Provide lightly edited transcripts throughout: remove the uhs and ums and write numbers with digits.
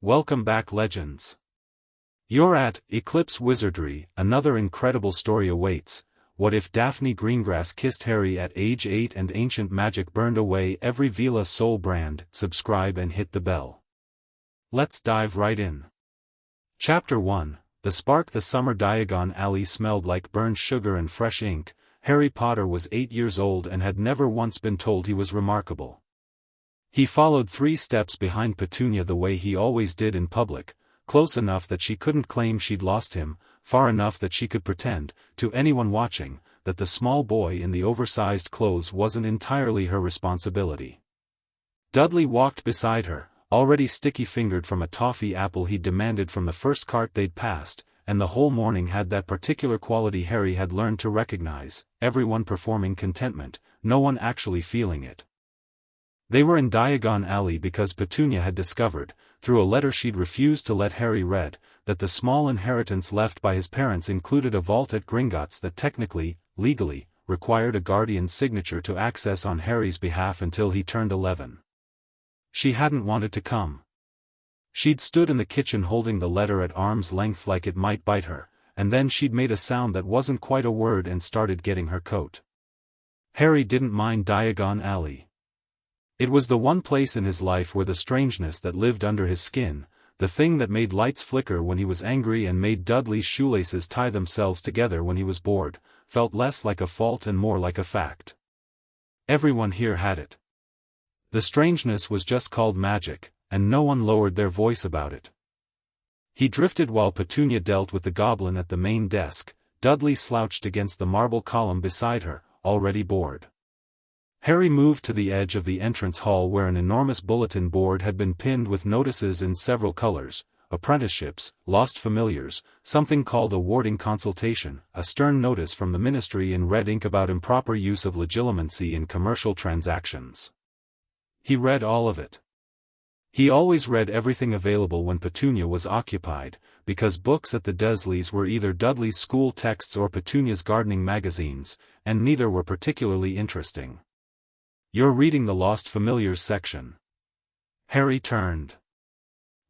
Welcome back, legends. You're at Eclipse Wizardry. Another incredible story awaits. What if Daphne Greengrass kissed Harry at age 8 and ancient magic burned away every Veela soul brand? Subscribe and hit the bell. Let's dive right in. Chapter 1. The Spark. The summer Diagon Alley smelled like burned sugar and fresh ink. Harry Potter was 8 years old and had never once been told he was remarkable. He followed 3 steps behind Petunia the way he always did in public, close enough that she couldn't claim she'd lost him, far enough that she could pretend, to anyone watching, that the small boy in the oversized clothes wasn't entirely her responsibility. Dudley walked beside her, already sticky-fingered from a toffee apple he'd demanded from the first cart they'd passed, and the whole morning had that particular quality Harry had learned to recognize: everyone performing contentment, no one actually feeling it. They were in Diagon Alley because Petunia had discovered, through a letter she'd refused to let Harry read, that the small inheritance left by his parents included a vault at Gringotts that technically, legally, required a guardian's signature to access on Harry's behalf until he turned 11. She hadn't wanted to come. She'd stood in the kitchen holding the letter at arm's length like it might bite her, and then she'd made a sound that wasn't quite a word and started getting her coat. Harry didn't mind Diagon Alley. It was the one place in his life where the strangeness that lived under his skin, the thing that made lights flicker when he was angry and made Dudley's shoelaces tie themselves together when he was bored, felt less like a fault and more like a fact. Everyone here had it. The strangeness was just called magic, and no one lowered their voice about it. He drifted while Petunia dealt with the goblin at the main desk. Dudley slouched against the marble column beside her, already bored. Harry moved to the edge of the entrance hall where an enormous bulletin board had been pinned with notices in several colors: apprenticeships, lost familiars, something called a warding consultation, a stern notice from the ministry in red ink about improper use of legilimency in commercial transactions. He read all of it. He always read everything available when Petunia was occupied, because books at the Dursleys were either Dudley's school texts or Petunia's gardening magazines, and neither were particularly interesting. "You're reading the Lost Familiars section." Harry turned.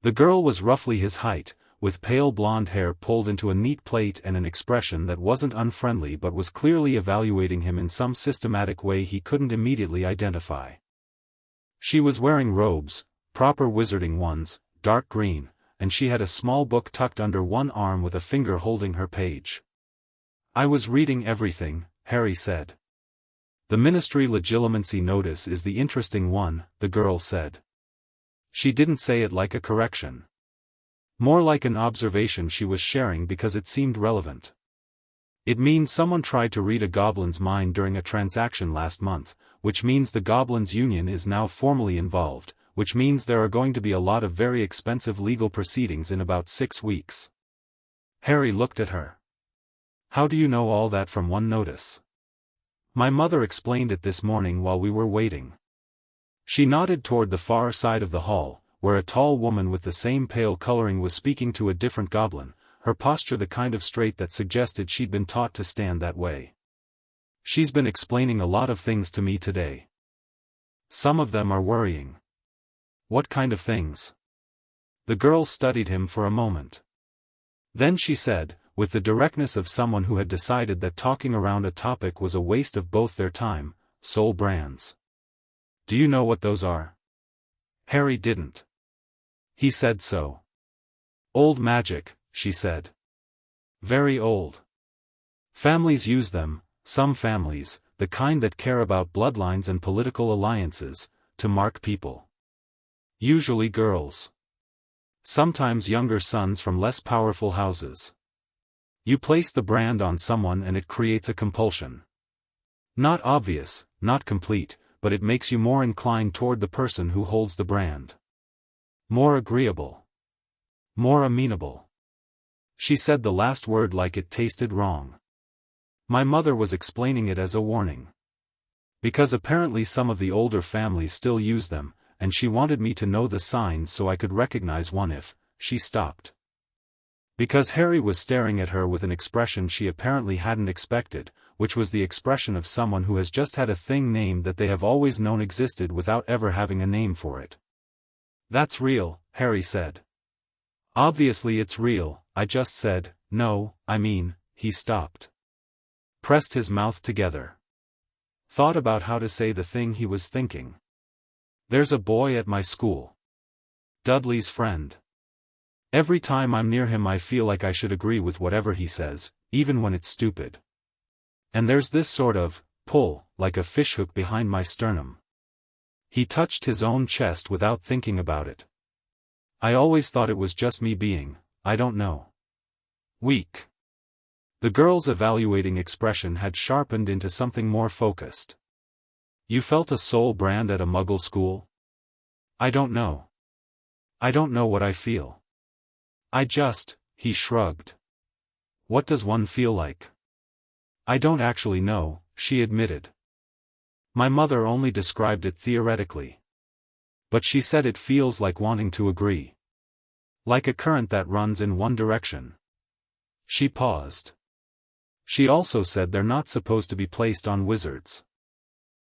The girl was roughly his height, with pale blonde hair pulled into a neat plait and an expression that wasn't unfriendly but was clearly evaluating him in some systematic way he couldn't immediately identify. She was wearing robes, proper wizarding ones, dark green, and she had a small book tucked under one arm with a finger holding her page. "I was reading everything," Harry said. "The ministry legilimency notice is the interesting one," the girl said. She didn't say it like a correction. More like an observation she was sharing because it seemed relevant. "It means someone tried to read a goblin's mind during a transaction last month, which means the Goblins' Union is now formally involved, which means there are going to be a lot of very expensive legal proceedings in about 6 weeks. Harry looked at her. "How do you know all that from one notice?" "My mother explained it this morning while we were waiting." She nodded toward the far side of the hall, where a tall woman with the same pale coloring was speaking to a different goblin, her posture the kind of straight that suggested she'd been taught to stand that way. "She's been explaining a lot of things to me today. Some of them are worrying." "What kind of things?" The girl studied him for a moment. Then she said, with the directness of someone who had decided that talking around a topic was a waste of both their time, "Soul brands. Do you know what those are?" Harry didn't. He said so. "Old magic," she said. "Very old. Families use them, some families, the kind that care about bloodlines and political alliances, to mark people. Usually girls. Sometimes younger sons from less powerful houses. You place the brand on someone and it creates a compulsion. Not obvious, not complete, but it makes you more inclined toward the person who holds the brand. More agreeable. More amenable." She said the last word like it tasted wrong. "My mother was explaining it as a warning. Because apparently some of the older families still use them, and she wanted me to know the signs so I could recognize one if." She stopped. Because Harry was staring at her with an expression she apparently hadn't expected, which was the expression of someone who has just had a thing named that they have always known existed without ever having a name for it. "That's real," Harry said. Obviously it's real, I just said. No, I mean, he stopped. Pressed his mouth together. Thought about how to say the thing he was thinking. There's a boy at my school. Dudley's friend. Every time I'm near him I feel like I should agree with whatever he says, even when it's stupid. And there's this sort of pull, like a fishhook behind my sternum. He touched his own chest without thinking about it. I always thought it was just me being, I don't know, weak. The girl's evaluating expression had sharpened into something more focused. You felt a soul brand at a muggle school? I don't know. I don't know what I feel. He shrugged. What does one feel like? I don't actually know, she admitted. My mother only described it theoretically. But she said it feels like wanting to agree. Like a current that runs in one direction. She paused. She also said they're not supposed to be placed on wizards.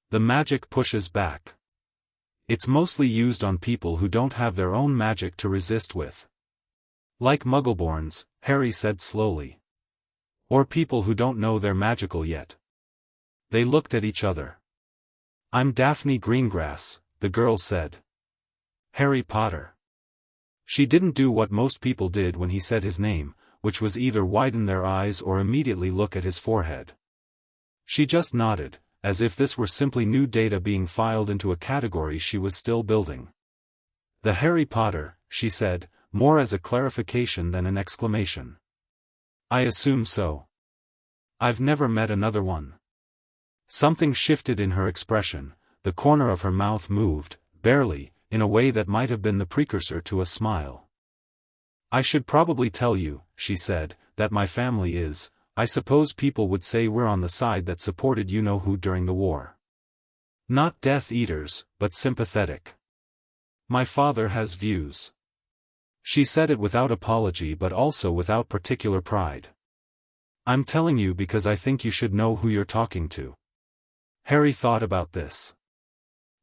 The magic pushes back. It's mostly used on people who don't have their own magic to resist with. Like muggleborns, Harry said slowly. Or people who don't know they're magical yet. They looked at each other. I'm Daphne Greengrass, the girl said. Harry Potter. She didn't do what most people did when he said his name, which was either widen their eyes or immediately look at his forehead. She just nodded, as if this were simply new data being filed into a category she was still building. The Harry Potter, she said, more as a clarification than an exclamation. I assume so. I've never met another one. Something shifted in her expression, the corner of her mouth moved, barely, in a way that might have been the precursor to a smile. I should probably tell you, she said, that my family is, I suppose people would say we're on the side that supported you-know-who during the war. Not Death Eaters, but sympathetic. My father has views. She said it without apology but also without particular pride. I'm telling you because I think you should know who you're talking to. Harry thought about this.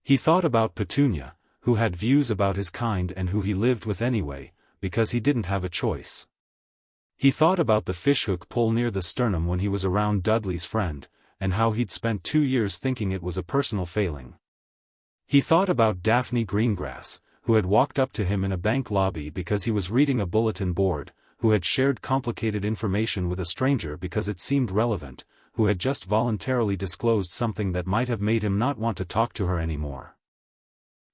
He thought about Petunia, who had views about his kind and who he lived with anyway, because he didn't have a choice. He thought about the fishhook pull near the sternum when he was around Dudley's friend, and how he'd spent 2 years thinking it was a personal failing. He thought about Daphne Greengrass, who had walked up to him in a bank lobby because he was reading a bulletin board, who had shared complicated information with a stranger because it seemed relevant, who had just voluntarily disclosed something that might have made him not want to talk to her anymore.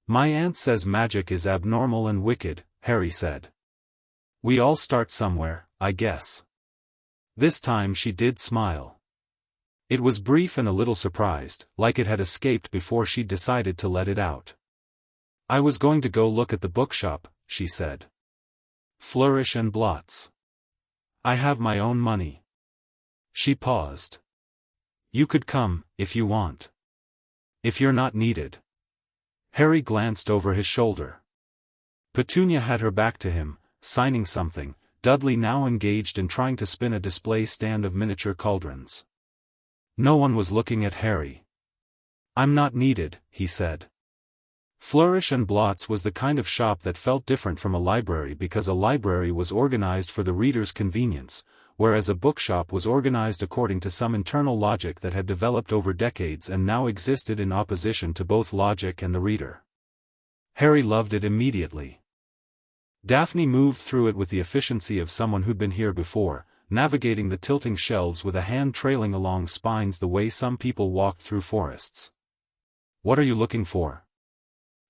My aunt says magic is abnormal and wicked, Harry said. We all start somewhere, I guess. This time she did smile. It was brief and a little surprised, like it had escaped before she'd decided to let it out. I was going to go look at the bookshop, she said. Flourish and blots. I have my own money. She paused. You could come, if you want. If you're not needed. Harry glanced over his shoulder. Petunia had her back to him, signing something, Dudley now engaged in trying to spin a display stand of miniature cauldrons. No one was looking at Harry. I'm not needed, he said. Flourish and Blots was the kind of shop that felt different from a library because a library was organized for the reader's convenience, whereas a bookshop was organized according to some internal logic that had developed over decades and now existed in opposition to both logic and the reader. Harry loved it immediately. Daphne moved through it with the efficiency of someone who'd been here before, navigating the tilting shelves with a hand trailing along spines the way some people walked through forests. What are you looking for?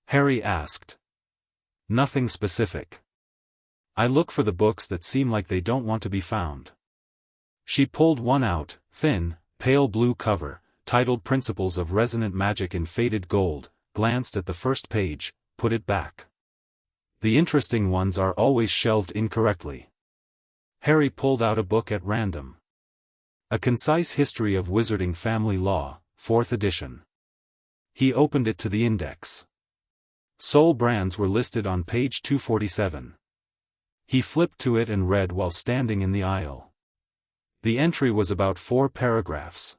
Harry asked. Nothing specific. I look for the books that seem like they don't want to be found. She pulled one out, thin, pale blue cover, titled Principles of Resonant Magic in faded gold, glanced at the first page, put it back. The interesting ones are always shelved incorrectly. Harry pulled out a book at random. A Concise History of Wizarding Family Law, 4th edition. He opened it to the index. Soul brands were listed on page 247. He flipped to it and read while standing in the aisle. The entry was about 4 paragraphs.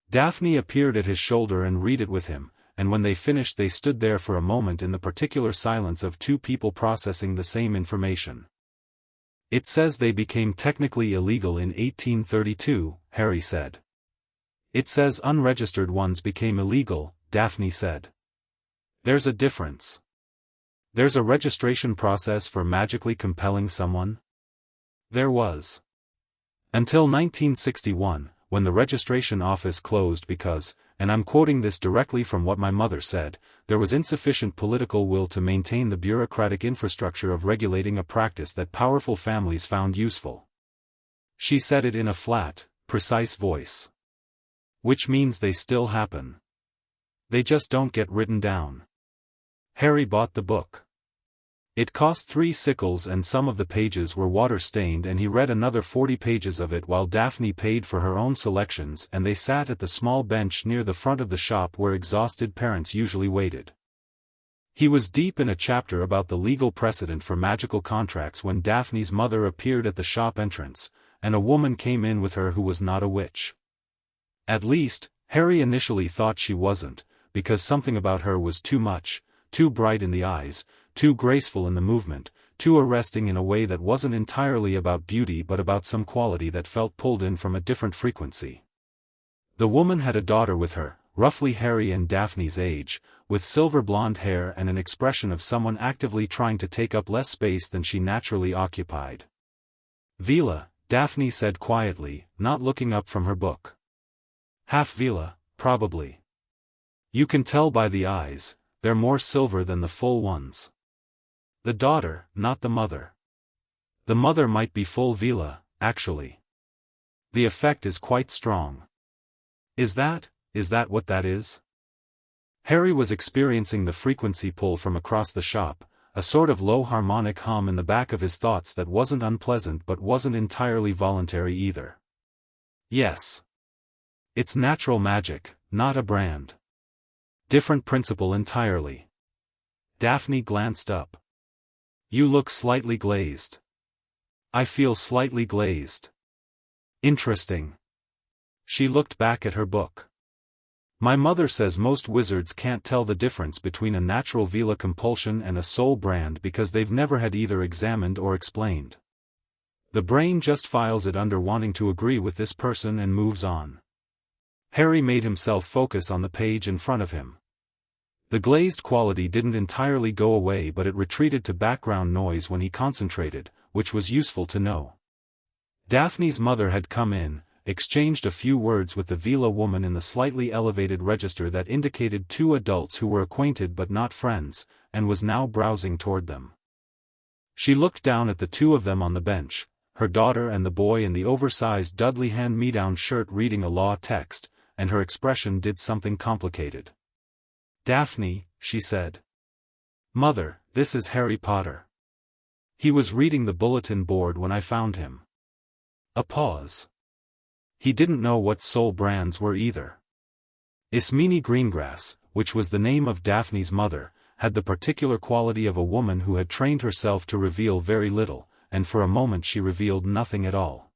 Daphne appeared at his shoulder and read it with him, and when they finished they stood there for a moment in the particular silence of 2 people processing the same information. It says they became technically illegal in 1832, Harry said. It says unregistered ones became illegal, Daphne said. There's a difference. There's a registration process for magically compelling someone? There was. Until 1961, when the registration office closed because, and I'm quoting this directly from what my mother said, there was insufficient political will to maintain the bureaucratic infrastructure of regulating a practice that powerful families found useful. She said it in a flat, precise voice. Which means they still happen. They just don't get written down. Harry bought the book. It cost 3 sickles and some of the pages were water-stained, and he read another 40 pages of it while Daphne paid for her own selections, and they sat at the small bench near the front of the shop where exhausted parents usually waited. He was deep in a chapter about the legal precedent for magical contracts when Daphne's mother appeared at the shop entrance, and a woman came in with her who was not a witch. At least, Harry initially thought she wasn't, because something about her was too much, too bright in the eyes, too graceful in the movement, too arresting in a way that wasn't entirely about beauty but about some quality that felt pulled in from a different frequency. The woman had a daughter with her, roughly Harry and Daphne's age, with silver blonde hair and an expression of someone actively trying to take up less space than she naturally occupied. Veela, Daphne said quietly, not looking up from her book. Half Veela, probably. You can tell by the eyes, they're more silver than the full ones. The daughter, not the mother. The mother might be full Veela, actually. The effect is quite strong. Is that what that is? Harry was experiencing the frequency pull from across the shop, a sort of low harmonic hum in the back of his thoughts that wasn't unpleasant but wasn't entirely voluntary either. Yes. It's natural magic, not a brand. Different principle entirely. Daphne glanced up. You look slightly glazed. I feel slightly glazed. Interesting. She looked back at her book. My mother says most wizards can't tell the difference between a natural Veela compulsion and a soul brand because they've never had either examined or explained. The brain just files it under wanting to agree with this person and moves on. Harry made himself focus on the page in front of him. The glazed quality didn't entirely go away, but it retreated to background noise when he concentrated, which was useful to know. Daphne's mother had come in, exchanged a few words with the Veela woman in the slightly elevated register that indicated 2 adults who were acquainted but not friends, and was now browsing toward them. She looked down at the 2 of them on the bench, her daughter and the boy in the oversized Dudley hand-me-down shirt reading a law text, and her expression did something complicated. Daphne, she said. Mother, this is Harry Potter. He was reading the bulletin board when I found him. A pause. He didn't know what soul brands were either. Daphne Greengrass, which was the name of Daphne's mother, had the particular quality of a woman who had trained herself to reveal very little, and for a moment she revealed nothing at all.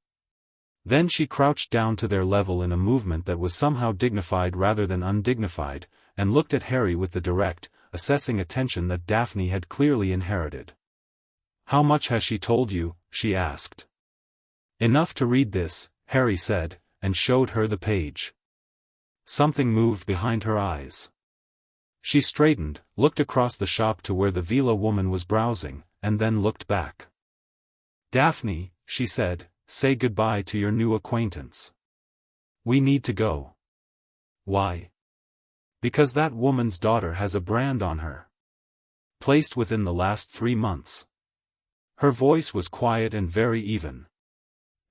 Then she crouched down to their level in a movement that was somehow dignified rather than undignified, and looked at Harry with the direct, assessing attention that Daphne had clearly inherited. How much has she told you? She asked. Enough to read this, Harry said, and showed her the page. Something moved behind her eyes. She straightened, looked across the shop to where the Veela woman was browsing, and then looked back. Daphne, she said, say goodbye to your new acquaintance. We need to go. Why? Because that woman's daughter has a brand on her. Placed within the last 3 months. Her voice was quiet and very even.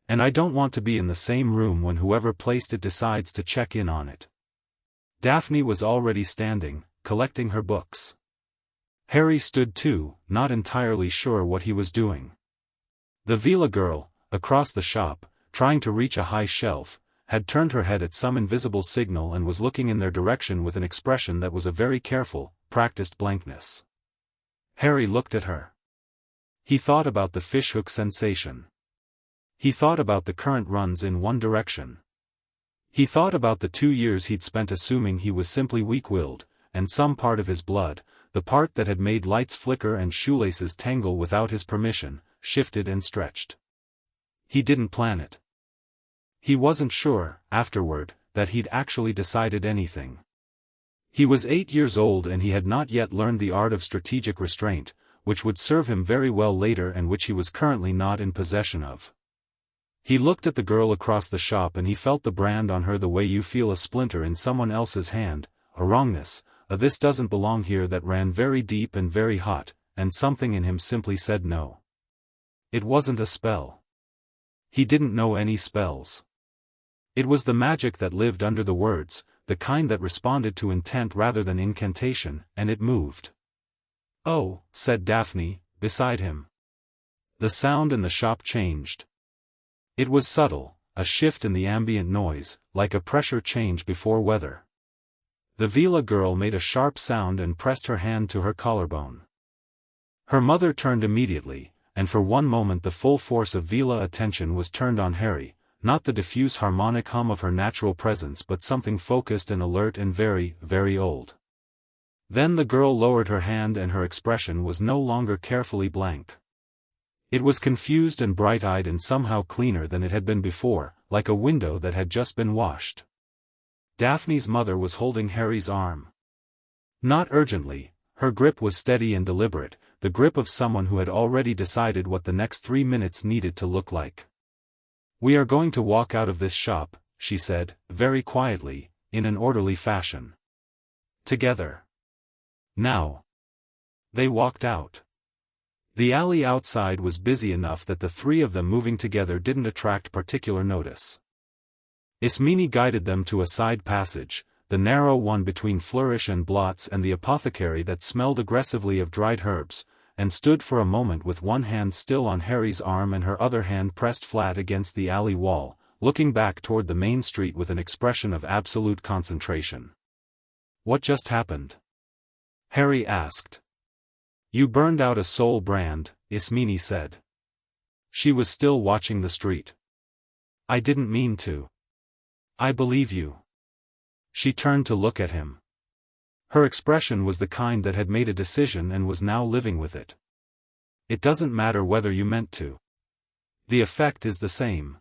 And I don't want to be in the same room when whoever placed it decides to check in on it. Daphne was already standing, collecting her books. Harry stood too, not entirely sure what he was doing. The Veela girl, across the shop, trying to reach a high shelf, had turned her head at some invisible signal and was looking in their direction with an expression that was a very careful, practiced blankness. Harry looked at her. He thought about the fishhook sensation. He thought about the current runs in one direction. He thought about the 2 years he'd spent assuming he was simply weak-willed, and some part of his blood, the part that had made lights flicker and shoelaces tangle without his permission, shifted and stretched. He didn't plan it. He wasn't sure, afterward, that he'd actually decided anything. He was 8 years old and he had not yet learned the art of strategic restraint, which would serve him very well later and which he was currently not in possession of. He looked at the girl across the shop and he felt the brand on her the way you feel a splinter in someone else's hand, a wrongness, a "this doesn't belong here" that ran very deep and very hot, and something in him simply said no. It wasn't a spell. He didn't know any spells. It was the magic that lived under the words, the kind that responded to intent rather than incantation, and it moved. "Oh," said Daphne, beside him. The sound in the shop changed. It was subtle, a shift in the ambient noise, like a pressure change before weather. The Veela girl made a sharp sound and pressed her hand to her collarbone. Her mother turned immediately, and for one moment the full force of Veela attention was turned on Harry, not the diffuse harmonic hum of her natural presence but something focused and alert and very, very old. Then the girl lowered her hand and her expression was no longer carefully blank. It was confused and bright-eyed and somehow cleaner than it had been before, like a window that had just been washed. Daphne's mother was holding Harry's arm. Not urgently, her grip was steady and deliberate, the grip of someone who had already decided what the next 3 minutes needed to look like. "We are going to walk out of this shop," she said, very quietly, in an orderly fashion. "Together. Now." They walked out. The alley outside was busy enough that the three of them moving together didn't attract particular notice. Ismene guided them to a side passage, the narrow one between Flourish and Blots and the apothecary that smelled aggressively of dried herbs, and stood for a moment with one hand still on Harry's arm and her other hand pressed flat against the alley wall, looking back toward the main street with an expression of absolute concentration. "What just happened?" Harry asked. "You burned out a soul brand," Ismene said. She was still watching the street. "I didn't mean to." "I believe you." She turned to look at him. Her expression was the kind that had made a decision and was now living with it. "It doesn't matter whether you meant to. The effect is the same.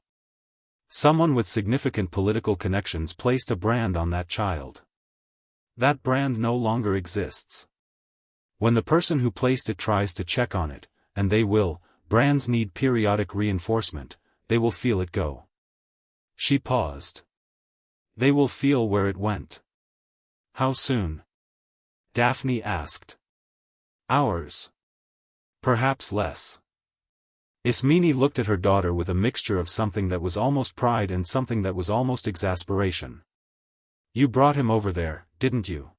Someone with significant political connections placed a brand on that child. That brand no longer exists. When the person who placed it tries to check on it, and they will, brands need periodic reinforcement, they will feel it go." She paused. "They will feel where it went." "How soon?" Daphne asked. "Hours. Perhaps less." Ismene looked at her daughter with a mixture of something that was almost pride and something that was almost exasperation. "You brought him over there, didn't you?"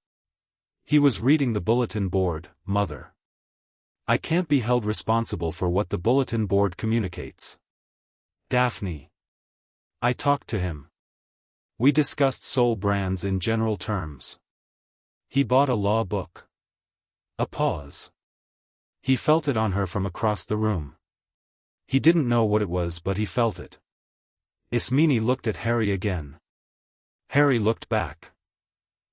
"He was reading the bulletin board, Mother. I can't be held responsible for what the bulletin board communicates." "Daphne. I talked to him. We discussed soul brands in general terms. He bought a law book." A pause. He felt it on her from across the room. He didn't know what it was but he felt it. Ismene looked at Harry again. Harry looked back.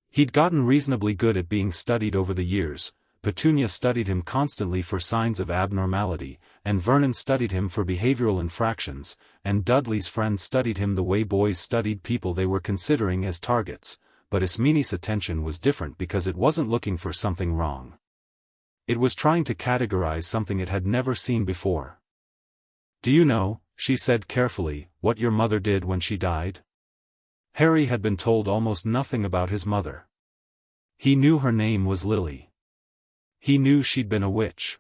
He'd gotten reasonably good at being studied over the years. Petunia studied him constantly for signs of abnormality, and Vernon studied him for behavioral infractions, and Dudley's friends studied him the way boys studied people they were considering as targets, but Ismene's attention was different because it wasn't looking for something wrong. It was trying to categorize something it had never seen before. "Do you know," she said carefully, "what your mother did when she died?" Harry had been told almost nothing about his mother. He knew her name was Lily. He knew she'd been a witch.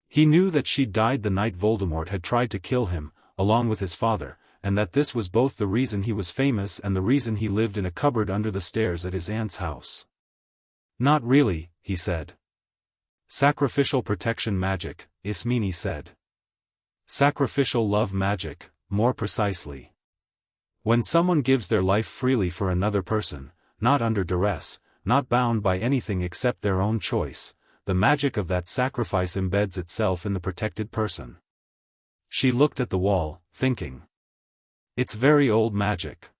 He knew that she'd died the night Voldemort had tried to kill him, along with his father, and that this was both the reason he was famous and the reason he lived in a cupboard under the stairs at his aunt's house. "Not really," he said. "Sacrificial protection magic," Ismene said. "Sacrificial love magic, more precisely. When someone gives their life freely for another person, not under duress, not bound by anything except their own choice, the magic of that sacrifice embeds itself in the protected person." She looked at the wall, thinking. "It's very old magic.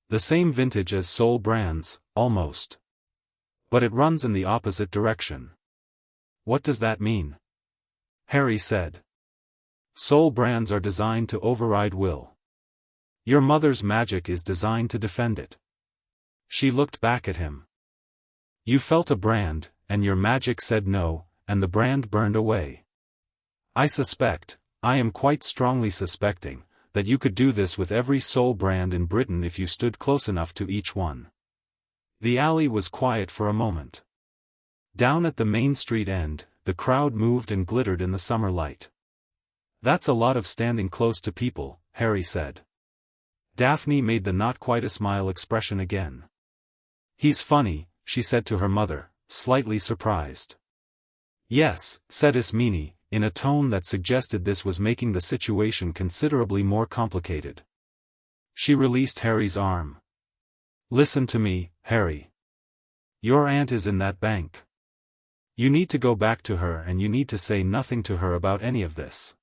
The same vintage as soul brands, almost. But it runs in the opposite direction." "What does that mean?" Harry said. Soul brands are designed to override will. Your mother's magic is designed to defend it. She looked back at him. You felt a brand, and your magic said no, and the brand burned away. I am quite strongly suspecting, that you could do this with every soul brand in Britain if you stood close enough to each one. The alley was quiet for a moment. Down at the Main Street end, the crowd moved and glittered in the summer light. That's a lot of standing close to people, Harry said. Daphne made the not-quite-a-smile expression again. He's funny, she said to her mother, slightly surprised. Yes, said Ismene, in a tone that suggested this was making the situation considerably more complicated. She released Harry's arm. Listen to me, Harry. Your aunt is in that bank. You need to go back to her and you need to say nothing to her about any of this.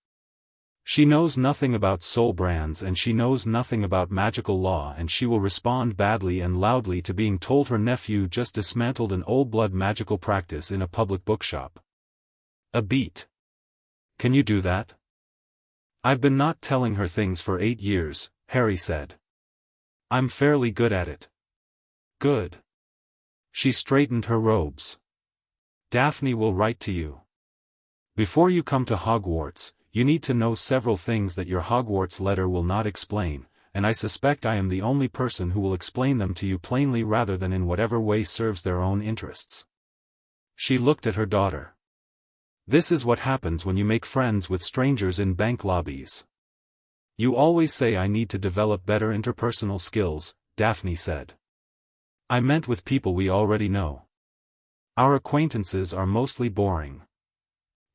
She knows nothing about soul brands and she knows nothing about magical law and she will respond badly and loudly to being told her nephew just dismantled an old-blood magical practice in a public bookshop. A beat. Can you do that? I've been not telling her things for 8 years, Harry said. I'm fairly good at it. Good. She straightened her robes. Daphne will write to you. Before you come to Hogwarts, you need to know several things that your Hogwarts letter will not explain, and I suspect I am the only person who will explain them to you plainly rather than in whatever way serves their own interests. She looked at her daughter. This is what happens when you make friends with strangers in bank lobbies. You always say I need to develop better interpersonal skills, Daphne said. I meant with people we already know. Our acquaintances are mostly boring.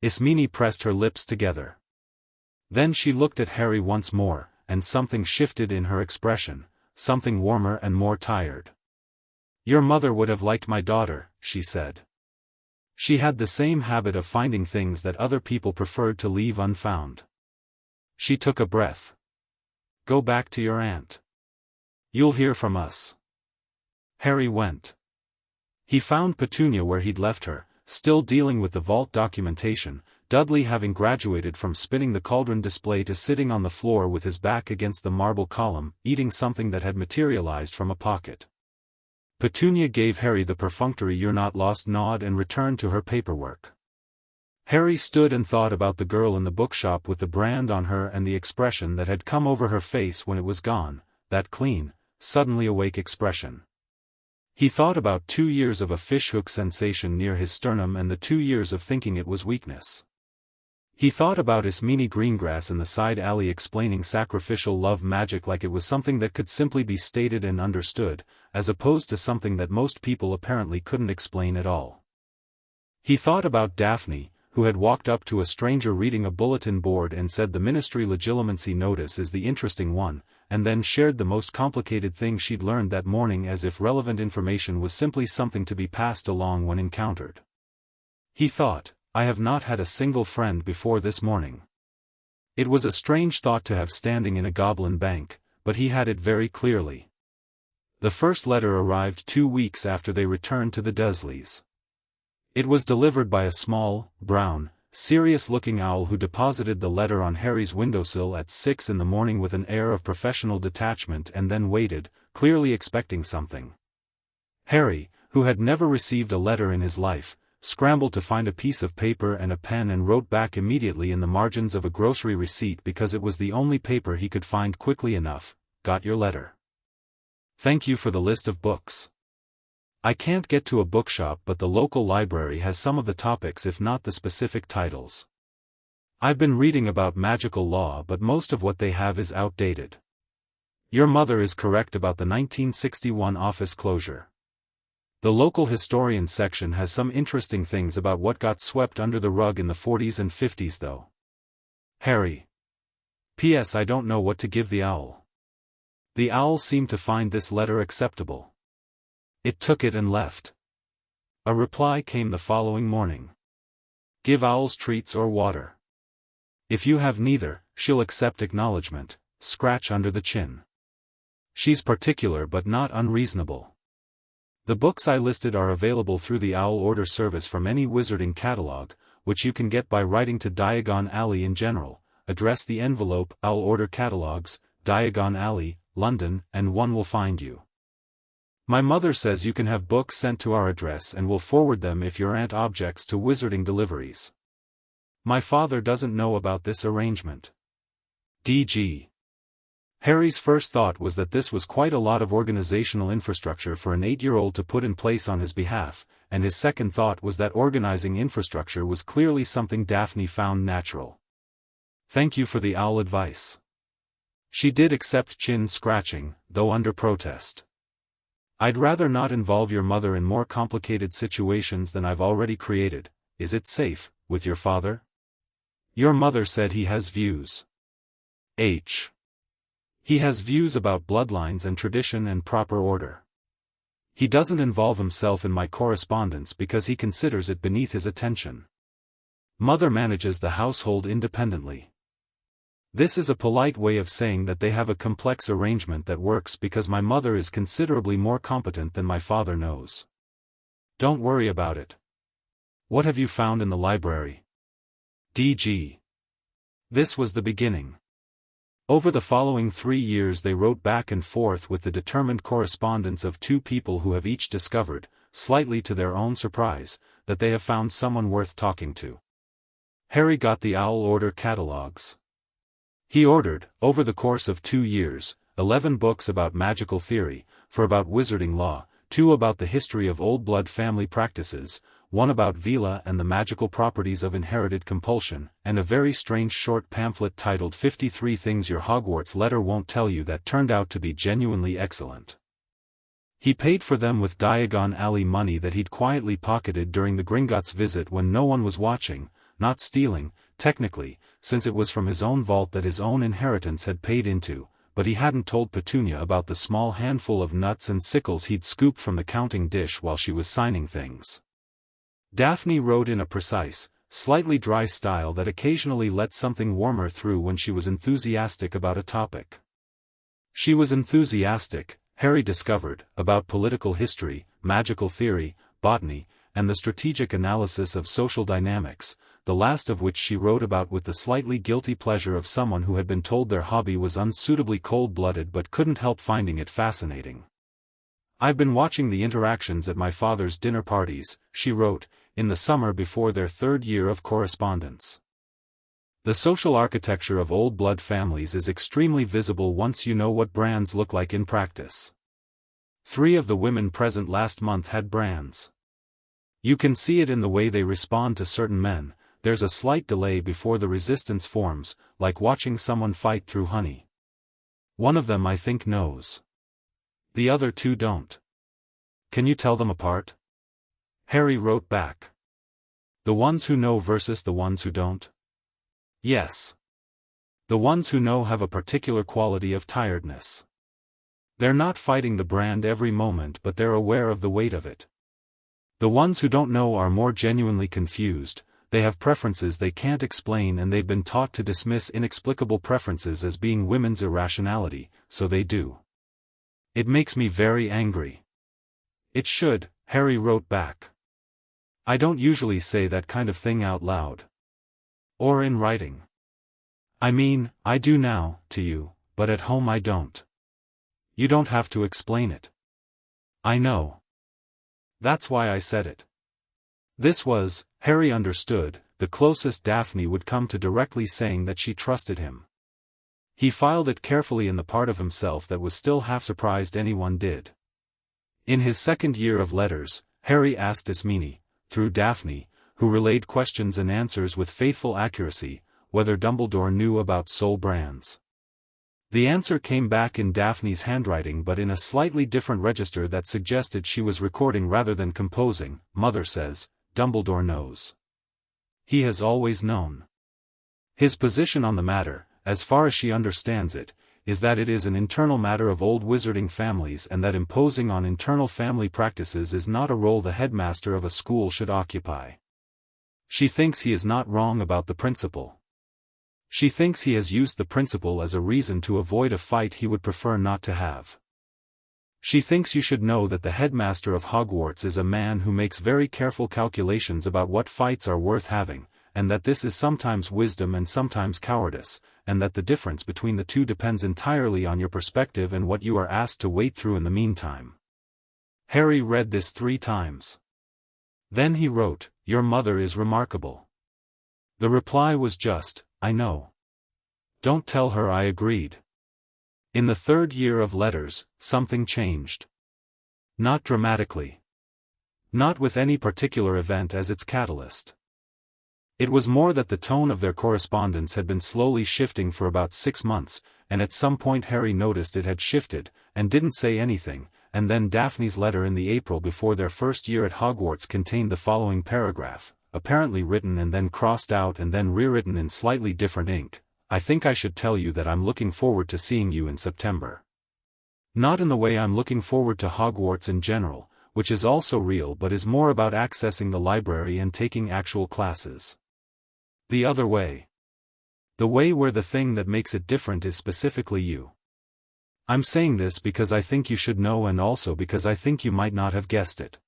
Ismene pressed her lips together. Then she looked at Harry once more, and something shifted in her expression, something warmer and more tired. Your mother would have liked my daughter, she said. She had the same habit of finding things that other people preferred to leave unfound. She took a breath. Go back to your aunt. You'll hear from us. Harry went. He found Petunia where he'd left her, still dealing with the vault documentation, Dudley having graduated from spinning the cauldron display to sitting on the floor with his back against the marble column, eating something that had materialized from a pocket. Petunia gave Harry the perfunctory "You're not lost" nod and returned to her paperwork. Harry stood and thought about the girl in the bookshop with the brand on her and the expression that had come over her face when it was gone, that clean, suddenly awake expression. He thought about 2 years of a fishhook sensation near his sternum and the 2 years of thinking it was weakness. He thought about Daphne Greengrass in the side alley explaining sacrificial love magic like it was something that could simply be stated and understood, as opposed to something that most people apparently couldn't explain at all. He thought about Daphne, who had walked up to a stranger reading a bulletin board and said the ministry legitimacy notice is the interesting one, and then shared the most complicated thing she'd learned that morning as if relevant information was simply something to be passed along when encountered. He thought, I have not had a single friend before this morning. It was a strange thought to have standing in a goblin bank, but he had it very clearly. The first letter arrived 2 weeks after they returned to the Dursleys. It was delivered by a small, brown, serious-looking owl who deposited the letter on Harry's windowsill at 6 in the morning with an air of professional detachment and then waited, clearly expecting something. Harry, who had never received a letter in his life, scrambled to find a piece of paper and a pen and wrote back immediately in the margins of a grocery receipt because it was the only paper he could find quickly enough. Got your letter. Thank you for the list of books. I can't get to a bookshop but the local library has some of the topics if not the specific titles. I've been reading about magical law but most of what they have is outdated. Your mother is correct about the 1961 office closure. The local historian section has some interesting things about what got swept under the rug in the 40s and 50s though. Harry. P.S. I don't know what to give the owl. The owl seemed to find this letter acceptable. It took it and left. A reply came the following morning. Give owls treats or water. If you have neither, she'll accept acknowledgement, scratch under the chin. She's particular but not unreasonable. The books I listed are available through the owl order service from any wizarding catalog, which you can get by writing to Diagon Alley in general, address the envelope, I'll order catalogs, Diagon Alley, London, and one will find you. My mother says you can have books sent to our address and we'll forward them if your aunt objects to wizarding deliveries. My father doesn't know about this arrangement. DG. Harry's first thought was that this was quite a lot of organizational infrastructure for an 8-year-old to put in place on his behalf, and his second thought was that organizing infrastructure was clearly something Daphne found natural. Thank you for the owl advice. She did accept chin scratching, though under protest. I'd rather not involve your mother in more complicated situations than I've already created. Is it safe, with your father? Your mother said he has views. He has views about bloodlines and tradition and proper order. He doesn't involve himself in my correspondence because he considers it beneath his attention. Mother manages the household independently. This is a polite way of saying that they have a complex arrangement that works because my mother is considerably more competent than my father knows. Don't worry about it. What have you found in the library? DG. This was the beginning. Over the following 3 years they wrote back and forth with the determined correspondence of two people who have each discovered, slightly to their own surprise, that they have found someone worth talking to. Harry got the owl order catalogs. He ordered, over the course of 2 years, 11 books about magical theory, 4 about wizarding law, 2 about the history of old blood family practices, 1 about Veela and the magical properties of inherited compulsion, and a very strange short pamphlet titled 53 Things Your Hogwarts Letter Won't Tell You that turned out to be genuinely excellent. He paid for them with Diagon Alley money that he'd quietly pocketed during the Gringotts' visit when no one was watching, not stealing, technically, since it was from his own vault that his own inheritance had paid into, but he hadn't told Petunia about the small handful of nuts and sickles he'd scooped from the counting dish while she was signing things. Daphne wrote in a precise, slightly dry style that occasionally let something warmer through when she was enthusiastic about a topic. She was enthusiastic, Harry discovered, about political history, magical theory, botany, and the strategic analysis of social dynamics, the last of which she wrote about with the slightly guilty pleasure of someone who had been told their hobby was unsuitably cold-blooded but couldn't help finding it fascinating. I've been watching the interactions at my father's dinner parties, she wrote, in the summer before their 3rd year of correspondence. The social architecture of old blood families is extremely visible once you know what brands look like in practice. 3 of the women present last month had brands. You can see it in the way they respond to certain men. There's a slight delay before the resistance forms, like watching someone fight through honey. One of them I think knows. The other 2 don't. Can you tell them apart? Harry wrote back. The ones who know versus the ones who don't? Yes. The ones who know have a particular quality of tiredness. They're not fighting the brand every moment but they're aware of the weight of it. The ones who don't know are more genuinely confused. They have preferences they can't explain and they've been taught to dismiss inexplicable preferences as being women's irrationality, so they do. It makes me very angry. It should, Harry wrote back. I don't usually say that kind of thing out loud. Or in writing. I mean, I do now, to you, but at home I don't. You don't have to explain it. I know. That's why I said it. This was, Harry understood, the closest Daphne would come to directly saying that she trusted him. He filed it carefully in the part of himself that was still half surprised anyone did. In his 2nd year of letters, Harry asked Ismene, through Daphne, who relayed questions and answers with faithful accuracy, whether Dumbledore knew about soul brands. The answer came back in Daphne's handwriting but in a slightly different register that suggested she was recording rather than composing. Mother says, Dumbledore knows. He has always known. His position on the matter, as far as she understands it, is that it is an internal matter of old wizarding families and that imposing on internal family practices is not a role the headmaster of a school should occupy. She thinks he is not wrong about the principle. She thinks he has used the principle as a reason to avoid a fight he would prefer not to have. She thinks you should know that the headmaster of Hogwarts is a man who makes very careful calculations about what fights are worth having, and that this is sometimes wisdom and sometimes cowardice, and that the difference between the two depends entirely on your perspective and what you are asked to wait through in the meantime. Harry read this 3 times. Then he wrote, "Your mother is remarkable." The reply was just, "I know." "Don't tell her I agreed." In the 3rd year of letters, something changed. Not dramatically. Not with any particular event as its catalyst. It was more that the tone of their correspondence had been slowly shifting for about 6 months, and at some point Harry noticed it had shifted, and didn't say anything, and then Daphne's letter in the April before their first year at Hogwarts contained the following paragraph, apparently written and then crossed out and then rewritten in slightly different ink. "I think I should tell you that I'm looking forward to seeing you in September. Not in the way I'm looking forward to Hogwarts in general, which is also real but is more about accessing the library and taking actual classes. The other way. The way where the thing that makes it different is specifically you. I'm saying this because I think you should know and also because I think you might not have guessed it."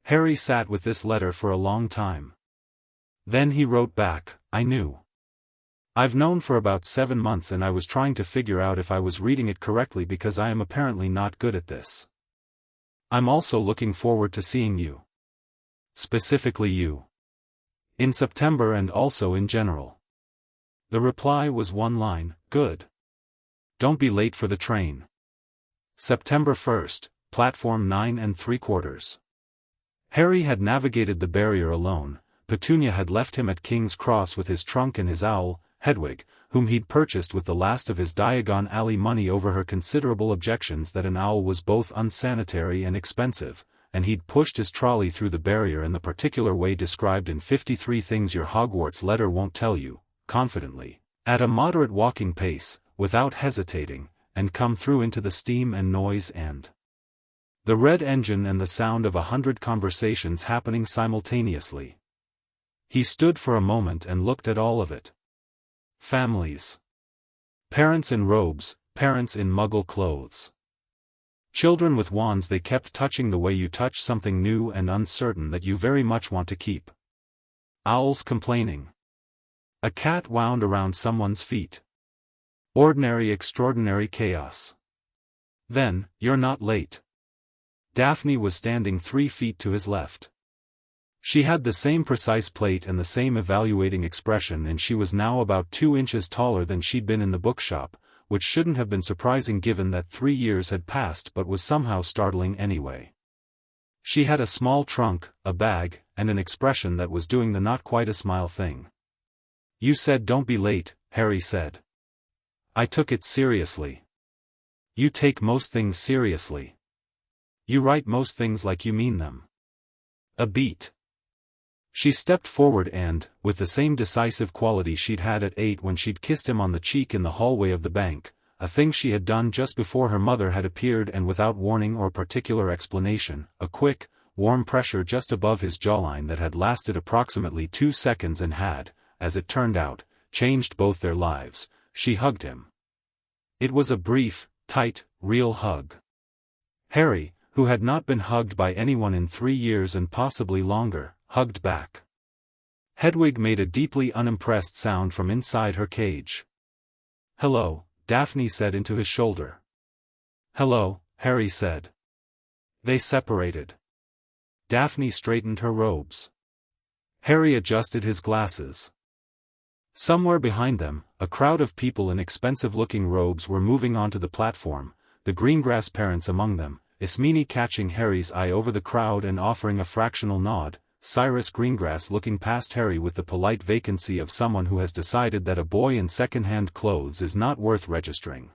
Harry sat with this letter for a long time. Then he wrote back, "I knew. I've known for about 7 months and I was trying to figure out if I was reading it correctly because I am apparently not good at this. I'm also looking forward to seeing you. Specifically you. In September and also in general." The reply was 1 line, "Good. Don't be late for the train. September 1st, platform 9 3/4. Harry had navigated the barrier alone. Petunia had left him at King's Cross with his trunk and his owl, Hedwig, whom he'd purchased with the last of his Diagon Alley money over her considerable objections that an owl was both unsanitary and expensive, and he'd pushed his trolley through the barrier in the particular way described in 53 Things Your Hogwarts Letter Won't Tell You, confidently, at a moderate walking pace, without hesitating, and come through into the steam and noise and the red engine and the sound of 100 conversations happening simultaneously. He stood for a moment and looked at all of it. Families. Parents in robes, parents in muggle clothes. Children with wands they kept touching the way you touch something new and uncertain that you very much want to keep. Owls complaining. A cat wound around someone's feet. Ordinary extraordinary chaos. Then, "You're not late." Daphne was standing 3 feet to his left. She had the same precise plate and the same evaluating expression, and she was now about 2 inches taller than she'd been in the bookshop, which shouldn't have been surprising given that 3 years had passed but was somehow startling anyway. She had a small trunk, a bag, and an expression that was doing the not-quite-a-smile thing. "You said don't be late," Harry said. "I took it seriously." "You take most things seriously. You write most things like you mean them." A beat. She stepped forward and, with the same decisive quality she'd had at 8 when she'd kissed him on the cheek in the hallway of the bank, a thing she had done just before her mother had appeared and without warning or particular explanation, a quick, warm pressure just above his jawline that had lasted approximately 2 seconds and had, as it turned out, changed both their lives, she hugged him. It was a brief, tight, real hug. Harry, who had not been hugged by anyone in 3 years and possibly longer, hugged back. Hedwig made a deeply unimpressed sound from inside her cage. "Hello," Daphne said into his shoulder. "Hello," Harry said. They separated. Daphne straightened her robes. Harry adjusted his glasses. Somewhere behind them, a crowd of people in expensive-looking robes were moving onto the platform, the Greengrass parents among them, Ismene catching Harry's eye over the crowd and offering a fractional nod, Cyrus Greengrass looking past Harry with the polite vacancy of someone who has decided that a boy in second-hand clothes is not worth registering.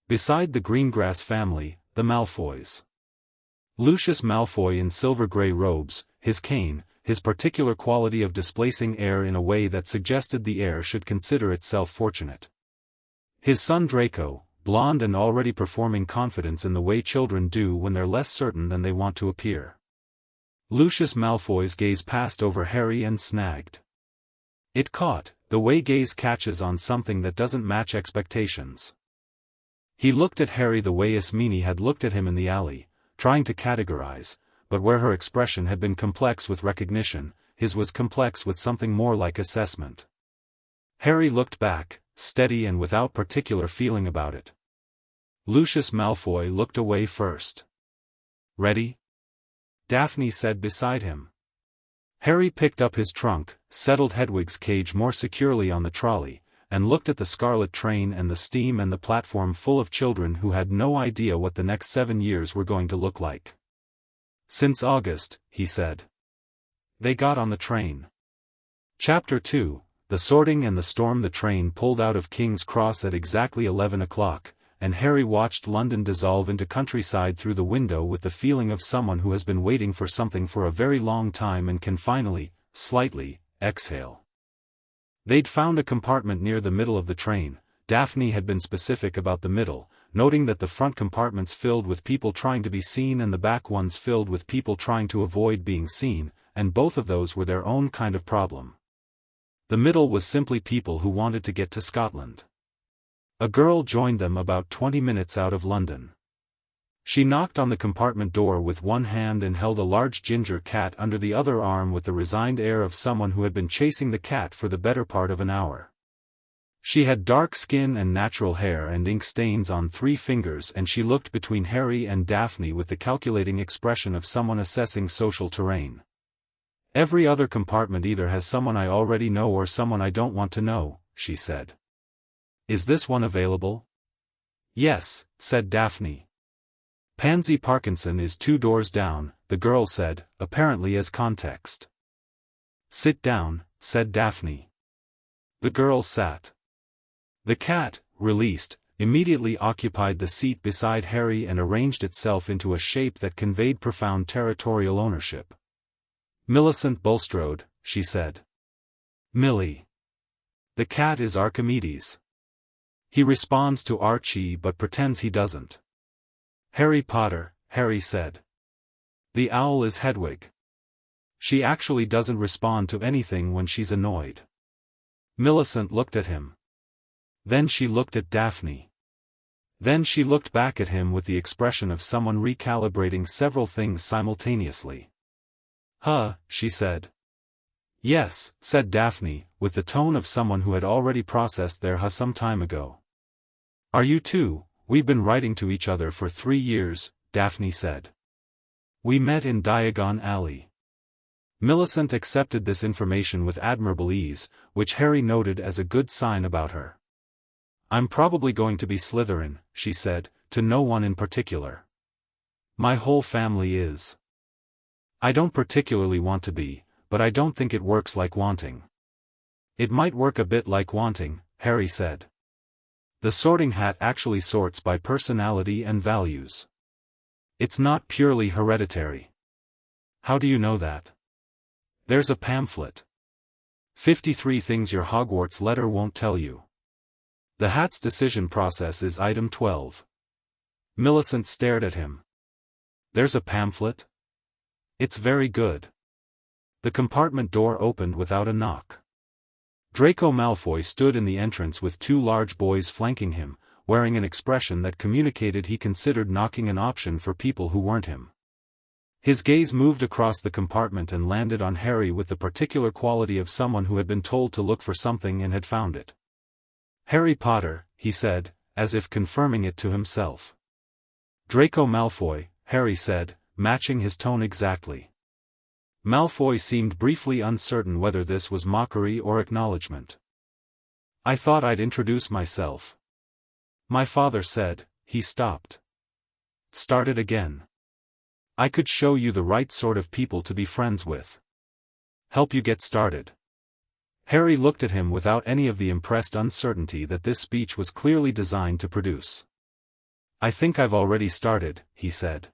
Beside the Greengrass family, the Malfoys. Lucius Malfoy in silver-grey robes, his cane, his particular quality of displacing air in a way that suggested the air should consider itself fortunate. His son Draco, blonde and already performing confidence in the way children do when they're less certain than they want to appear. Lucius Malfoy's gaze passed over Harry and snagged. It caught, the way gaze catches on something that doesn't match expectations. He looked at Harry the way Ismene had looked at him in the alley, trying to categorize, but where her expression had been complex with recognition, his was complex with something more like assessment. Harry looked back, steady and without particular feeling about it. Lucius Malfoy looked away first. "Ready?" Daphne said beside him. Harry picked up his trunk, settled Hedwig's cage more securely on the trolley, and looked at the scarlet train and the steam and the platform full of children who had no idea what the next 7 years were going to look like. "Since August," he said. They got on the train. Chapter 2, The Sorting and the Storm. The train pulled out of King's Cross at exactly 11 o'clock, and Harry watched London dissolve into countryside through the window with the feeling of someone who has been waiting for something for a very long time and can finally, slightly, exhale. They'd found a compartment near the middle of the train. Daphne had been specific about the middle, noting that the front compartments filled with people trying to be seen and the back ones filled with people trying to avoid being seen, and both of those were their own kind of problem. The middle was simply people who wanted to get to Scotland. A girl joined them about 20 minutes out of London. She knocked on the compartment door with one hand and held a large ginger cat under the other arm with the resigned air of someone who had been chasing the cat for the better part of an hour. She had dark skin and natural hair and ink stains on 3 fingers, and she looked between Harry and Daphne with the calculating expression of someone assessing social terrain. "Every other compartment either has someone I already know or someone I don't want to know," she said. "Is this one available?" "Yes," said Daphne. "Pansy Parkinson is 2 doors down," the girl said, apparently as context. "Sit down," said Daphne. The girl sat. The cat, released, immediately occupied the seat beside Harry and arranged itself into a shape that conveyed profound territorial ownership. "Millicent Bulstrode," she said. "Millie." "The cat is Archimedes. He responds to Archie but pretends he doesn't." "Harry Potter," Harry said. "The owl is Hedwig. She actually doesn't respond to anything when she's annoyed." Millicent looked at him. Then she looked at Daphne. Then she looked back at him with the expression of someone recalibrating several things simultaneously. "Huh," she said. "Yes," said Daphne, with the tone of someone who had already processed their huh some time ago. "Are you too? We've been writing to each other for 3 years, Daphne said. "We met in Diagon Alley." Millicent accepted this information with admirable ease, which Harry noted as a good sign about her. "I'm probably going to be Slytherin," she said, to no one in particular. "My whole family is. I don't particularly want to be, but I don't think it works like wanting." "It might work a bit like wanting," Harry said. "The Sorting Hat actually sorts by personality and values. It's not purely hereditary." "How do you know that?" "There's a pamphlet. 53 Things Your Hogwarts Letter Won't Tell You. The Hat's decision process is item 12. Millicent stared at him. "There's a pamphlet? It's very good." The compartment door opened without a knock. Draco Malfoy stood in the entrance with 2 large boys flanking him, wearing an expression that communicated he considered knocking an option for people who weren't him. His gaze moved across the compartment and landed on Harry with the particular quality of someone who had been told to look for something and had found it. "Harry Potter," he said, as if confirming it to himself. "Draco Malfoy," Harry said, matching his tone exactly. Malfoy seemed briefly uncertain whether this was mockery or acknowledgement. "I thought I'd introduce myself. My father said," he stopped. Started again. "I could show you the right sort of people to be friends with. Help you get started." Harry looked at him without any of the impressed uncertainty that this speech was clearly designed to produce. "I think I've already started," he said.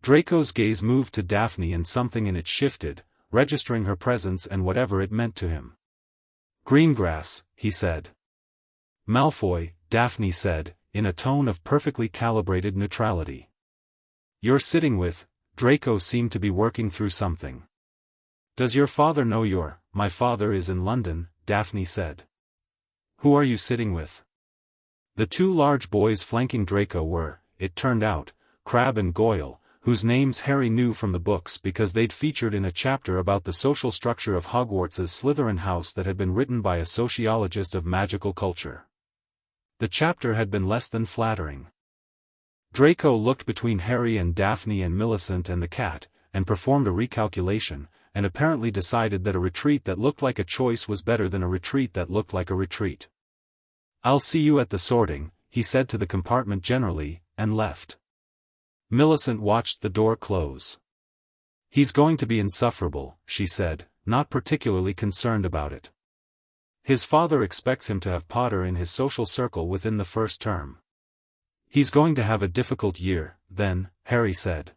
Draco's gaze moved to Daphne and something in it shifted, registering her presence and whatever it meant to him. "Greengrass," he said. "Malfoy," Daphne said, in a tone of perfectly calibrated neutrality. "You're sitting with," Draco seemed to be working through something. "Does your father know you're?" "My father is in London," Daphne said. "Who are you sitting with?" The 2 large boys flanking Draco were, it turned out, Crabbe and Goyle, whose names Harry knew from the books because they'd featured in a chapter about the social structure of Hogwarts' Slytherin house that had been written by a sociologist of magical culture. The chapter had been less than flattering. Draco looked between Harry and Daphne and Millicent and the cat, and performed a recalculation, and apparently decided that a retreat that looked like a choice was better than a retreat that looked like a retreat. "I'll see you at the sorting," he said to the compartment generally, and left. Millicent watched the door close. "He's going to be insufferable," she said, not particularly concerned about it. "His father expects him to have Potter in his social circle within the first term. He's going to have a difficult year, then," Harry said.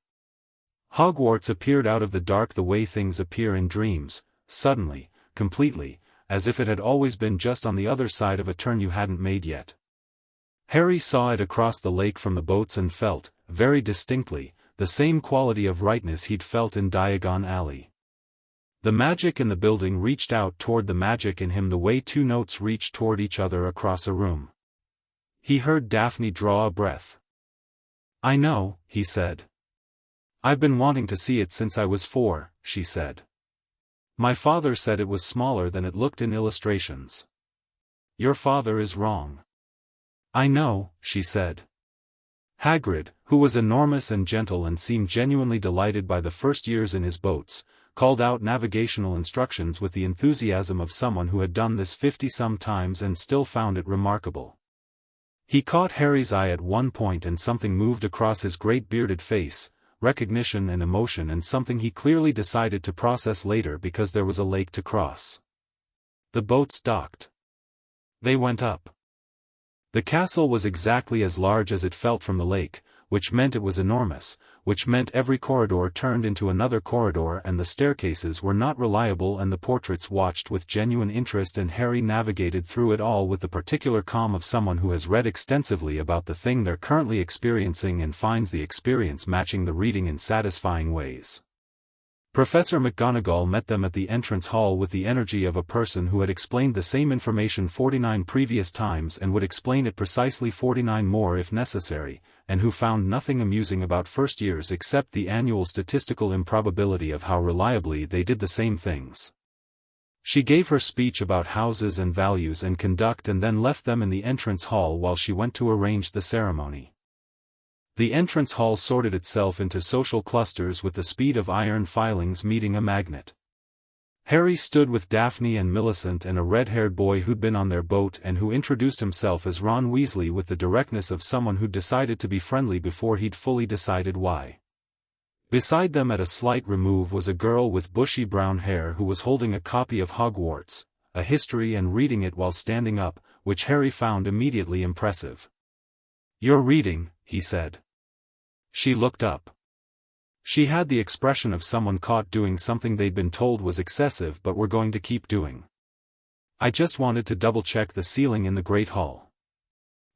Hogwarts appeared out of the dark the way things appear in dreams, suddenly, completely, as if it had always been just on the other side of a turn you hadn't made yet. Harry saw it across the lake from the boats and felt, very distinctly, the same quality of rightness he'd felt in Diagon Alley. The magic in the building reached out toward the magic in him the way two notes reach toward each other across a room. He heard Daphne draw a breath. "I know," he said. "I've been wanting to see it since I was 4, she said. "My father said it was smaller than it looked in illustrations." "Your father is wrong." "I know," she said. Hagrid, who was enormous and gentle and seemed genuinely delighted by the first years in his boats, called out navigational instructions with the enthusiasm of someone who had done this 50-some times and still found it remarkable. He caught Harry's eye at one point and something moved across his great bearded face, recognition and emotion and something he clearly decided to process later because there was a lake to cross. The boats docked. They went up. The castle was exactly as large as it felt from the lake, which meant it was enormous, which meant every corridor turned into another corridor and the staircases were not reliable and the portraits watched with genuine interest and Harry navigated through it all with the particular calm of someone who has read extensively about the thing they're currently experiencing and finds the experience matching the reading in satisfying ways. Professor McGonagall met them at the entrance hall with the energy of a person who had explained the same information 49 previous times and would explain it precisely 49 more if necessary, and who found nothing amusing about first years except the annual statistical improbability of how reliably they did the same things. She gave her speech about houses and values and conduct and then left them in the entrance hall while she went to arrange the ceremony. The entrance hall sorted itself into social clusters with the speed of iron filings meeting a magnet. Harry stood with Daphne and Millicent and a red-haired boy who'd been on their boat and who introduced himself as Ron Weasley with the directness of someone who'd decided to be friendly before he'd fully decided why. Beside them at a slight remove was a girl with bushy brown hair who was holding a copy of Hogwarts, a history and reading it while standing up, which Harry found immediately impressive. "You're reading," he said. She looked up. She had the expression of someone caught doing something they'd been told was excessive but were going to keep doing. "I just wanted to double-check the ceiling in the Great Hall.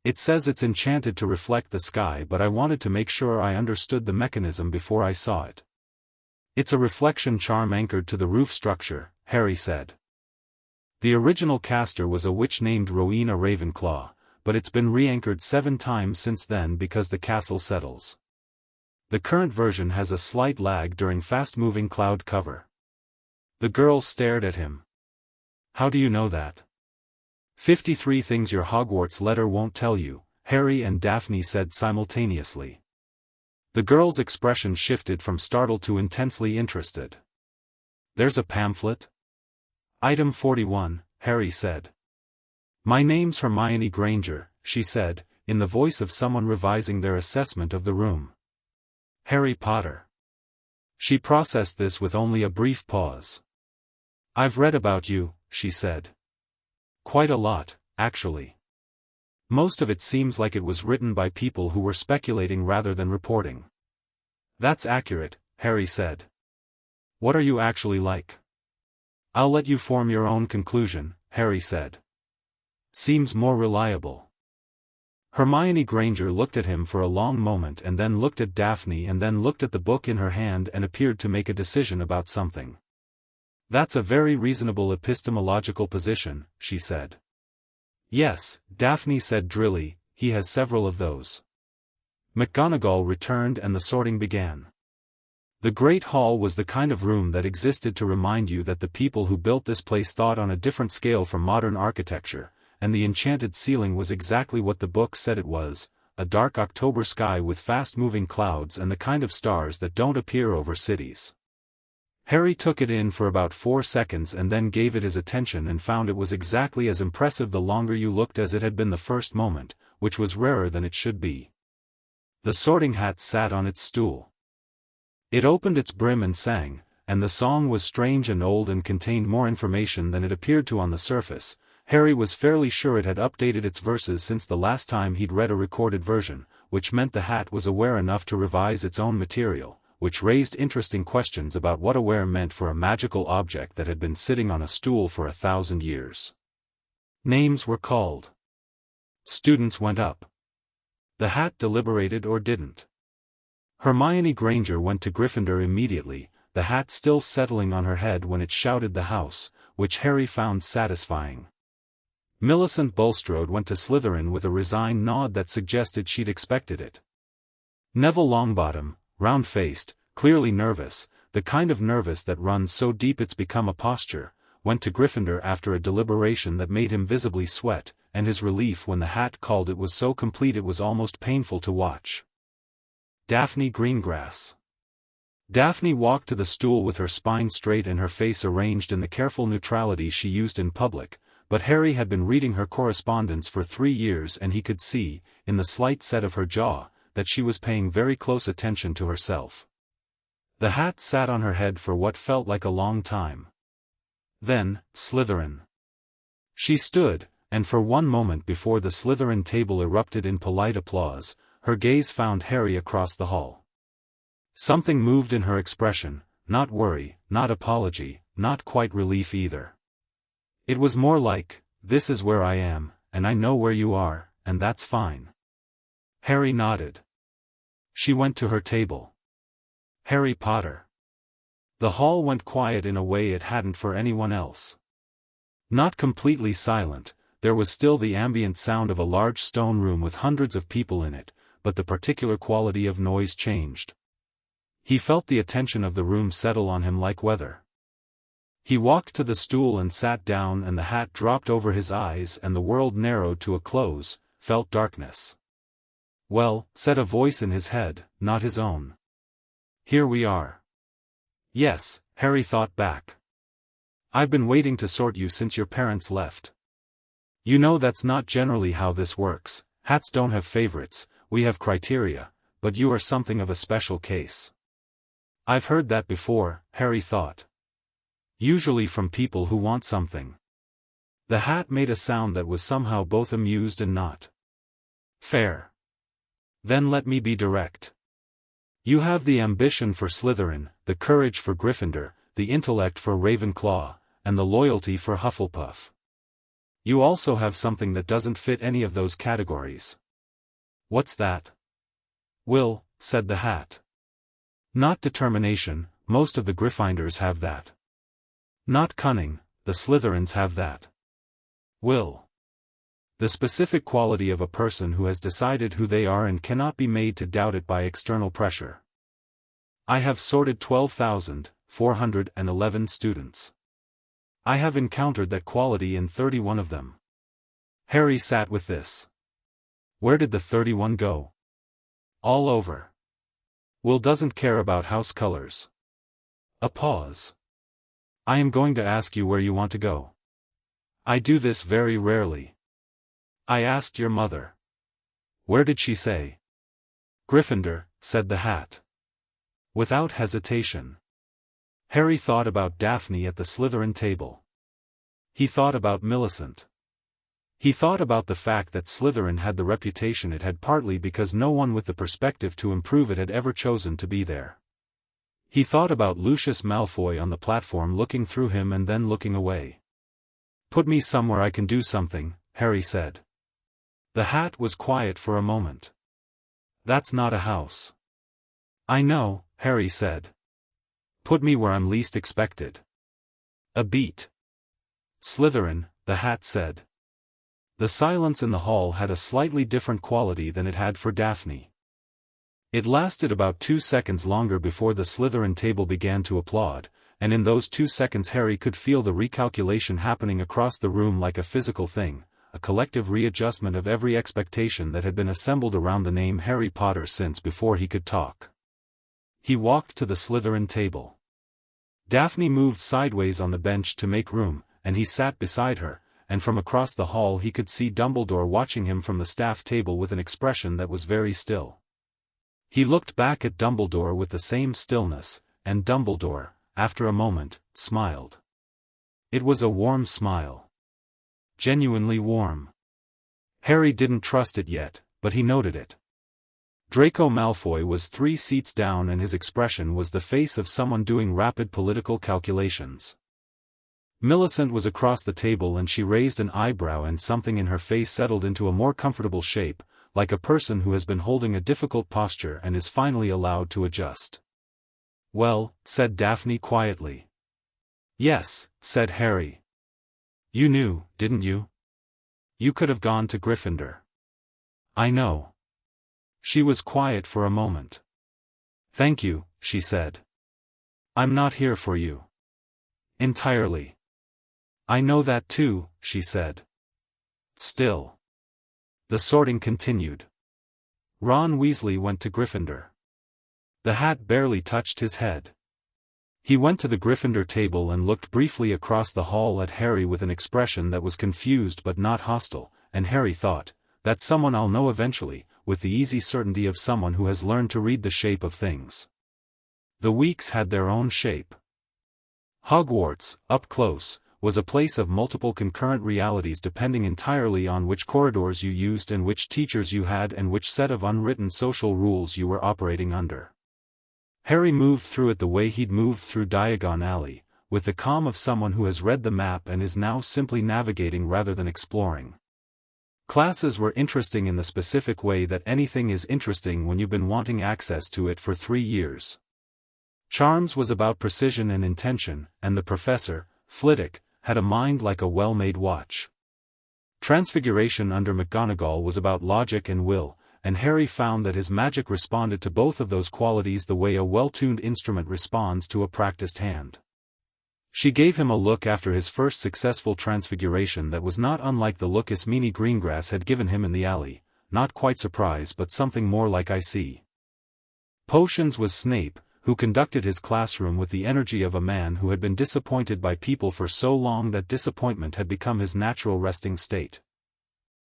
It says it's enchanted to reflect the sky but I wanted to make sure I understood the mechanism before I saw it." "It's a reflection charm anchored to the roof structure," Harry said. "The original caster was a witch named Rowena Ravenclaw, but it's been re-anchored 7 times since then because the castle settles. The current version has a slight lag during fast-moving cloud cover." The girl stared at him. "How do you know that?" 53 things your Hogwarts letter won't tell you," Harry and Daphne said simultaneously. The girl's expression shifted from startled to intensely interested. "There's a pamphlet?" "Item 41, Harry said. "My name's Hermione Granger," she said, in the voice of someone revising their assessment of the room. "Harry Potter." She processed this with only a brief pause. "I've read about you," she said. "Quite a lot, actually. Most of it seems like it was written by people who were speculating rather than reporting." "That's accurate," Harry said. "What are you actually like?" "I'll let you form your own conclusion," Harry said. "Seems more reliable." Hermione Granger looked at him for a long moment and then looked at Daphne and then looked at the book in her hand and appeared to make a decision about something. "That's a very reasonable epistemological position," she said. "Yes," Daphne said drily, "he has several of those." McGonagall returned and the sorting began. The Great Hall was the kind of room that existed to remind you that the people who built this place thought on a different scale from modern architecture, and the enchanted ceiling was exactly what the book said it was, a dark October sky with fast-moving clouds and the kind of stars that don't appear over cities. Harry took it in for about 4 seconds and then gave it his attention and found it was exactly as impressive the longer you looked as it had been the first moment, which was rarer than it should be. The Sorting Hat sat on its stool. It opened its brim and sang, and the song was strange and old and contained more information than it appeared to on the surface. Harry was fairly sure it had updated its verses since the last time he'd read a recorded version, which meant the hat was aware enough to revise its own material, which raised interesting questions about what aware meant for a magical object that had been sitting on a stool for 1,000 years. Names were called. Students went up. The hat deliberated or didn't. Hermione Granger went to Gryffindor immediately, the hat still settling on her head when it shouted the house, which Harry found satisfying. Millicent Bulstrode went to Slytherin with a resigned nod that suggested she'd expected it. Neville Longbottom, round-faced, clearly nervous, the kind of nervous that runs so deep it's become a posture, went to Gryffindor after a deliberation that made him visibly sweat, and his relief when the hat called it was so complete it was almost painful to watch. Daphne Greengrass. Daphne walked to the stool with her spine straight and her face arranged in the careful neutrality she used in public, but Harry had been reading her correspondence for 3 years and he could see, in the slight set of her jaw, that she was paying very close attention to herself. The hat sat on her head for what felt like a long time. Then, Slytherin. She stood, and for one moment before the Slytherin table erupted in polite applause, her gaze found Harry across the hall. Something moved in her expression, not worry, not apology, not quite relief either. It was more like, this is where I am, and I know where you are, and that's fine. Harry nodded. She went to her table. Harry Potter. The hall went quiet in a way it hadn't for anyone else. Not completely silent, there was still the ambient sound of a large stone room with hundreds of people in it, but the particular quality of noise changed. He felt the attention of the room settle on him like weather. He walked to the stool and sat down and the hat dropped over his eyes and the world narrowed to a close, felt darkness. Well, said a voice in his head, not his own. Here we are. Yes, Harry thought back. I've been waiting to sort you since your parents left. You know that's not generally how this works, hats don't have favorites, we have criteria, but you are something of a special case. I've heard that before, Harry thought. Usually from people who want something. The hat made a sound that was somehow both amused and not. Fair. Then let me be direct. You have the ambition for Slytherin, the courage for Gryffindor, the intellect for Ravenclaw, and the loyalty for Hufflepuff. You also have something that doesn't fit any of those categories. What's that? Will, said the hat. Not determination, most of the Gryffindors have that. Not cunning, the Slytherins have that. Will. The specific quality of a person who has decided who they are and cannot be made to doubt it by external pressure. I have sorted 12,411 students. I have encountered that quality in 31 of them. Harry sat with this. Where did the 31 go? All over. Will doesn't care about house colors. A pause. I am going to ask you where you want to go. I do this very rarely. I asked your mother. Where did she say? Gryffindor, said the hat. Without hesitation. Harry thought about Daphne at the Slytherin table. He thought about Millicent. He thought about the fact that Slytherin had the reputation it had partly because no one with the perspective to improve it had ever chosen to be there. He thought about Lucius Malfoy on the platform looking through him and then looking away. Put me somewhere I can do something, Harry said. The hat was quiet for a moment. That's not a house. I know, Harry said. Put me where I'm least expected. A beat. Slytherin, the hat said. The silence in the hall had a slightly different quality than it had for Daphne. It lasted about 2 seconds longer before the Slytherin table began to applaud, and in those 2 seconds Harry could feel the recalculation happening across the room like a physical thing, a collective readjustment of every expectation that had been assembled around the name Harry Potter since before he could talk. He walked to the Slytherin table. Daphne moved sideways on the bench to make room, and he sat beside her, and from across the hall he could see Dumbledore watching him from the staff table with an expression that was very still. He looked back at Dumbledore with the same stillness, and Dumbledore, after a moment, smiled. It was a warm smile. Genuinely warm. Harry didn't trust it yet, but he noted it. Draco Malfoy was 3 seats down and his expression was the face of someone doing rapid political calculations. Millicent was across the table and she raised an eyebrow and something in her face settled into a more comfortable shape, like a person who has been holding a difficult posture and is finally allowed to adjust. "Well," said Daphne quietly. "Yes," said Harry. "You knew, didn't you? You could have gone to Gryffindor." "I know." She was quiet for a moment. "Thank you," she said. "I'm not here for you." "Entirely." "I know that too," she said. Still. The sorting continued. Ron Weasley went to Gryffindor. The hat barely touched his head. He went to the Gryffindor table and looked briefly across the hall at Harry with an expression that was confused but not hostile, and Harry thought, "That's someone I'll know eventually," with the easy certainty of someone who has learned to read the shape of things. The weeks had their own shape. Hogwarts, up close, was a place of multiple concurrent realities depending entirely on which corridors you used and which teachers you had and which set of unwritten social rules you were operating under. Harry moved through it the way he'd moved through Diagon Alley, with the calm of someone who has read the map and is now simply navigating rather than exploring. Classes were interesting in the specific way that anything is interesting when you've been wanting access to it for 3 years. Charms was about precision and intention, and the professor, Flitwick, had a mind like a well-made watch. Transfiguration under McGonagall was about logic and will, and Harry found that his magic responded to both of those qualities the way a well-tuned instrument responds to a practiced hand. She gave him a look after his first successful transfiguration that was not unlike the look Daphne Greengrass had given him in the alley, not quite surprise but something more like "I see." Potions was Snape, who conducted his classroom with the energy of a man who had been disappointed by people for so long that disappointment had become his natural resting state.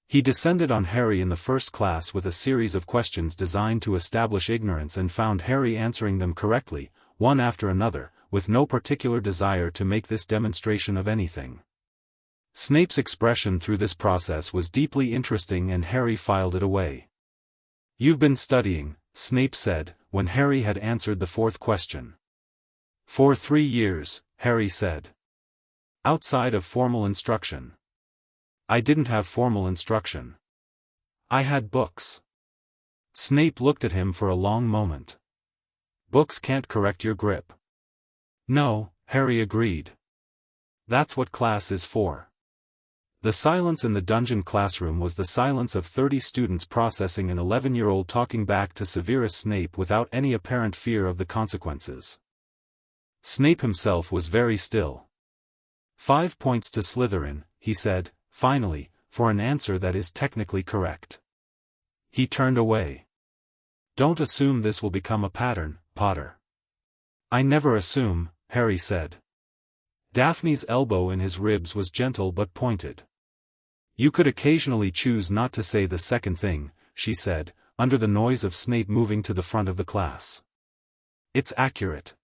He descended on Harry in the first class with a series of questions designed to establish ignorance and found Harry answering them correctly, one after another, with no particular desire to make this demonstration of anything. Snape's expression through this process was deeply interesting and Harry filed it away. "You've been studying," Snape said, when Harry had answered the 4th question. "For 3 years," Harry said. "Outside of formal instruction." "I didn't have formal instruction. I had books." Snape looked at him for a long moment. "Books can't correct your grip." "No," Harry agreed. "That's what class is for." The silence in the dungeon classroom was the silence of 30 students processing an 11-year-old talking back to Severus Snape without any apparent fear of the consequences. Snape himself was very still. 5 points to Slytherin," he said, finally, "for an answer that is technically correct." He turned away. "Don't assume this will become a pattern, Potter." "I never assume," Harry said. Daphne's elbow in his ribs was gentle but pointed. "You could occasionally choose not to say the second thing," she said, under the noise of Snape moving to the front of the class. "It's accurate.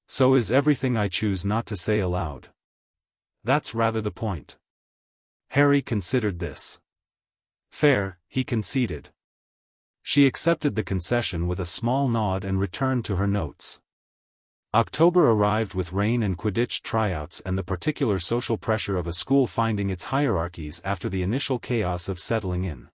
So is everything I choose not to say aloud. That's rather the point." Harry considered this. "Fair," he conceded. She accepted the concession with a small nod and returned to her notes. October arrived with rain and Quidditch tryouts and the particular social pressure of a school finding its hierarchies after the initial chaos of settling in.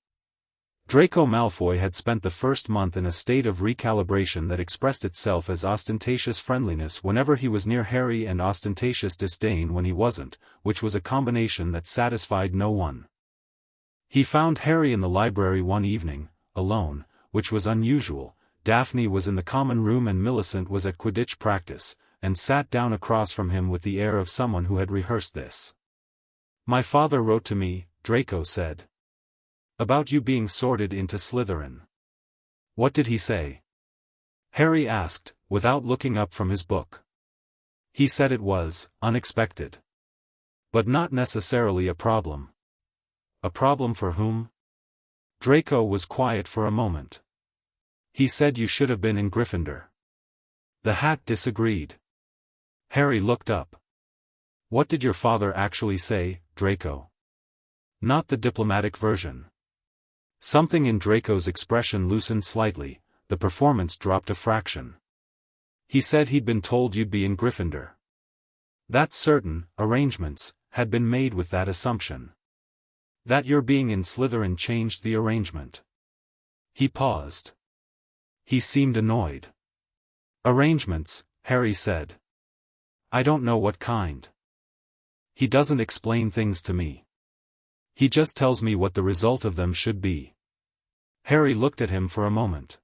Draco Malfoy had spent the first month in a state of recalibration that expressed itself as ostentatious friendliness whenever he was near Harry and ostentatious disdain when he wasn't, which was a combination that satisfied no one. He found Harry in the library one evening, alone, which was unusual, Daphne was in the common room and Millicent was at Quidditch practice, and sat down across from him with the air of someone who had rehearsed this. "My father wrote to me," Draco said. "About you being sorted into Slytherin." "What did he say?" Harry asked, without looking up from his book. "He said it was unexpected. But not necessarily a problem." "A problem for whom?" Draco was quiet for a moment. "He said you should have been in Gryffindor." The Hat disagreed. Harry looked up. "What did your father actually say, Draco?" "Not the diplomatic version." Something in Draco's expression loosened slightly, the performance dropped a fraction. "He said he'd been told you'd be in Gryffindor. That certain arrangements had been made with that assumption. That your being in Slytherin changed the arrangement." He paused. He seemed annoyed. "Arrangements," Harry said. "I don't know what kind. He doesn't explain things to me. He just tells me what the result of them should be." Harry looked at him for a moment.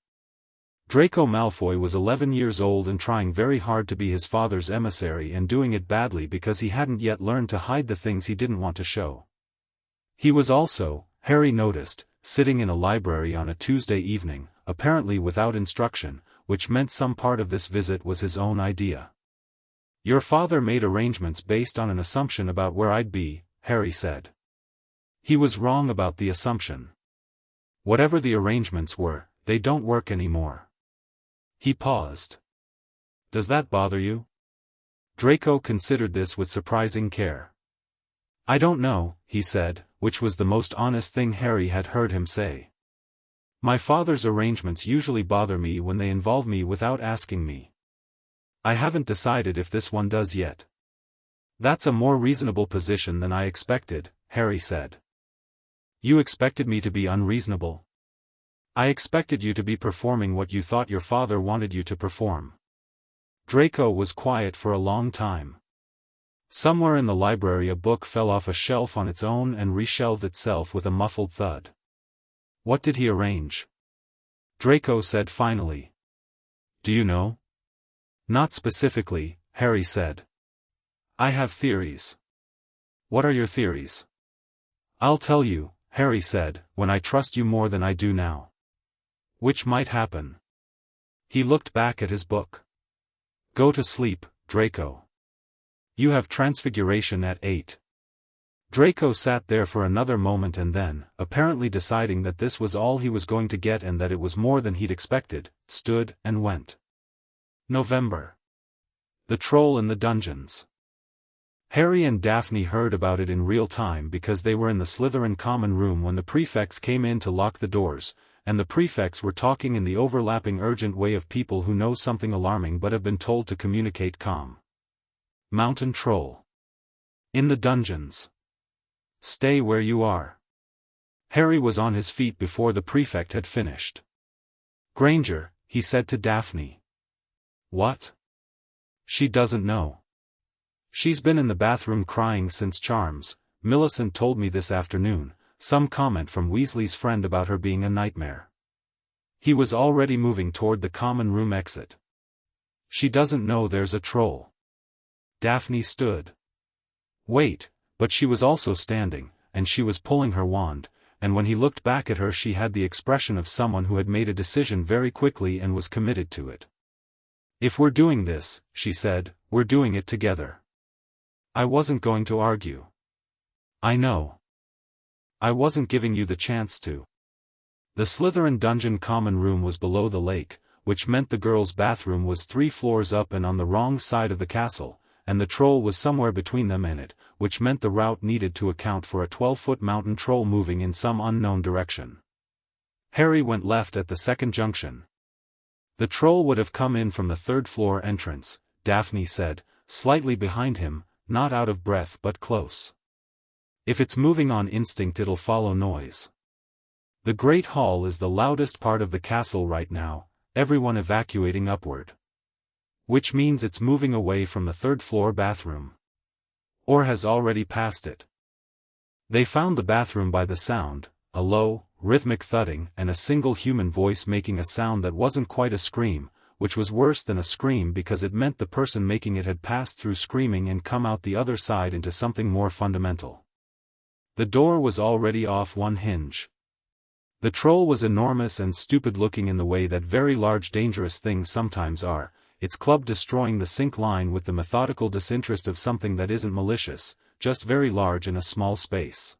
Draco Malfoy was 11 years old and trying very hard to be his father's emissary and doing it badly because he hadn't yet learned to hide the things he didn't want to show. He was also, Harry noticed, sitting in a library on a Tuesday evening, apparently without instruction, which meant some part of this visit was his own idea. "Your father made arrangements based on an assumption about where I'd be," Harry said. "He was wrong about the assumption. Whatever the arrangements were, they don't work anymore." He paused. "Does that bother you?" Draco considered this with surprising care. "I don't know," he said, which was the most honest thing Harry had heard him say. "My father's arrangements usually bother me when they involve me without asking me. I haven't decided if this one does yet." "That's a more reasonable position than I expected," Harry said. "You expected me to be unreasonable?" "I expected you to be performing what you thought your father wanted you to perform." Draco was quiet for a long time. Somewhere in the library a book fell off a shelf on its own and reshelved itself with a muffled thud. "What did he arrange?" Draco said finally. "Do you know?" "Not specifically," Harry said. "I have theories." "What are your theories?" "I'll tell you," Harry said, "when I trust you more than I do now." "Which might happen." He looked back at his book. "Go to sleep, Draco. You have transfiguration at 8. Draco sat there for another moment and then, apparently deciding that this was all he was going to get and that it was more than he'd expected, stood and went. November. The Troll in the Dungeons. Harry and Daphne heard about it in real time because they were in the Slytherin common room when the prefects came in to lock the doors, and the prefects were talking in the overlapping urgent way of people who know something alarming but have been told to communicate calm. Mountain Troll. In the dungeons. Stay where you are. Harry was on his feet before the prefect had finished. "Granger," he said to Daphne. "What?" "She doesn't know. She's been in the bathroom crying since Charms. Millicent told me this afternoon, some comment from Weasley's friend about her being a nightmare." He was already moving toward the common room exit. "She doesn't know there's a troll." Daphne stood. Wait, but she was also standing, and she was pulling her wand, and when he looked back at her she had the expression of someone who had made a decision very quickly and was committed to it. "If we're doing this," she said, "we're doing it together. I wasn't going to argue." "I know. I wasn't giving you the chance to." The Slytherin dungeon common room was below the lake, which meant the girls' bathroom was 3 floors up and on the wrong side of the castle, and the troll was somewhere between them and it, which meant the route needed to account for a 12-foot mountain troll moving in some unknown direction. Harry went left at the second junction. "The troll would have come in from the 3rd-floor entrance," Daphne said, slightly behind him, not out of breath but close. "If it's moving on instinct it'll follow noise. The Great Hall is the loudest part of the castle right now, everyone evacuating upward. Which means it's moving away from the 3rd-floor bathroom. Or has already passed it." They found the bathroom by the sound, a low, rhythmic thudding, and a single human voice making a sound that wasn't quite a scream, which was worse than a scream because it meant the person making it had passed through screaming and come out the other side into something more fundamental. The door was already off one hinge. The troll was enormous and stupid-looking in the way that very large dangerous things sometimes are, its club destroying the sync line with the methodical disinterest of something that isn't malicious, just very large in a small space.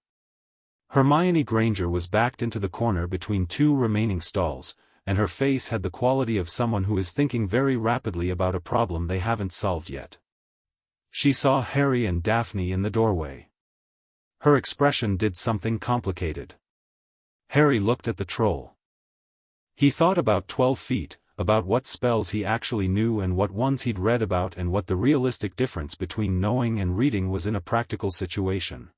Hermione Granger was backed into the corner between two remaining stalls, and her face had the quality of someone who is thinking very rapidly about a problem they haven't solved yet. She saw Harry and Daphne in the doorway. Her expression did something complicated. Harry looked at the troll. He thought about 12 feet, about what spells he actually knew and what ones he'd read about and what the realistic difference between knowing and reading was in a practical situation.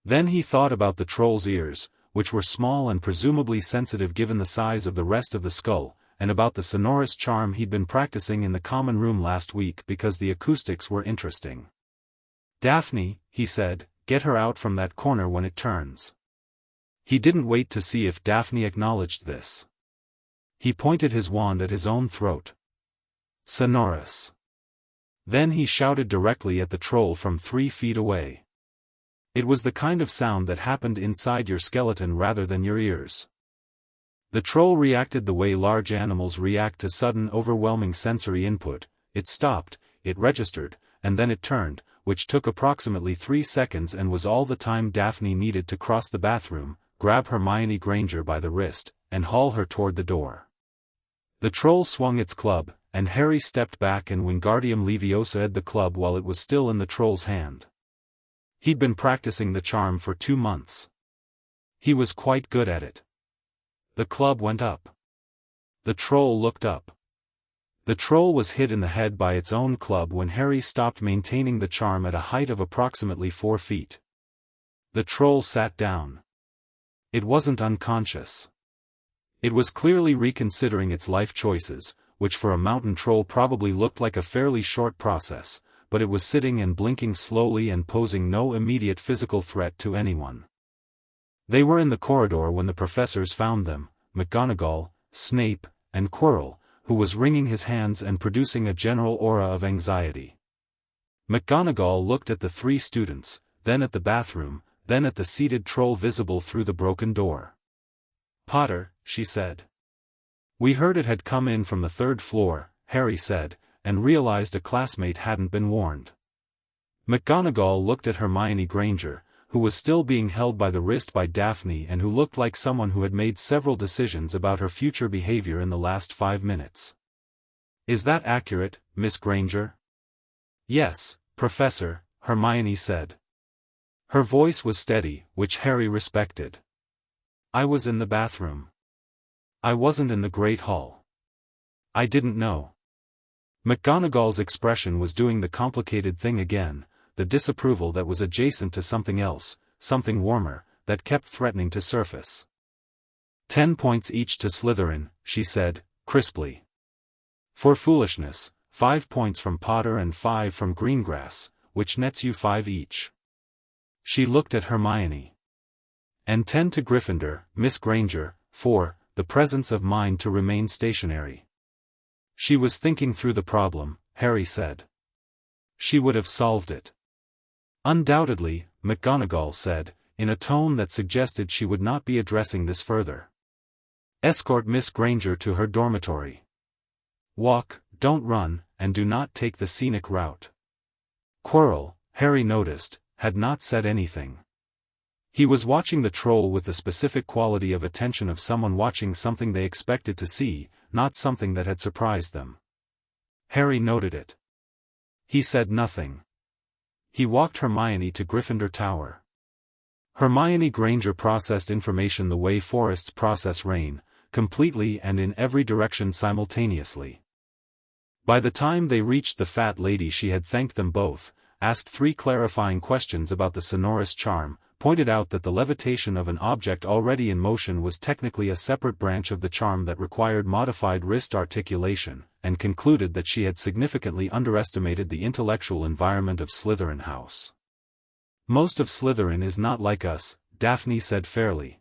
Then he thought about the troll's ears, which were small and presumably sensitive given the size of the rest of the skull, and about the sonorous charm he'd been practicing in the common room last week because the acoustics were interesting. "Daphne," he said, "get her out from that corner when it turns." He didn't wait to see if Daphne acknowledged this. He pointed his wand at his own throat. "Sonorous." Then he shouted directly at the troll from 3 feet away. It was the kind of sound that happened inside your skeleton rather than your ears. The troll reacted the way large animals react to sudden overwhelming sensory input. It stopped, it registered, and then it turned, which took approximately 3 seconds and was all the time Daphne needed to cross the bathroom, grab Hermione Granger by the wrist, and haul her toward the door. The troll swung its club, and Harry stepped back and Wingardium Leviosa-ed the club while it was still in the troll's hand. He'd been practicing the charm for 2 months. He was quite good at it. The club went up. The troll looked up. The troll was hit in the head by its own club when Harry stopped maintaining the charm at a height of approximately 4 feet. The troll sat down. It wasn't unconscious. It was clearly reconsidering its life choices, which for a mountain troll probably looked like a fairly short process, but it was sitting and blinking slowly and posing no immediate physical threat to anyone. They were in the corridor when the professors found them, McGonagall, Snape, and Quirrell, who was wringing his hands and producing a general aura of anxiety. McGonagall looked at the 3 students, then at the bathroom, then at the seated troll visible through the broken door. "Potter," she said. "We heard it had come in from the 3rd floor," Harry said, and realized a classmate hadn't been warned. McGonagall looked at Hermione Granger, who was still being held by the wrist by Daphne and who looked like someone who had made several decisions about her future behavior in the last 5 minutes. "Is that accurate, Miss Granger?" "Yes, Professor," Hermione said. Her voice was steady, which Harry respected. "I was in the bathroom. I wasn't in the Great Hall. I didn't know." McGonagall's expression was doing the complicated thing again, the disapproval that was adjacent to something else, something warmer, that kept threatening to surface. 10 points each to Slytherin," she said, crisply. "For foolishness, 5 points from Potter and 5 from Greengrass, which nets you 5 each." She looked at Hermione. "And 10 to Gryffindor, Miss Granger, for the presence of mind to remain stationary." She was thinking through the problem, Harry said. She would have solved it. "Undoubtedly," McGonagall said, in a tone that suggested she would not be addressing this further. "Escort Miss Granger to her dormitory. Walk, don't run, and do not take the scenic route." Quirrell, Harry noticed, had not said anything. He was watching the troll with the specific quality of attention of someone watching something they expected to see, not something that had surprised them. Harry noted it. He said nothing. He walked Hermione to Gryffindor Tower. Hermione Granger processed information the way forests process rain, completely and in every direction simultaneously. By the time they reached the fat lady, she had thanked them both, asked 3 clarifying questions about the sonorous charm, pointed out that the levitation of an object already in motion was technically a separate branch of the charm that required modified wrist articulation, and concluded that she had significantly underestimated the intellectual environment of Slytherin House. "Most of Slytherin is not like us," Daphne said fairly.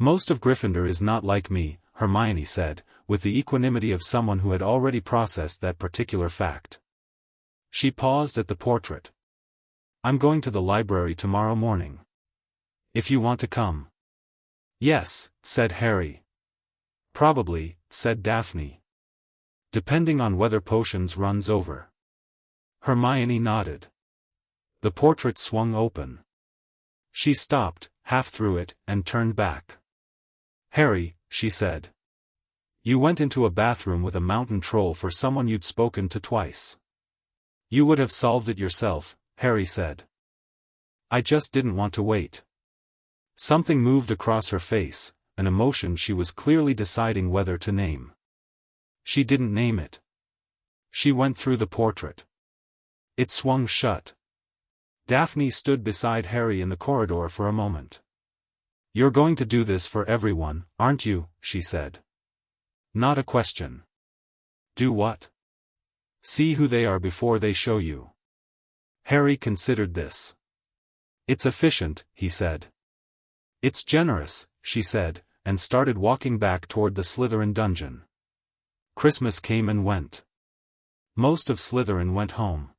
Most of Gryffindor is not like me, Hermione said, with the equanimity of someone who had already processed that particular fact. She paused at the portrait. I'm going to the library tomorrow morning. If you want to come. Yes, said Harry. Probably, said Daphne. Depending on whether potions runs over. Hermione nodded. The portrait swung open. She stopped, half through it, and turned back. Harry, she said. You went into a bathroom with a mountain troll for someone you'd spoken to twice. You would have solved it yourself, Harry said. I just didn't want to wait. Something moved across her face, an emotion she was clearly deciding whether to name. She didn't name it. She went through the portrait. It swung shut. Daphne stood beside Harry in the corridor for a moment. You're going to do this for everyone, aren't you? She said. Not a question. Do what? See who they are before they show you. Harry considered this. It's efficient, he said. It's generous, she said, and started walking back toward the Slytherin dungeon. Christmas came and went. Most of Slytherin went home.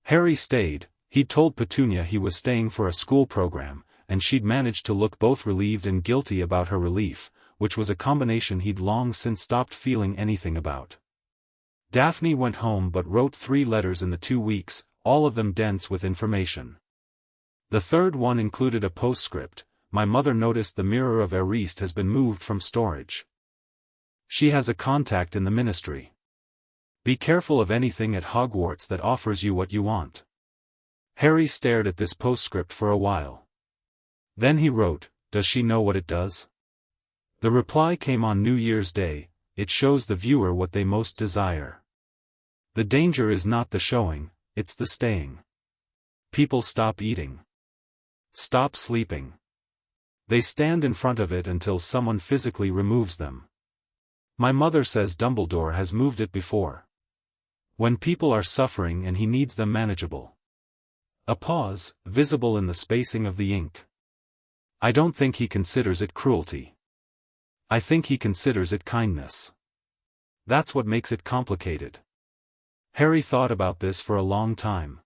Harry stayed. He'd told Petunia he was staying for a school program, and she'd managed to look both relieved and guilty about her relief, which was a combination he'd long since stopped feeling anything about. Daphne went home but wrote 3 letters in the 2 weeks, all of them dense with information. The third one included a postscript. My mother noticed the mirror of Ariste has been moved from storage. She has a contact in the ministry. Be careful of anything at Hogwarts that offers you what you want. Harry stared at this postscript for a while. Then he wrote, Does she know what it does? The reply came on New Year's Day, it shows the viewer what they most desire. The danger is not the showing, it's the staying. People stop eating. Stop sleeping. They stand in front of it until someone physically removes them. My mother says Dumbledore has moved it before. When people are suffering and he needs them manageable. A pause, visible in the spacing of the ink. I don't think he considers it cruelty. I think he considers it kindness. That's what makes it complicated. Harry thought about this for a long time.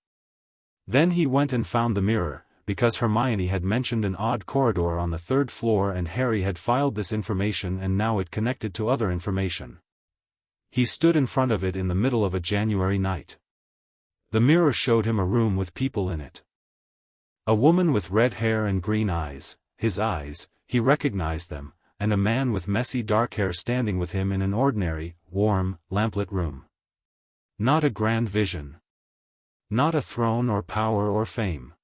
Then he went and found the mirror, because Hermione had mentioned an odd corridor on the 3rd floor and Harry had filed this information and now it connected to other information. He stood in front of it in the middle of a January night. The mirror showed him a room with people in it. A woman with red hair and green eyes, his eyes, he recognized them, and a man with messy dark hair standing with him in an ordinary, warm, lamplit room. Not a grand vision. Not a throne or power or fame.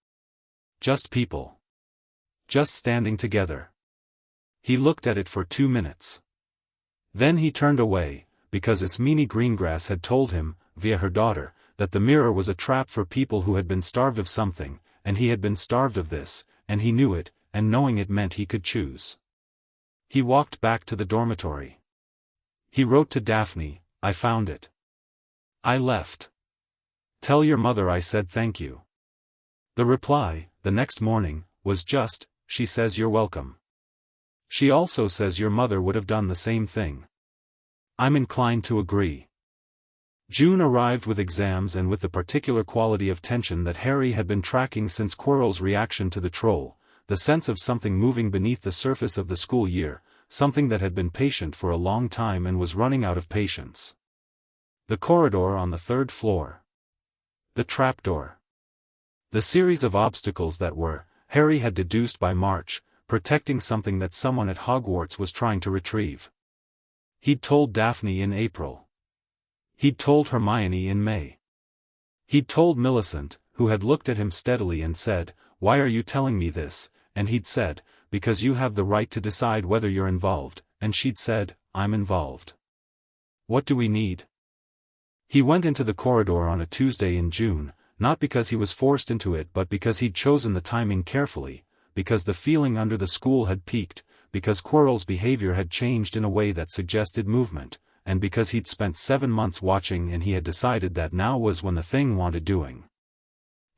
Just people. Just standing together. He looked at it for 2 minutes. Then he turned away, because Daphne Greengrass had told him, via her daughter, that the mirror was a trap for people who had been starved of something, and he had been starved of this, and he knew it, and knowing it meant he could choose. He walked back to the dormitory. He wrote to Daphne, I found it. I left. Tell your mother I said thank you. The reply, the next morning, was just, she says you're welcome. She also says your mother would have done the same thing. I'm inclined to agree. June arrived with exams and with the particular quality of tension that Harry had been tracking since Quirrell's reaction to the troll, the sense of something moving beneath the surface of the school year, something that had been patient for a long time and was running out of patience. The corridor on the 3rd floor. The trapdoor. The series of obstacles that were, Harry had deduced by March, protecting something that someone at Hogwarts was trying to retrieve. He'd told Daphne in April. He'd told Hermione in May. He'd told Millicent, who had looked at him steadily and said, Why are you telling me this? And he'd said, Because you have the right to decide whether you're involved, and she'd said, I'm involved. What do we need? He went into the corridor on a Tuesday in June, not because he was forced into it but because he'd chosen the timing carefully, because the feeling under the school had peaked, because Quirrell's behavior had changed in a way that suggested movement, and because he'd spent 7 months watching and he had decided that now was when the thing wanted doing.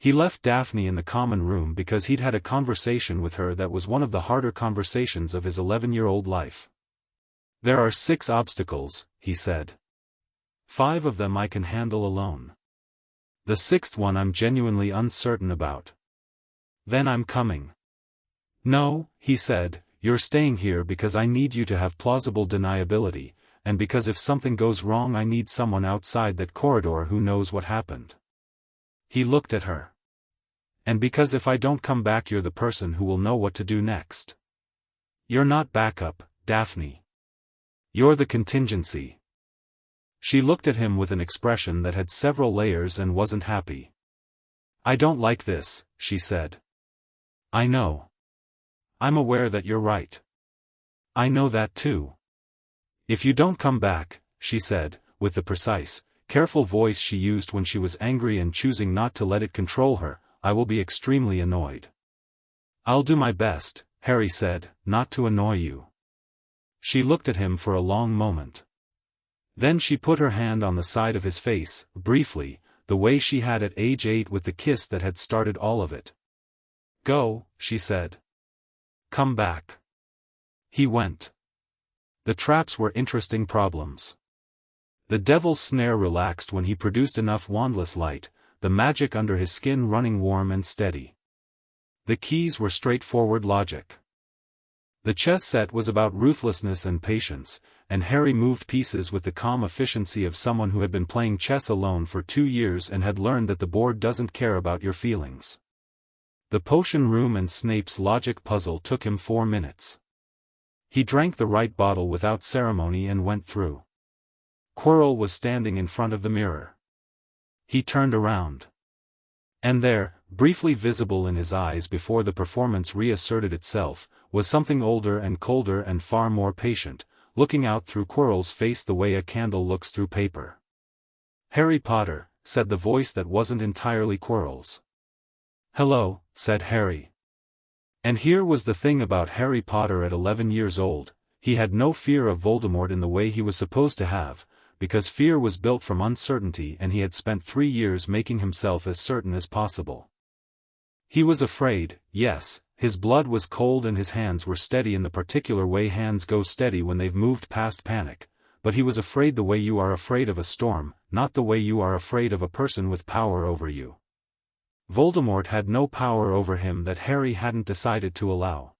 He left Daphne in the common room because he'd had a conversation with her that was one of the harder conversations of his 11-year-old life. "There are 6 obstacles," he said. "5 of them I can handle alone. The 6th one I'm genuinely uncertain about. Then I'm coming." "No," he said, "you're staying here because I need you to have plausible deniability, and because if something goes wrong I need someone outside that corridor who knows what happened." He looked at her. "And because if I don't come back you're the person who will know what to do next. You're not backup, Daphne. You're the contingency." She looked at him with an expression that had several layers and wasn't happy. "I don't like this," she said. "I know. I'm aware that you're right. I know that too. If you don't come back," she said, with the precise, careful voice she used when she was angry and choosing not to let it control her, "I will be extremely annoyed." "I'll do my best," Harry said, "not to annoy you." She looked at him for a long moment. Then she put her hand on the side of his face, briefly, the way she had at age 8 with the kiss that had started all of it. "Go," she said. "Come back." He went. The traps were interesting problems. The devil's snare relaxed when he produced enough wandless light, the magic under his skin running warm and steady. The keys were straightforward logic. The chess set was about ruthlessness and patience, and Harry moved pieces with the calm efficiency of someone who had been playing chess alone for 2 years and had learned that the board doesn't care about your feelings. The potion room and Snape's logic puzzle took him 4 minutes. He drank the right bottle without ceremony and went through. Quirrell was standing in front of the mirror. He turned around. And there, briefly visible in his eyes before the performance reasserted itself, was something older and colder and far more patient, looking out through Quirrell's face the way a candle looks through paper. "Harry Potter," said the voice that wasn't entirely Quirrell's. "Hello," said Harry. And here was the thing about Harry Potter at 11 years old, he had no fear of Voldemort in the way he was supposed to have, because fear was built from uncertainty and he had spent 3 years making himself as certain as possible. He was afraid, yes, his blood was cold and his hands were steady in the particular way hands go steady when they've moved past panic, but he was afraid the way you are afraid of a storm, not the way you are afraid of a person with power over you. Voldemort had no power over him that Harry hadn't decided to allow.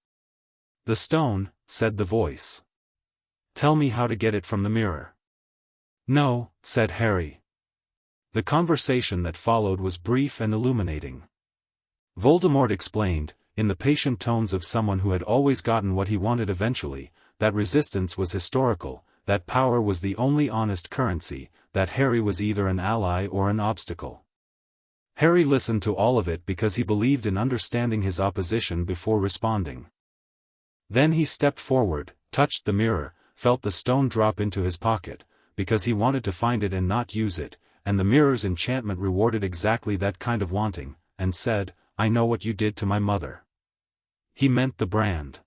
"The stone," said the voice. "Tell me how to get it from the mirror." "No," said Harry. The conversation that followed was brief and illuminating. Voldemort explained, in the patient tones of someone who had always gotten what he wanted eventually, that resistance was historical, that power was the only honest currency, that Harry was either an ally or an obstacle. Harry listened to all of it because he believed in understanding his opposition before responding. Then he stepped forward, touched the mirror, felt the stone drop into his pocket, because he wanted to find it and not use it, and the mirror's enchantment rewarded exactly that kind of wanting, and said, "I know what you did to my mother." He meant the brand.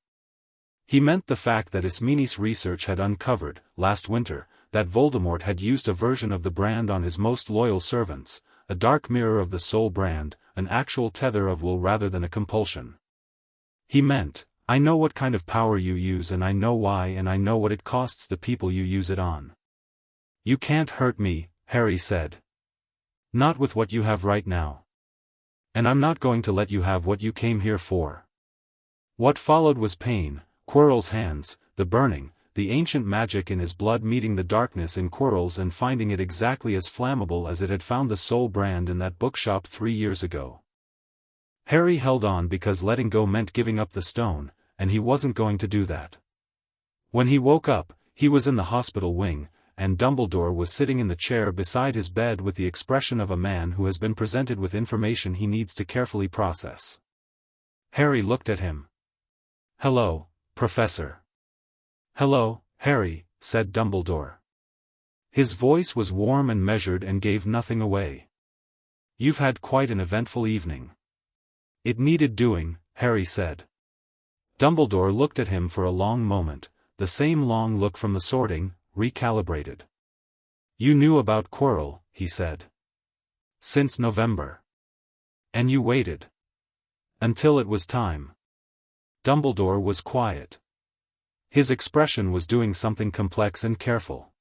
He meant the fact that Ismeni's research had uncovered, last winter, that Voldemort had used a version of the brand on his most loyal servants, a dark mirror of the soul brand, an actual tether of will rather than a compulsion. He meant, "I know what kind of power you use and I know why and I know what it costs the people you use it on." "You can't hurt me," Harry said. "Not with what you have right now. And I'm not going to let you have what you came here for." What followed was pain, Quirrell's hands, the burning, the ancient magic in his blood meeting the darkness in Quirrell's and finding it exactly as flammable as it had found the soul brand in that bookshop 3 years ago. Harry held on because letting go meant giving up the stone, and he wasn't going to do that. When he woke up, he was in the hospital wing, and Dumbledore was sitting in the chair beside his bed with the expression of a man who has been presented with information he needs to carefully process. Harry looked at him. "Hello, Professor." "Hello, Harry," said Dumbledore. His voice was warm and measured and gave nothing away. "You've had quite an eventful evening." "It needed doing," Harry said. Dumbledore looked at him for a long moment, the same long look from the sorting, recalibrated. "You knew about Quirrell," he said. "Since November." And you waited. Until it was time. Dumbledore was quiet. His expression was doing something complex and careful.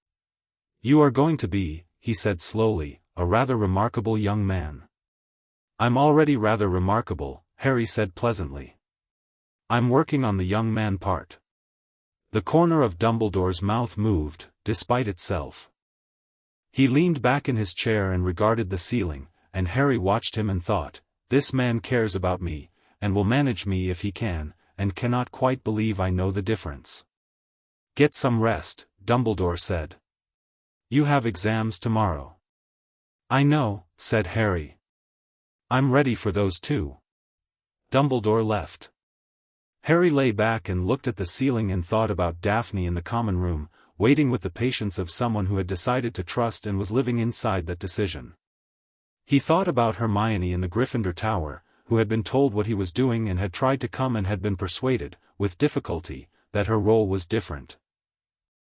You are going to be, he said slowly, a rather remarkable young man. I'm already rather remarkable, Harry said pleasantly. I'm working on the young man part. The corner of Dumbledore's mouth moved, despite itself. He leaned back in his chair and regarded the ceiling, and Harry watched him and thought, this man cares about me, and will manage me if he can, and cannot quite believe I know the difference. Get some rest, Dumbledore said. You have exams tomorrow. I know, said Harry. I'm ready for those too. Dumbledore left. Harry lay back and looked at the ceiling and thought about Daphne in the common room, waiting with the patience of someone who had decided to trust and was living inside that decision. He thought about Hermione in the Gryffindor Tower, who had been told what he was doing and had tried to come and had been persuaded, with difficulty, that her role was different.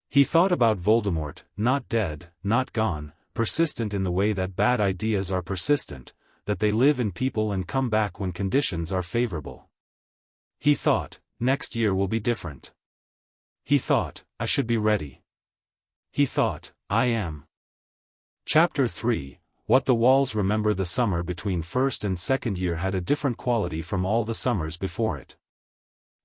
He thought about Voldemort, not dead, not gone, persistent in the way that bad ideas are persistent, that they live in people and come back when conditions are favorable. He thought, next year will be different. He thought, I should be ready. He thought, I am. Chapter 3, What the Walls Remember. The summer between first and second year had a different quality from all the summers before it.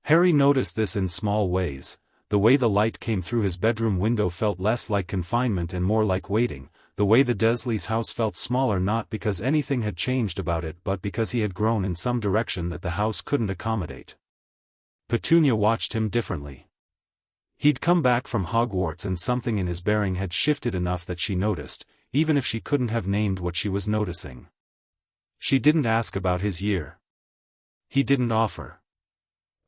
Harry noticed this in small ways. The way the light came through his bedroom window felt less like confinement and more like waiting, the way the Dursleys' house felt smaller not because anything had changed about it but because he had grown in some direction that the house couldn't accommodate. Petunia watched him differently. He'd come back from Hogwarts and something in his bearing had shifted enough that she noticed, even if she couldn't have named what she was noticing. She didn't ask about his year. He didn't offer.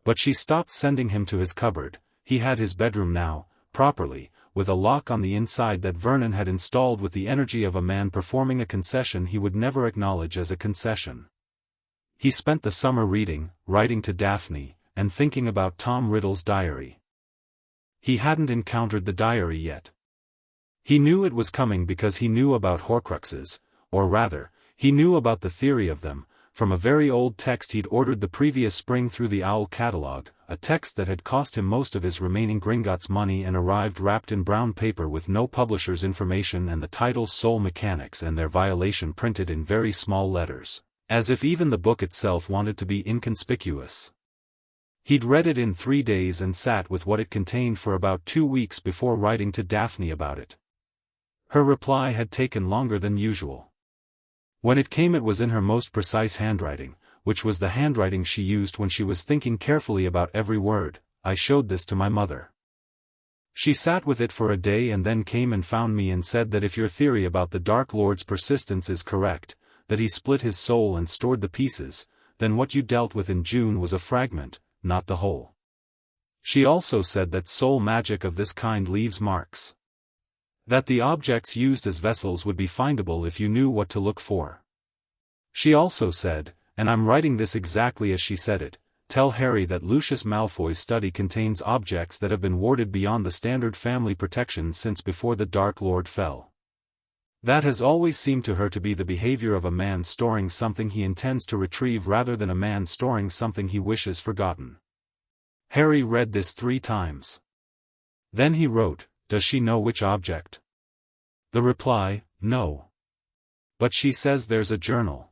But she stopped sending him to his cupboard. He had his bedroom now, properly, with a lock on the inside that Vernon had installed with the energy of a man performing a concession he would never acknowledge as a concession. He spent the summer reading, writing to Daphne, and thinking about Tom Riddle's diary. He hadn't encountered the diary yet. He knew it was coming because he knew about Horcruxes, or rather, he knew about the theory of them, from a very old text he'd ordered the previous spring through the Owl catalogue, a text that had cost him most of his remaining Gringotts money and arrived wrapped in brown paper with no publisher's information and the title Soul Mechanics and their violation printed in very small letters, as if even the book itself wanted to be inconspicuous. He'd read it in 3 days and sat with what it contained for about 2 weeks before writing to Daphne about it. Her reply had taken longer than usual. When it came it was in her most precise handwriting, which was the handwriting she used when she was thinking carefully about every word. I showed this to my mother. She sat with it for a day and then came and found me and said that if your theory about the Dark Lord's persistence is correct, that he split his soul and stored the pieces, then what you dealt with in June was a fragment, not the whole. She also said that soul magic of this kind leaves marks. That the objects used as vessels would be findable if you knew what to look for. She also said, and I'm writing this exactly as she said it, tell Harry that Lucius Malfoy's study contains objects that have been warded beyond the standard family protection since before the Dark Lord fell. That has always seemed to her to be the behavior of a man storing something he intends to retrieve rather than a man storing something he wishes forgotten. Harry read this 3 times. Then he wrote, does she know which object? The reply, no. But she says there's a journal.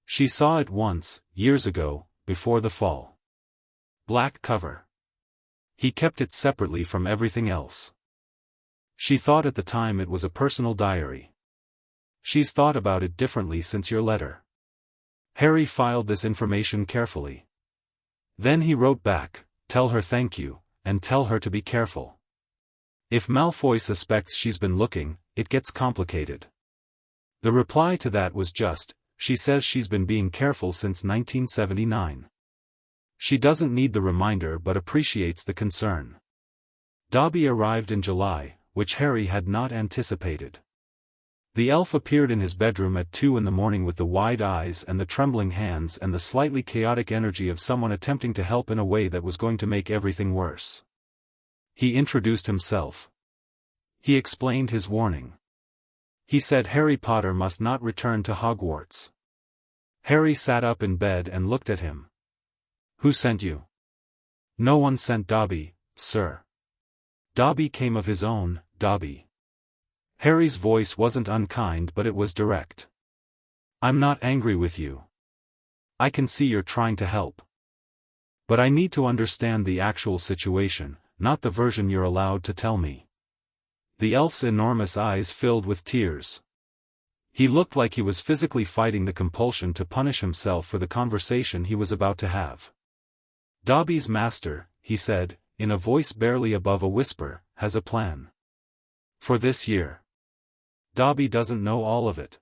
She saw it once, years ago, before the fall. Black cover. He kept it separately from everything else. She thought at the time it was a personal diary. She's thought about it differently since your letter. Harry filed this information carefully. Then he wrote back, tell her thank you, and tell her to be careful. If Malfoy suspects she's been looking, it gets complicated. The reply to that was just, she says she's been being careful since 1979. She doesn't need the reminder but appreciates the concern. Dobby arrived in July, which Harry had not anticipated. The elf appeared in his bedroom at 2 a.m. with the wide eyes and the trembling hands and the slightly chaotic energy of someone attempting to help in a way that was going to make everything worse. He introduced himself. He explained his warning. He said Harry Potter must not return to Hogwarts. Harry sat up in bed and looked at him. Who sent you? No one sent Dobby, sir. Dobby came of his own, Dobby. Harry's voice wasn't unkind but it was direct. I'm not angry with you. I can see you're trying to help. But I need to understand the actual situation, not the version you're allowed to tell me. The elf's enormous eyes filled with tears. He looked like he was physically fighting the compulsion to punish himself for the conversation he was about to have. Dobby's master, he said, in a voice barely above a whisper, has a plan. For this year. Dobby doesn't know all of it.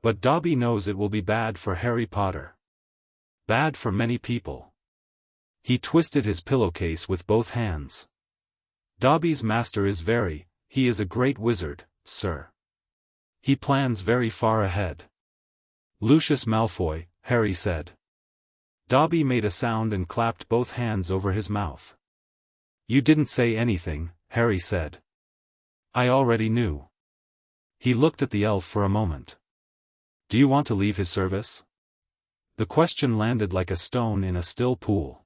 But Dobby knows it will be bad for Harry Potter. Bad for many people. He twisted his pillowcase with both hands. Dobby's master is he is a great wizard, sir. He plans very far ahead. Lucius Malfoy, Harry said. Dobby made a sound and clapped both hands over his mouth. You didn't say anything, Harry said. I already knew. He looked at the elf for a moment. Do you want to leave his service? The question landed like a stone in a still pool.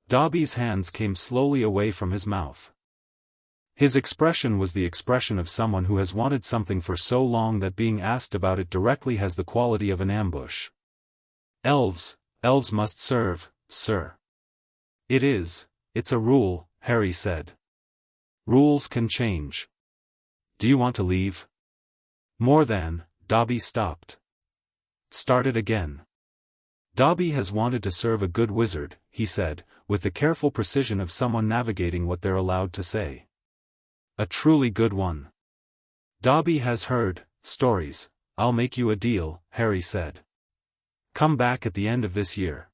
Dobby's hands came slowly away from his mouth. His expression was the expression of someone who has wanted something for so long that being asked about it directly has the quality of an ambush. Elves must serve, sir. It's a rule, Harry said. Rules can change. Do you want to leave? More than, Dobby stopped. Started again. Dobby has wanted to serve a good wizard, he said, with the careful precision of someone navigating what they're allowed to say. A truly good one. Dobby has heard stories. I'll make you a deal, Harry said. Come back at the end of this year.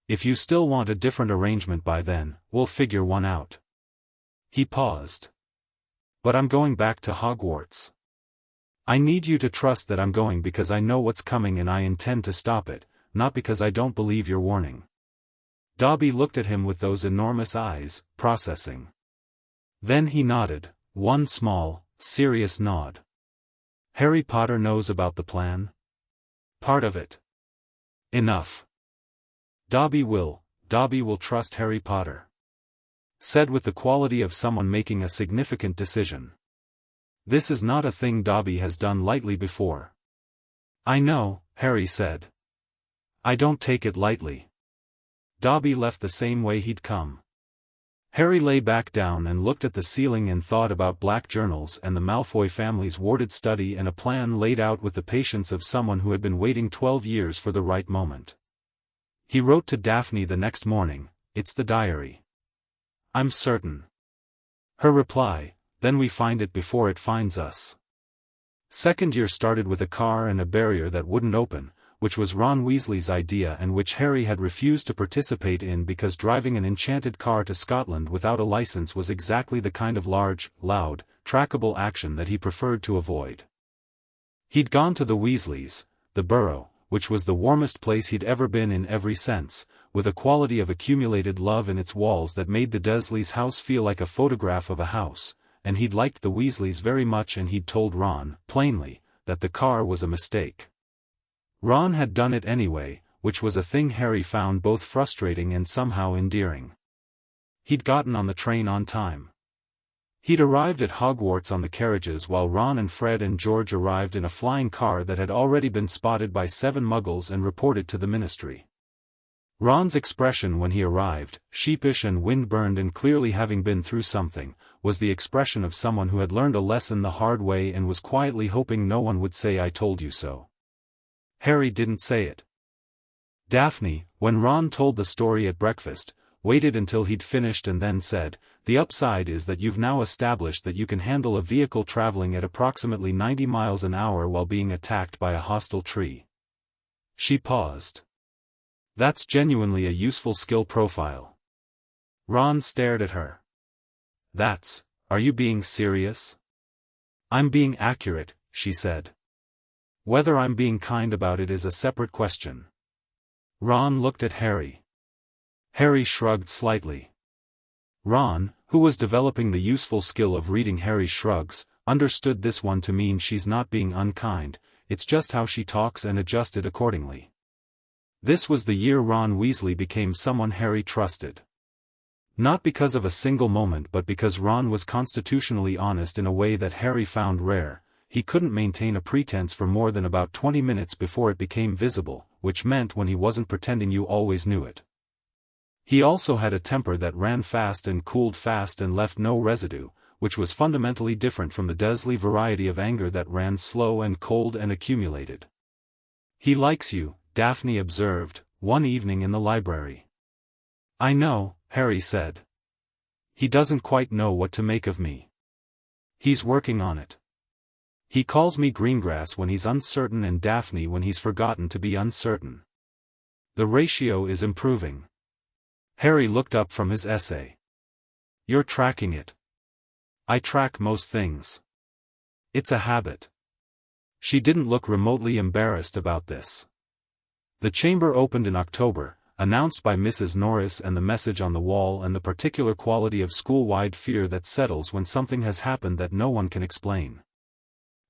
If you still want a different arrangement by then, we'll figure one out. He paused. But I'm going back to Hogwarts. I need you to trust that I'm going because I know what's coming and I intend to stop it, not because I don't believe your warning. Dobby looked at him with those enormous eyes, processing. Then he nodded, one small, serious nod. Harry Potter knows about the plan? Part of it. Enough. Dobby will trust Harry Potter. Said with the quality of someone making a significant decision. This is not a thing Dobby has done lightly before. I know, Harry said. I don't take it lightly. Dobby left the same way he'd come. Harry lay back down and looked at the ceiling and thought about black journals and the Malfoy family's warded study and a plan laid out with the patience of someone who had been waiting 12 years for the right moment. He wrote to Daphne the next morning, "It's the diary. I'm certain." Her reply, "Then we find it before it finds us." Second year started with a car and a barrier that wouldn't open, which was Ron Weasley's idea and which Harry had refused to participate in because driving an enchanted car to Scotland without a license was exactly the kind of large, loud, trackable action that he preferred to avoid. He'd gone to the Weasleys, the Burrow, which was the warmest place he'd ever been in every sense, with a quality of accumulated love in its walls that made the Dursleys' house feel like a photograph of a house, and he'd liked the Weasleys very much and he'd told Ron, plainly, that the car was a mistake. Ron had done it anyway, which was a thing Harry found both frustrating and somehow endearing. He'd gotten on the train on time. He'd arrived at Hogwarts on the carriages while Ron and Fred and George arrived in a flying car that had already been spotted by 7 Muggles and reported to the Ministry. Ron's expression when he arrived, sheepish and wind-burned and clearly having been through something, was the expression of someone who had learned a lesson the hard way and was quietly hoping no one would say "I told you so." Harry didn't say it. Daphne, when Ron told the story at breakfast, waited until he'd finished and then said, "The upside is that you've now established that you can handle a vehicle traveling at approximately 90 miles an hour while being attacked by a hostile tree." She paused. "That's genuinely a useful skill profile." Ron stared at her. Are you being serious?" "I'm being accurate," she said. "Whether I'm being kind about it is a separate question." Ron looked at Harry. Harry shrugged slightly. Ron, who was developing the useful skill of reading Harry's shrugs, understood this one to mean she's not being unkind, it's just how she talks and adjusted accordingly. This was the year Ron Weasley became someone Harry trusted. Not because of a single moment but because Ron was constitutionally honest in a way that Harry found rare. He couldn't maintain a pretense for more than about 20 minutes before it became visible, which meant when he wasn't pretending you always knew it. He also had a temper that ran fast and cooled fast and left no residue, which was fundamentally different from the Dursley variety of anger that ran slow and cold and accumulated. "He likes you," Daphne observed, one evening in the library. "I know," Harry said. "He doesn't quite know what to make of me. He's working on it. He calls me Greengrass when he's uncertain and Daphne when he's forgotten to be uncertain. The ratio is improving." Harry looked up from his essay. "You're tracking it." "I track most things. It's a habit." She didn't look remotely embarrassed about this. The chamber opened in October, announced by Mrs. Norris, and the message on the wall and the particular quality of school-wide fear that settles when something has happened that no one can explain.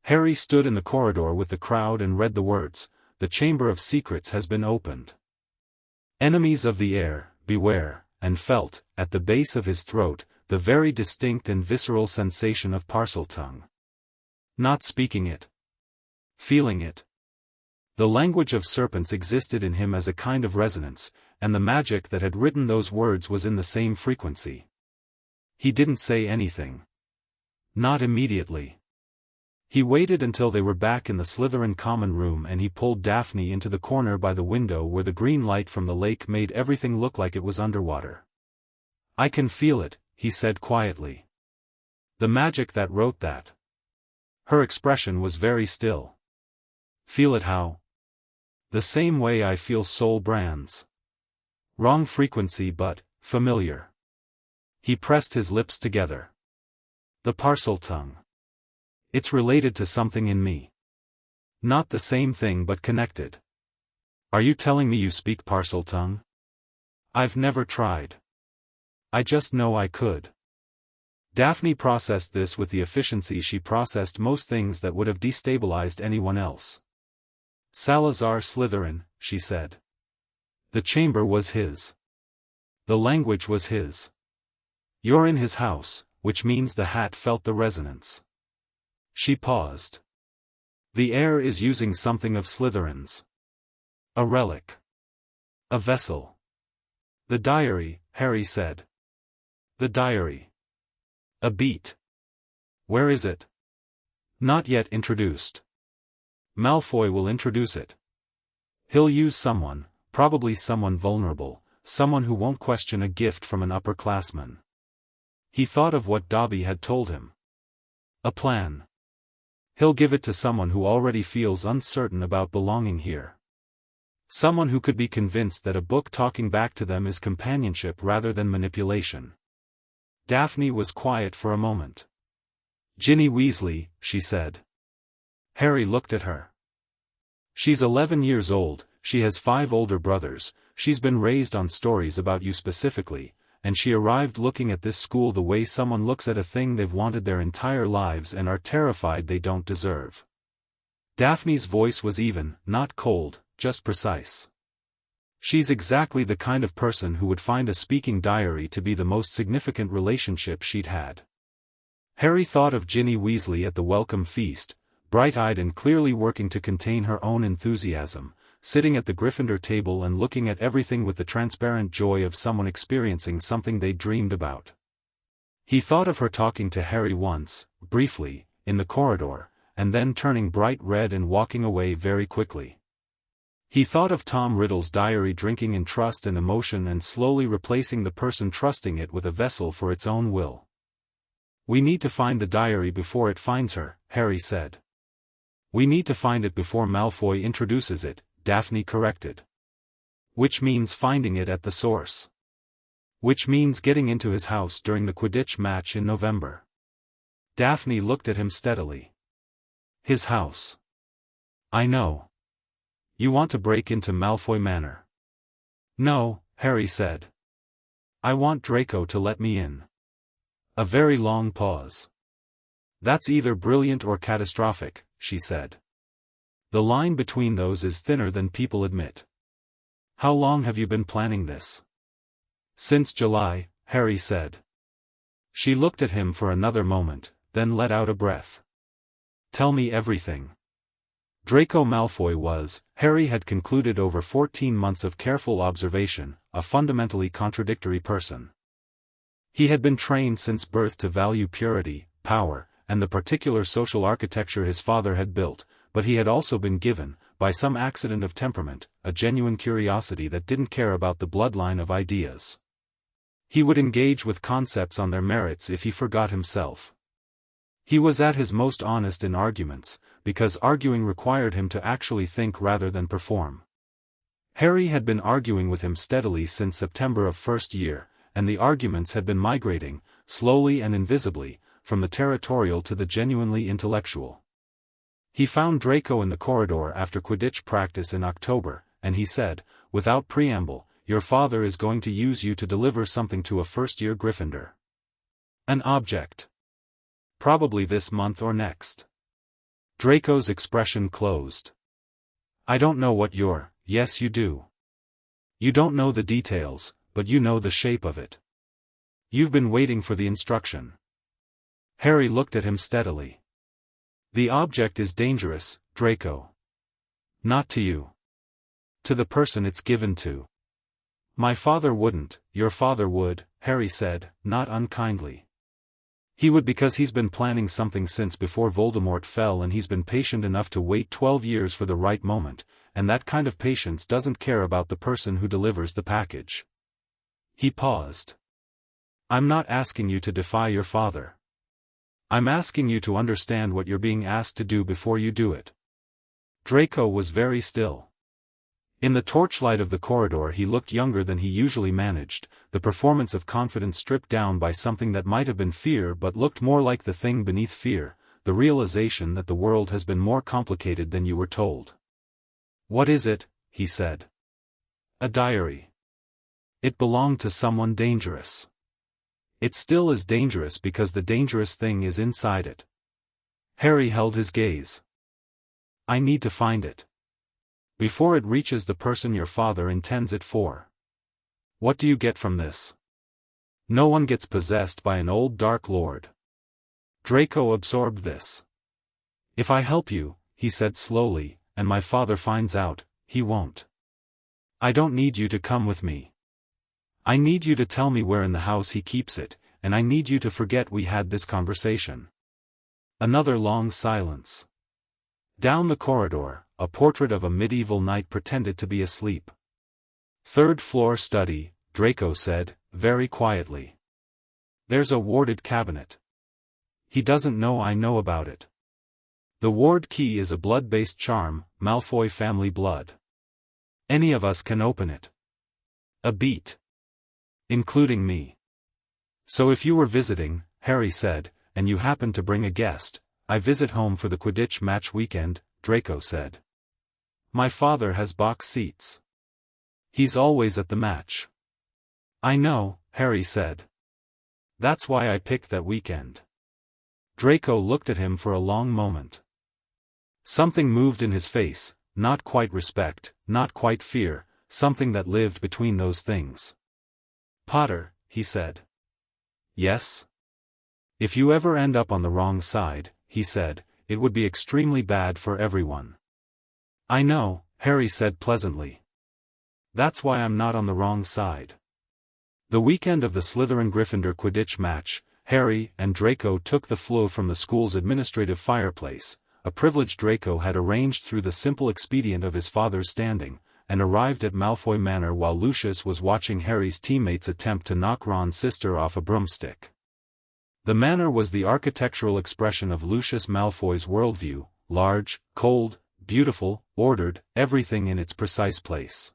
Harry stood in the corridor with the crowd and read the words, "The Chamber of Secrets has been opened. Enemies of the air, beware," and felt, at the base of his throat, the very distinct and visceral sensation of Parseltongue. Not speaking it. Feeling it. The language of serpents existed in him as a kind of resonance, and the magic that had written those words was in the same frequency. He didn't say anything. Not immediately. He waited until they were back in the Slytherin common room and he pulled Daphne into the corner by the window where the green light from the lake made everything look like it was underwater. "I can feel it," he said quietly. "The magic that wrote that." Her expression was very still. "Feel it how?" "The same way I feel Soul Brands. Wrong frequency but familiar." He pressed his lips together. "The Parseltongue. It's related to something in me. Not the same thing but connected." "Are you telling me you speak Parseltongue?" "I've never tried. I just know I could." Daphne processed this with the efficiency she processed most things that would have destabilized anyone else. "Salazar Slytherin," she said. The chamber was his. The language was his. "You're in his house, which means the hat felt the resonance." She paused. "The air is using something of Slytherin's. A relic. A vessel." "The diary," Harry said. "The diary. A beat. Where is it?" "Not yet introduced. Malfoy will introduce it. He'll use someone, probably someone vulnerable, someone who won't question a gift from an upperclassman." He thought of what Dobby had told him. A plan. He'll give it to someone who already feels uncertain about belonging here. Someone who could be convinced that a book talking back to them is companionship rather than manipulation. Daphne was quiet for a moment. "Ginny Weasley," she said. Harry looked at her. "She's 11 years old, she has 5 older brothers, she's been raised on stories about you specifically, and she arrived looking at this school the way someone looks at a thing they've wanted their entire lives and are terrified they don't deserve." Daphne's voice was even, not cold, just precise. "She's exactly the kind of person who would find a speaking diary to be the most significant relationship she'd had." Harry thought of Ginny Weasley at the welcome feast, bright-eyed and clearly working to contain her own enthusiasm, sitting at the Gryffindor table and looking at everything with the transparent joy of someone experiencing something they dreamed about. He thought of her talking to Harry once, briefly, in the corridor, and then turning bright red and walking away very quickly. He thought of Tom Riddle's diary drinking in trust and emotion and slowly replacing the person trusting it with a vessel for its own will. "We need to find the diary before it finds her," Harry said. "We need to find it before Malfoy introduces it," Daphne corrected. "Which means finding it at the source. Which means getting into his house during the Quidditch match in November." Daphne looked at him steadily. "His house. I know. You want to break into Malfoy Manor." "No," Harry said. "I want Draco to let me in." A very long pause. "That's either brilliant or catastrophic," she said. The line between those is thinner than people admit. How long have you been planning this? Since July, Harry said. She looked at him for another moment, then let out a breath. Tell me everything. Draco Malfoy was, Harry had concluded over 14 months of careful observation, a fundamentally contradictory person. He had been trained since birth to value purity, power, and the particular social architecture his father had built, but he had also been given, by some accident of temperament, a genuine curiosity that didn't care about the bloodline of ideas. He would engage with concepts on their merits if he forgot himself. He was at his most honest in arguments, because arguing required him to actually think rather than perform. Harry had been arguing with him steadily since September of first year, and the arguments had been migrating, slowly and invisibly, from the territorial to the genuinely intellectual. He found Draco in the corridor after Quidditch practice in October, and he said, without preamble, "Your father is going to use you to deliver something to a first-year Gryffindor. An object. Probably this month or next." Draco's expression closed. "I don't know what you're—" "Yes you do. You don't know the details, but you know the shape of it. You've been waiting for the instruction." Harry looked at him steadily. "The object is dangerous, Draco. Not to you. To the person it's given to." "My father wouldn't, your father would," Harry said, not unkindly. "He would because he's been planning something since before Voldemort fell and he's been patient enough to wait 12 years for the right moment, and that kind of patience doesn't care about the person who delivers the package." He paused. "I'm not asking you to defy your father. I'm asking you to understand what you're being asked to do before you do it." Draco was very still. In the torchlight of the corridor he looked younger than he usually managed, the performance of confidence stripped down by something that might have been fear but looked more like the thing beneath fear, the realization that the world has been more complicated than you were told. "What is it?" he said. "A diary. It belonged to someone dangerous. It still is dangerous because the dangerous thing is inside it." Harry held his gaze. "I need to find it. Before it reaches the person your father intends it for." "What do you get from this?" "No one gets possessed by an old Dark Lord." Draco absorbed this. "If I help you," he said slowly, "and my father finds out, he won't. I don't need you to come with me. I need you to tell me where in the house he keeps it, and I need you to forget we had this conversation." Another long silence. Down the corridor, a portrait of a medieval knight pretended to be asleep. "Third floor study," Draco said, very quietly. "There's a warded cabinet. He doesn't know I know about it. The ward key is a blood-based charm, Malfoy family blood. Any of us can open it. A beat. Including me. So if you were visiting," Harry said, "and you happened to bring a guest—" "I visit home for the Quidditch match weekend," Draco said. "My father has box seats. He's always at the match." "I know," Harry said. "That's why I picked that weekend." Draco looked at him for a long moment. Something moved in his face, not quite respect, not quite fear, something that lived between those things. "Potter," he said. "Yes?" "If you ever end up on the wrong side," he said, "it would be extremely bad for everyone." "I know," Harry said pleasantly. "That's why I'm not on the wrong side." The weekend of the Slytherin-Gryffindor Quidditch match, Harry and Draco took the flue from the school's administrative fireplace, a privilege Draco had arranged through the simple expedient of his father's standing, and arrived at Malfoy Manor while Lucius was watching Harry's teammates attempt to knock Ron's sister off a broomstick. The manor was the architectural expression of Lucius Malfoy's worldview, large, cold, beautiful, ordered, everything in its precise place.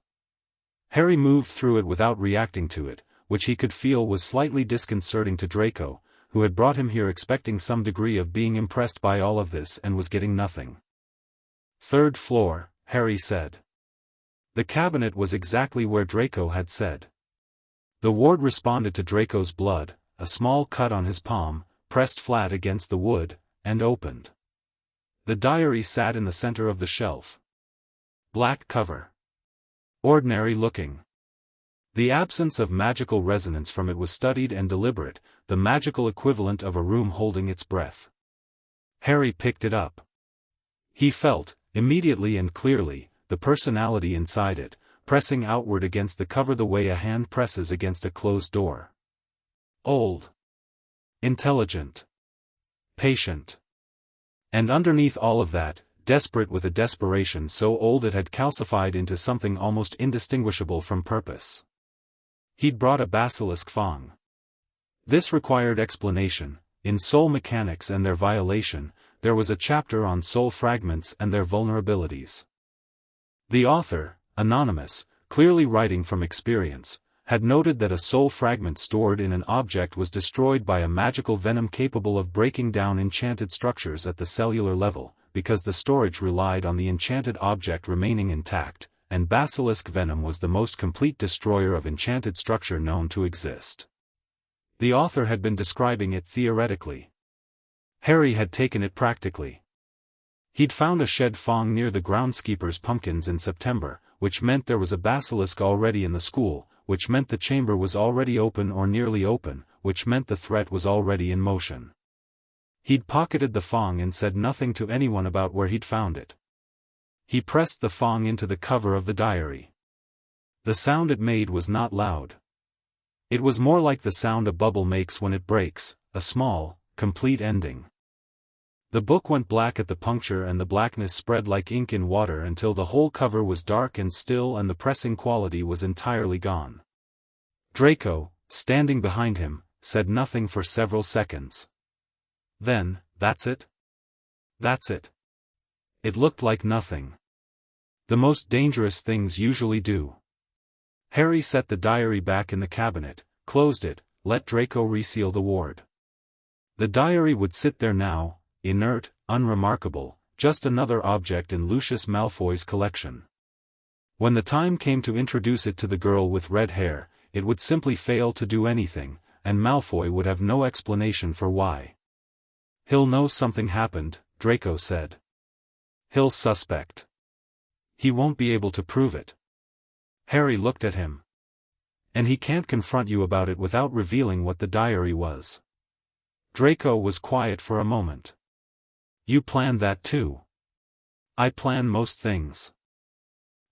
Harry moved through it without reacting to it, which he could feel was slightly disconcerting to Draco, who had brought him here expecting some degree of being impressed by all of this and was getting nothing. "Third floor," Harry said. The cabinet was exactly where Draco had said. The ward responded to Draco's blood, a small cut on his palm, pressed flat against the wood, and opened. The diary sat in the center of the shelf. Black cover. Ordinary looking. The absence of magical resonance from it was studied and deliberate, the magical equivalent of a room holding its breath. Harry picked it up. He felt, immediately and clearly, the personality inside it, pressing outward against the cover the way a hand presses against a closed door. Old. Intelligent. Patient. And underneath all of that, desperate with a desperation so old it had calcified into something almost indistinguishable from purpose. He'd brought a basilisk fang. This required explanation. In Soul Mechanics and Their Violation, there was a chapter on soul fragments and their vulnerabilities. The author, anonymous, clearly writing from experience, had noted that a soul fragment stored in an object was destroyed by a magical venom capable of breaking down enchanted structures at the cellular level, because the storage relied on the enchanted object remaining intact, and basilisk venom was the most complete destroyer of enchanted structure known to exist. The author had been describing it theoretically. Harry had taken it practically. He'd found a shed fang near the groundskeeper's pumpkins in September, which meant there was a basilisk already in the school, which meant the chamber was already open or nearly open, which meant the threat was already in motion. He'd pocketed the fang and said nothing to anyone about where he'd found it. He pressed the fang into the cover of the diary. The sound it made was not loud. It was more like the sound a bubble makes when it breaks, a small, complete ending. The book went black at the puncture and the blackness spread like ink in water until the whole cover was dark and still and the pressing quality was entirely gone. Draco, standing behind him, said nothing for several seconds. Then, "That's it? That's it." It looked like nothing. The most dangerous things usually do. Harry set the diary back in the cabinet, closed it, let Draco reseal the ward. The diary would sit there now, inert, unremarkable, just another object in Lucius Malfoy's collection. When the time came to introduce it to the girl with red hair, it would simply fail to do anything, and Malfoy would have no explanation for why. "He'll know something happened," Draco said. "He'll suspect. He won't be able to prove it." Harry looked at him. "And he can't confront you about it without revealing what the diary was." Draco was quiet for a moment. "You planned that too." "I plan most things."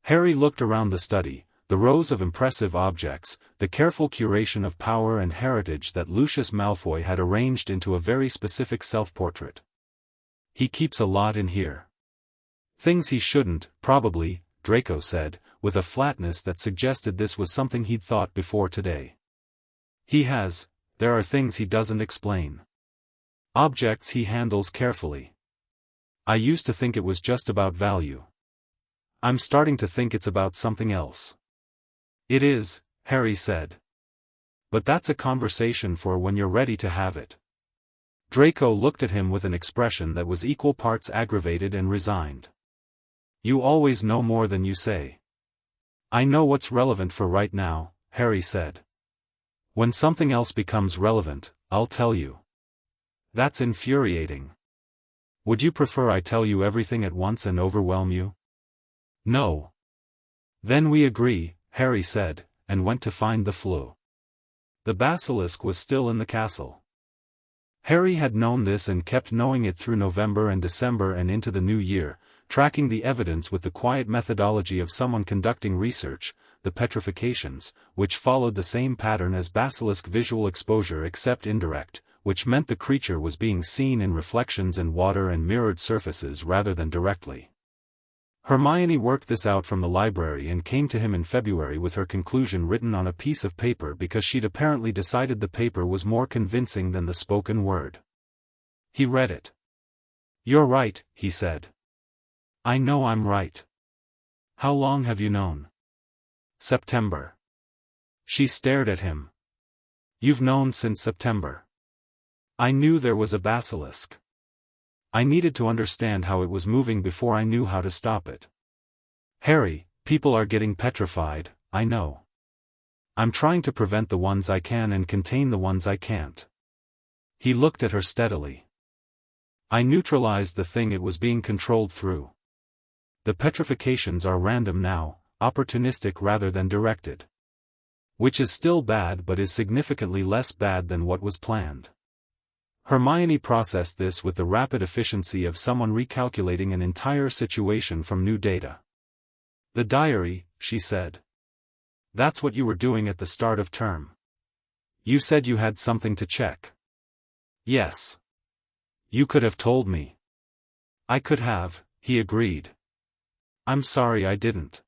Harry looked around the study, the rows of impressive objects, the careful curation of power and heritage that Lucius Malfoy had arranged into a very specific self-portrait. "He keeps a lot in here." "Things he shouldn't, probably," Draco said, with a flatness that suggested this was something he'd thought before today. There are things he doesn't explain. Objects he handles carefully. I used to think it was just about value. I'm starting to think it's about something else." "It is," Harry said. "But that's a conversation for when you're ready to have it." Draco looked at him with an expression that was equal parts aggravated and resigned. "You always know more than you say." "I know what's relevant for right now," Harry said. "When something else becomes relevant, I'll tell you." "That's infuriating. Would you prefer I tell you everything at once and overwhelm you?" "No." "Then we agree," Harry said, and went to find the flue. The basilisk was still in the castle. Harry had known this and kept knowing it through November and December and into the new year, tracking the evidence with the quiet methodology of someone conducting research, the petrifications, which followed the same pattern as basilisk visual exposure except indirect, which meant the creature was being seen in reflections in water and mirrored surfaces rather than directly. Hermione worked this out from the library and came to him in February with her conclusion written on a piece of paper because she'd apparently decided the paper was more convincing than the spoken word. He read it. "You're right," he said. "I know I'm right." "How long have you known?" "September." She stared at him. "You've known since September." "I knew there was a basilisk. I needed to understand how it was moving before I knew how to stop it." "Harry, people are getting petrified, I know. I'm trying to prevent the ones I can and contain the ones I can't." He looked at her steadily. I neutralized the thing it was being controlled through. The petrifications are random now, opportunistic rather than directed. Which is still bad but is significantly less bad than what was planned. Hermione processed this with the rapid efficiency of someone recalculating an entire situation from new data. The diary, she said. That's what you were doing at the start of term. You said you had something to check. Yes. You could have told me. I could have, he agreed. I'm sorry I didn't.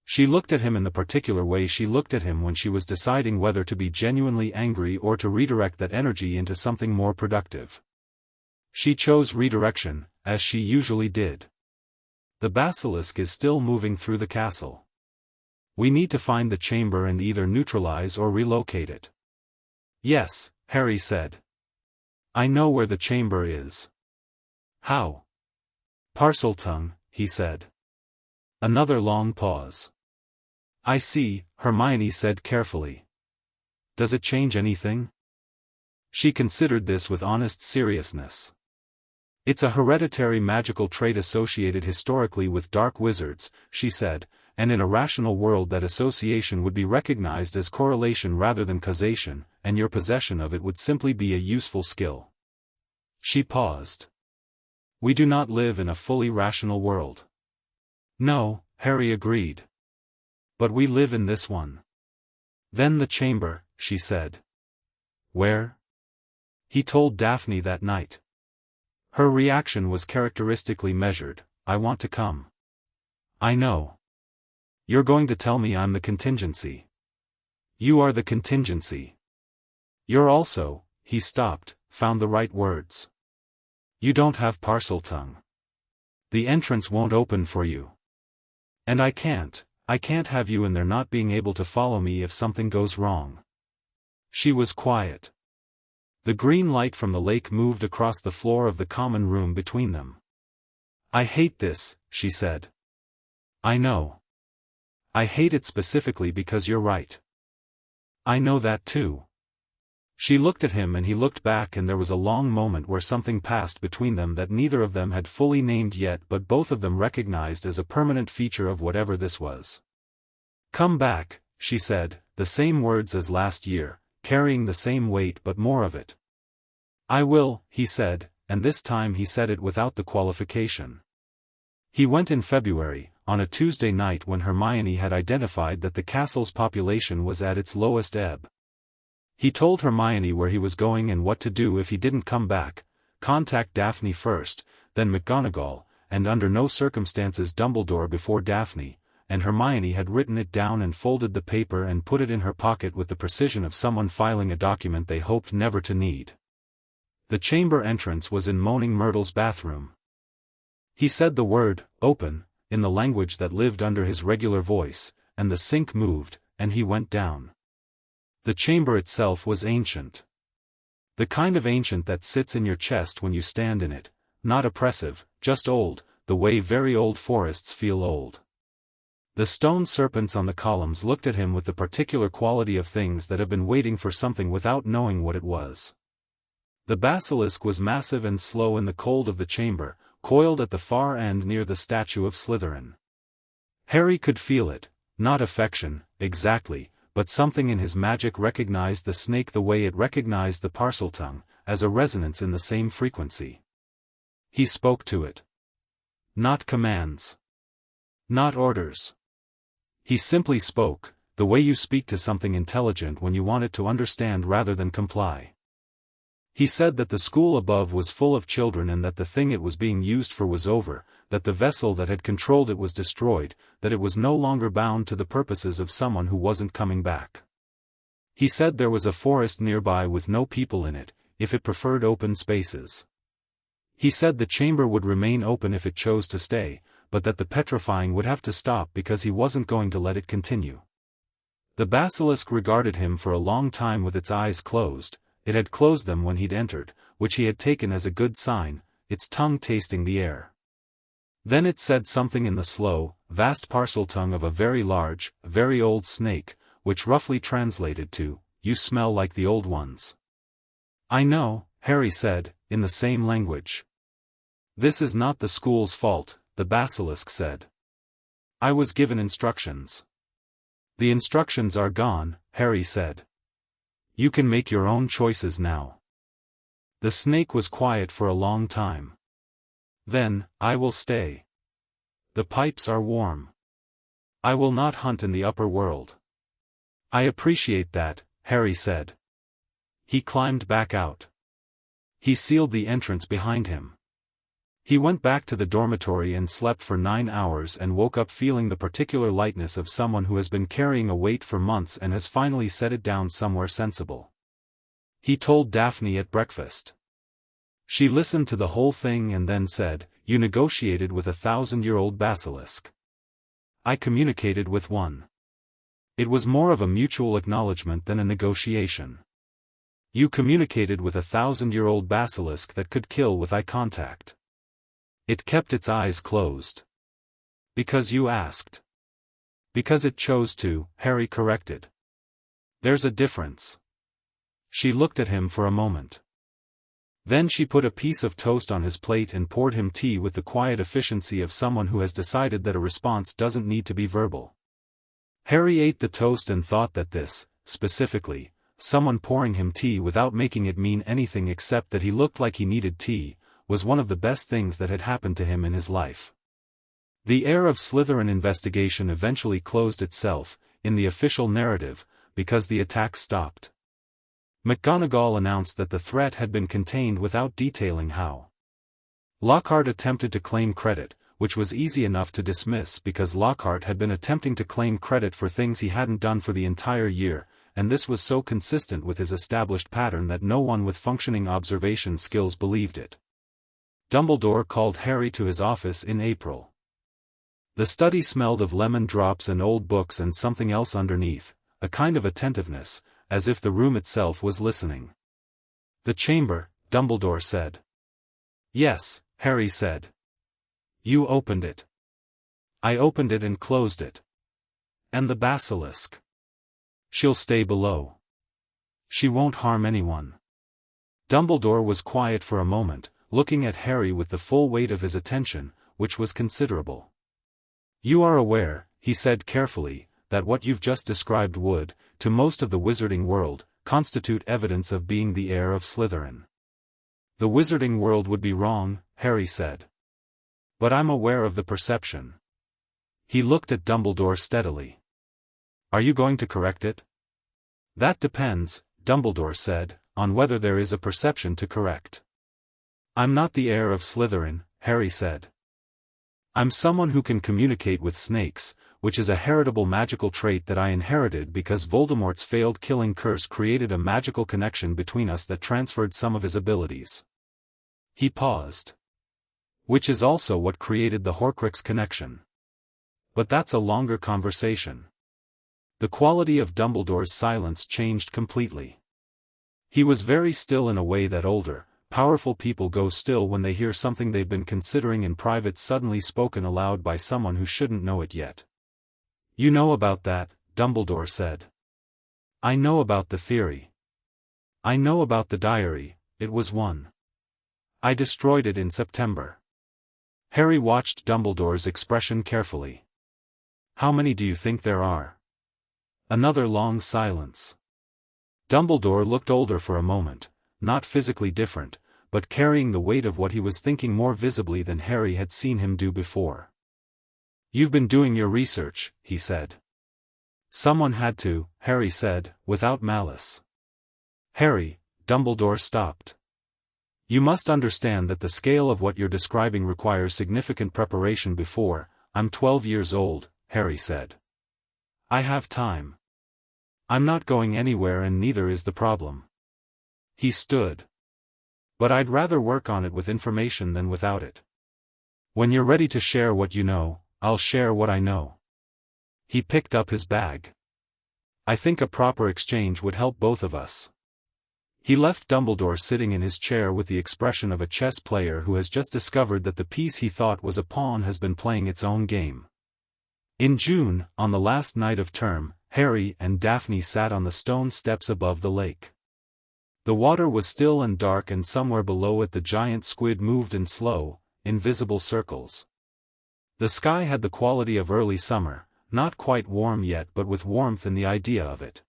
She looked at him in the particular way she looked at him when she was deciding whether to be genuinely angry or to redirect that energy into something more productive. She chose redirection, as she usually did. The basilisk is still moving through the castle. We need to find the chamber and either neutralize or relocate it. Yes, Harry said. I know where the chamber is. How? Parseltongue, he said. Another long pause. I see, Hermione said carefully. Does it change anything? She considered this with honest seriousness. It's a hereditary magical trait associated historically with dark wizards, she said, and in a rational world that association would be recognized as correlation rather than causation, and your possession of it would simply be a useful skill. She paused. We do not live in a fully rational world. No, Harry agreed. But we live in this one. Then the chamber, she said. Where? He told Daphne that night. Her reaction was characteristically measured. I want to come. I know. You're going to tell me I'm the contingency. You are the contingency. You're also, he stopped, found the right words. You don't have Parseltongue. The entrance won't open for you. And I can't have you in there not being able to follow me if something goes wrong. She was quiet. The green light from the lake moved across the floor of the common room between them. I hate this, she said. I know. I hate it specifically because you're right. I know that too. She looked at him and he looked back, and there was a long moment where something passed between them that neither of them had fully named yet, but both of them recognized as a permanent feature of whatever this was. Come back, she said, the same words as last year, carrying the same weight but more of it. I will, he said, and this time he said it without the qualification. He went in February, on a Tuesday night when Hermione had identified that the castle's population was at its lowest ebb. He told Hermione where he was going and what to do if he didn't come back: contact Daphne first, then McGonagall, and under no circumstances Dumbledore before Daphne, and Hermione had written it down and folded the paper and put it in her pocket with the precision of someone filing a document they hoped never to need. The chamber entrance was in Moaning Myrtle's bathroom. He said the word, open, in the language that lived under his regular voice, and the sink moved, and he went down. The chamber itself was ancient. The kind of ancient that sits in your chest when you stand in it, not oppressive, just old, the way very old forests feel old. The stone serpents on the columns looked at him with the particular quality of things that have been waiting for something without knowing what it was. The basilisk was massive and slow in the cold of the chamber, coiled at the far end near the statue of Slytherin. Harry could feel it, not affection, exactly, but something in his magic recognized the snake the way it recognized the Parseltongue, as a resonance in the same frequency. He spoke to it. Not commands. Not orders. He simply spoke, the way you speak to something intelligent when you want it to understand rather than comply. He said that the school above was full of children and that the thing it was being used for was over, that the vessel that had controlled it was destroyed, that it was no longer bound to the purposes of someone who wasn't coming back. He said there was a forest nearby with no people in it, if it preferred open spaces. He said the chamber would remain open if it chose to stay, but that the petrifying would have to stop because he wasn't going to let it continue. The basilisk regarded him for a long time with its eyes closed. It had closed them when he'd entered, which he had taken as a good sign, its tongue tasting the air. Then it said something in the slow, vast Parseltongue of a very large, very old snake, which roughly translated to, "You smell like the old ones." "I know," Harry said, in the same language. "This is not the school's fault," the basilisk said. "I was given instructions." "The instructions are gone," Harry said. "You can make your own choices now." The snake was quiet for a long time. Then, "I will stay. The pipes are warm. I will not hunt in the upper world." "I appreciate that," Harry said. He climbed back out. He sealed the entrance behind him. He went back to the dormitory and slept for 9 hours and woke up feeling the particular lightness of someone who has been carrying a weight for months and has finally set it down somewhere sensible. He told Daphne at breakfast. She listened to the whole thing and then said, "You negotiated with a 1,000-year-old basilisk." "I communicated with one. It was more of a mutual acknowledgement than a negotiation." "You communicated with a 1,000-year-old basilisk that could kill with eye contact." "It kept its eyes closed." "Because you asked." "Because it chose to," Harry corrected. "There's a difference." She looked at him for a moment. Then she put a piece of toast on his plate and poured him tea with the quiet efficiency of someone who has decided that a response doesn't need to be verbal. Harry ate the toast and thought that this, specifically, someone pouring him tea without making it mean anything except that he looked like he needed tea, was one of the best things that had happened to him in his life. The Heir of Slytherin investigation eventually closed itself, in the official narrative, because the attack stopped. McGonagall announced that the threat had been contained without detailing how. Lockhart attempted to claim credit, which was easy enough to dismiss because Lockhart had been attempting to claim credit for things he hadn't done for the entire year, and this was so consistent with his established pattern that no one with functioning observation skills believed it. Dumbledore called Harry to his office in April. The study smelled of lemon drops and old books and something else underneath, a kind of attentiveness, as if the room itself was listening. "The chamber," Dumbledore said. "Yes," Harry said. "You opened it." "I opened it and closed it." "And the basilisk?" "She'll stay below. She won't harm anyone." Dumbledore was quiet for a moment, looking at Harry with the full weight of his attention, which was considerable. "You are aware," he said carefully, "that what you've just described would, to most of the wizarding world, constitute evidence of being the heir of Slytherin." "The wizarding world would be wrong," Harry said. "But I'm aware of the perception." He looked at Dumbledore steadily. "Are you going to correct it?" "That depends," Dumbledore said, "on whether there is a perception to correct." "I'm not the heir of Slytherin," Harry said. "I'm someone who can communicate with snakes, which is a heritable magical trait that I inherited because Voldemort's failed killing curse created a magical connection between us that transferred some of his abilities." He paused. "Which is also what created the Horcrux connection. But that's a longer conversation." The quality of Dumbledore's silence changed completely. He was very still in a way that older, powerful people go still when they hear something they've been considering in private suddenly spoken aloud by someone who shouldn't know it yet. "You know about that," Dumbledore said. "I know about the theory. I know about the diary, it was one. I destroyed it in September." Harry watched Dumbledore's expression carefully. "How many do you think there are?" Another long silence. Dumbledore looked older for a moment, not physically different, but carrying the weight of what he was thinking more visibly than Harry had seen him do before. "You've been doing your research," he said. "Someone had to," Harry said, without malice. "Harry," Dumbledore stopped. "You must understand that the scale of what you're describing requires significant preparation before. I'm 12 years old," Harry said. "I have time. I'm not going anywhere and neither is the problem." He stood. "But I'd rather work on it with information than without it. When you're ready to share what you know, I'll share what I know." He picked up his bag. "I think a proper exchange would help both of us." He left Dumbledore sitting in his chair with the expression of a chess player who has just discovered that the piece he thought was a pawn has been playing its own game. In June, on the last night of term, Harry and Daphne sat on the stone steps above the lake. The water was still and dark and somewhere below it the giant squid moved in slow, invisible circles. The sky had the quality of early summer, not quite warm yet but with warmth in the idea of it.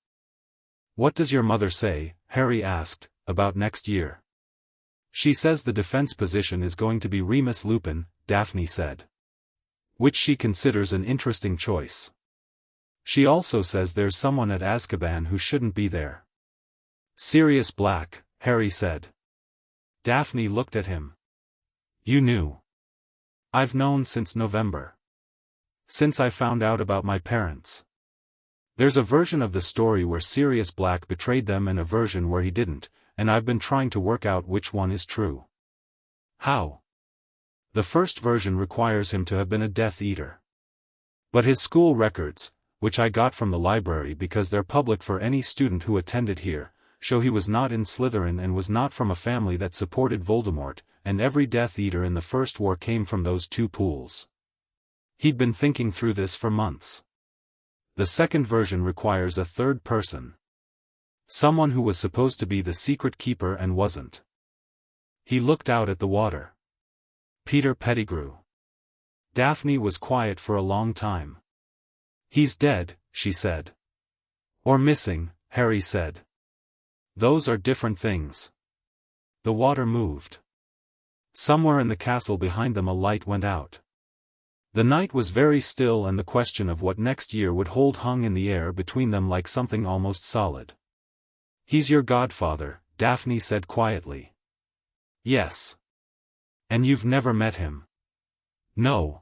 "What does your mother say?" Harry asked, "about next year?" "She says the defense position is going to be Remus Lupin," Daphne said. "Which she considers an interesting choice. She also says there's someone at Azkaban who shouldn't be there." "Sirius Black," Harry said. Daphne looked at him. "You knew?" "I've known since November. Since I found out about my parents. There's a version of the story where Sirius Black betrayed them and a version where he didn't, and I've been trying to work out which one is true." "How?" "The first version requires him to have been a Death Eater. But his school records, which I got from the library because they're public for any student who attended here, show he was not in Slytherin and was not from a family that supported Voldemort, and every Death Eater in the First War came from those two pools." He'd been thinking through this for months. "The second version requires a third person. Someone who was supposed to be the secret keeper and wasn't." He looked out at the water. "Peter Pettigrew." Daphne was quiet for a long time. "He's dead," she said. "Or missing," Harry said. "Those are different things." The water moved. Somewhere in the castle behind them a light went out. The night was very still and the question of what next year would hold hung in the air between them like something almost solid. "He's your godfather," Daphne said quietly. "Yes." "And you've never met him?" "No."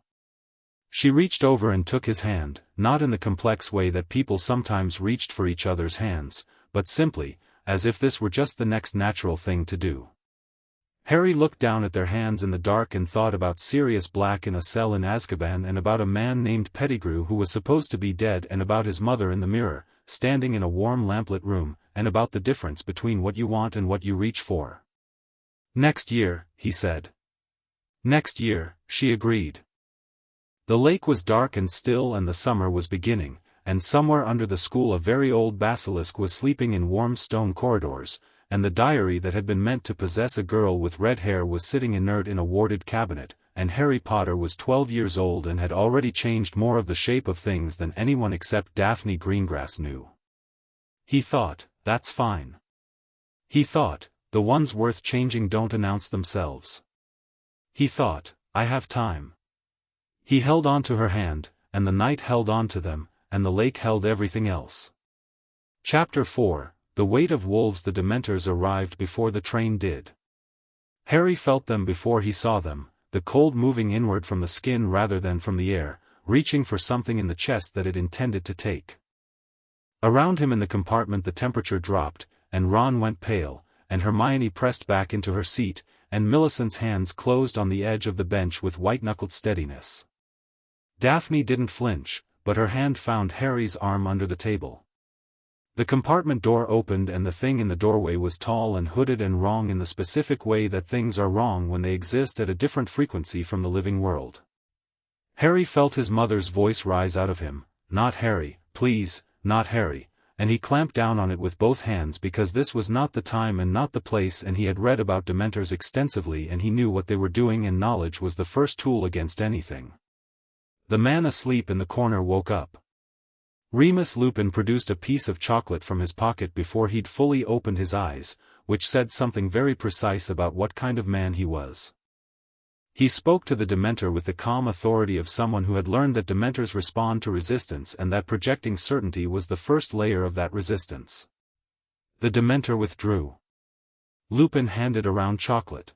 She reached over and took his hand, not in the complex way that people sometimes reached for each other's hands, but simply, as if this were just the next natural thing to do. Harry looked down at their hands in the dark and thought about Sirius Black in a cell in Azkaban and about a man named Pettigrew who was supposed to be dead and about his mother in the mirror, standing in a warm lamplit room, and about the difference between what you want and what you reach for. "Next year," he said. "Next year," she agreed. The lake was dark and still and the summer was beginning, and somewhere under the school a very old basilisk was sleeping in warm stone corridors, and the diary that had been meant to possess a girl with red hair was sitting inert in a warded cabinet, and Harry Potter was 12 years old and had already changed more of the shape of things than anyone except Daphne Greengrass knew. He thought, "That's fine." He thought, "The ones worth changing don't announce themselves." He thought, "I have time." He held on to her hand, and the night held on to them, and the lake held everything else. Chapter 4, The Weight of Wolves. The Dementors arrived before the train did. Harry felt them before he saw them, the cold moving inward from the skin rather than from the air, reaching for something in the chest that it intended to take. Around him in the compartment the temperature dropped, and Ron went pale, and Hermione pressed back into her seat, and Millicent's hands closed on the edge of the bench with white-knuckled steadiness. Daphne didn't flinch, but her hand found Harry's arm under the table. The compartment door opened and the thing in the doorway was tall and hooded and wrong in the specific way that things are wrong when they exist at a different frequency from the living world. Harry felt his mother's voice rise out of him, "Not Harry, please, not Harry," and he clamped down on it with both hands because this was not the time and not the place and he had read about Dementors extensively and he knew what they were doing and knowledge was the first tool against anything. The man asleep in the corner woke up. Remus Lupin produced a piece of chocolate from his pocket before he'd fully opened his eyes, which said something very precise about what kind of man he was. He spoke to the Dementor with the calm authority of someone who had learned that Dementors respond to resistance and that projecting certainty was the first layer of that resistance. The Dementor withdrew. Lupin handed around chocolate.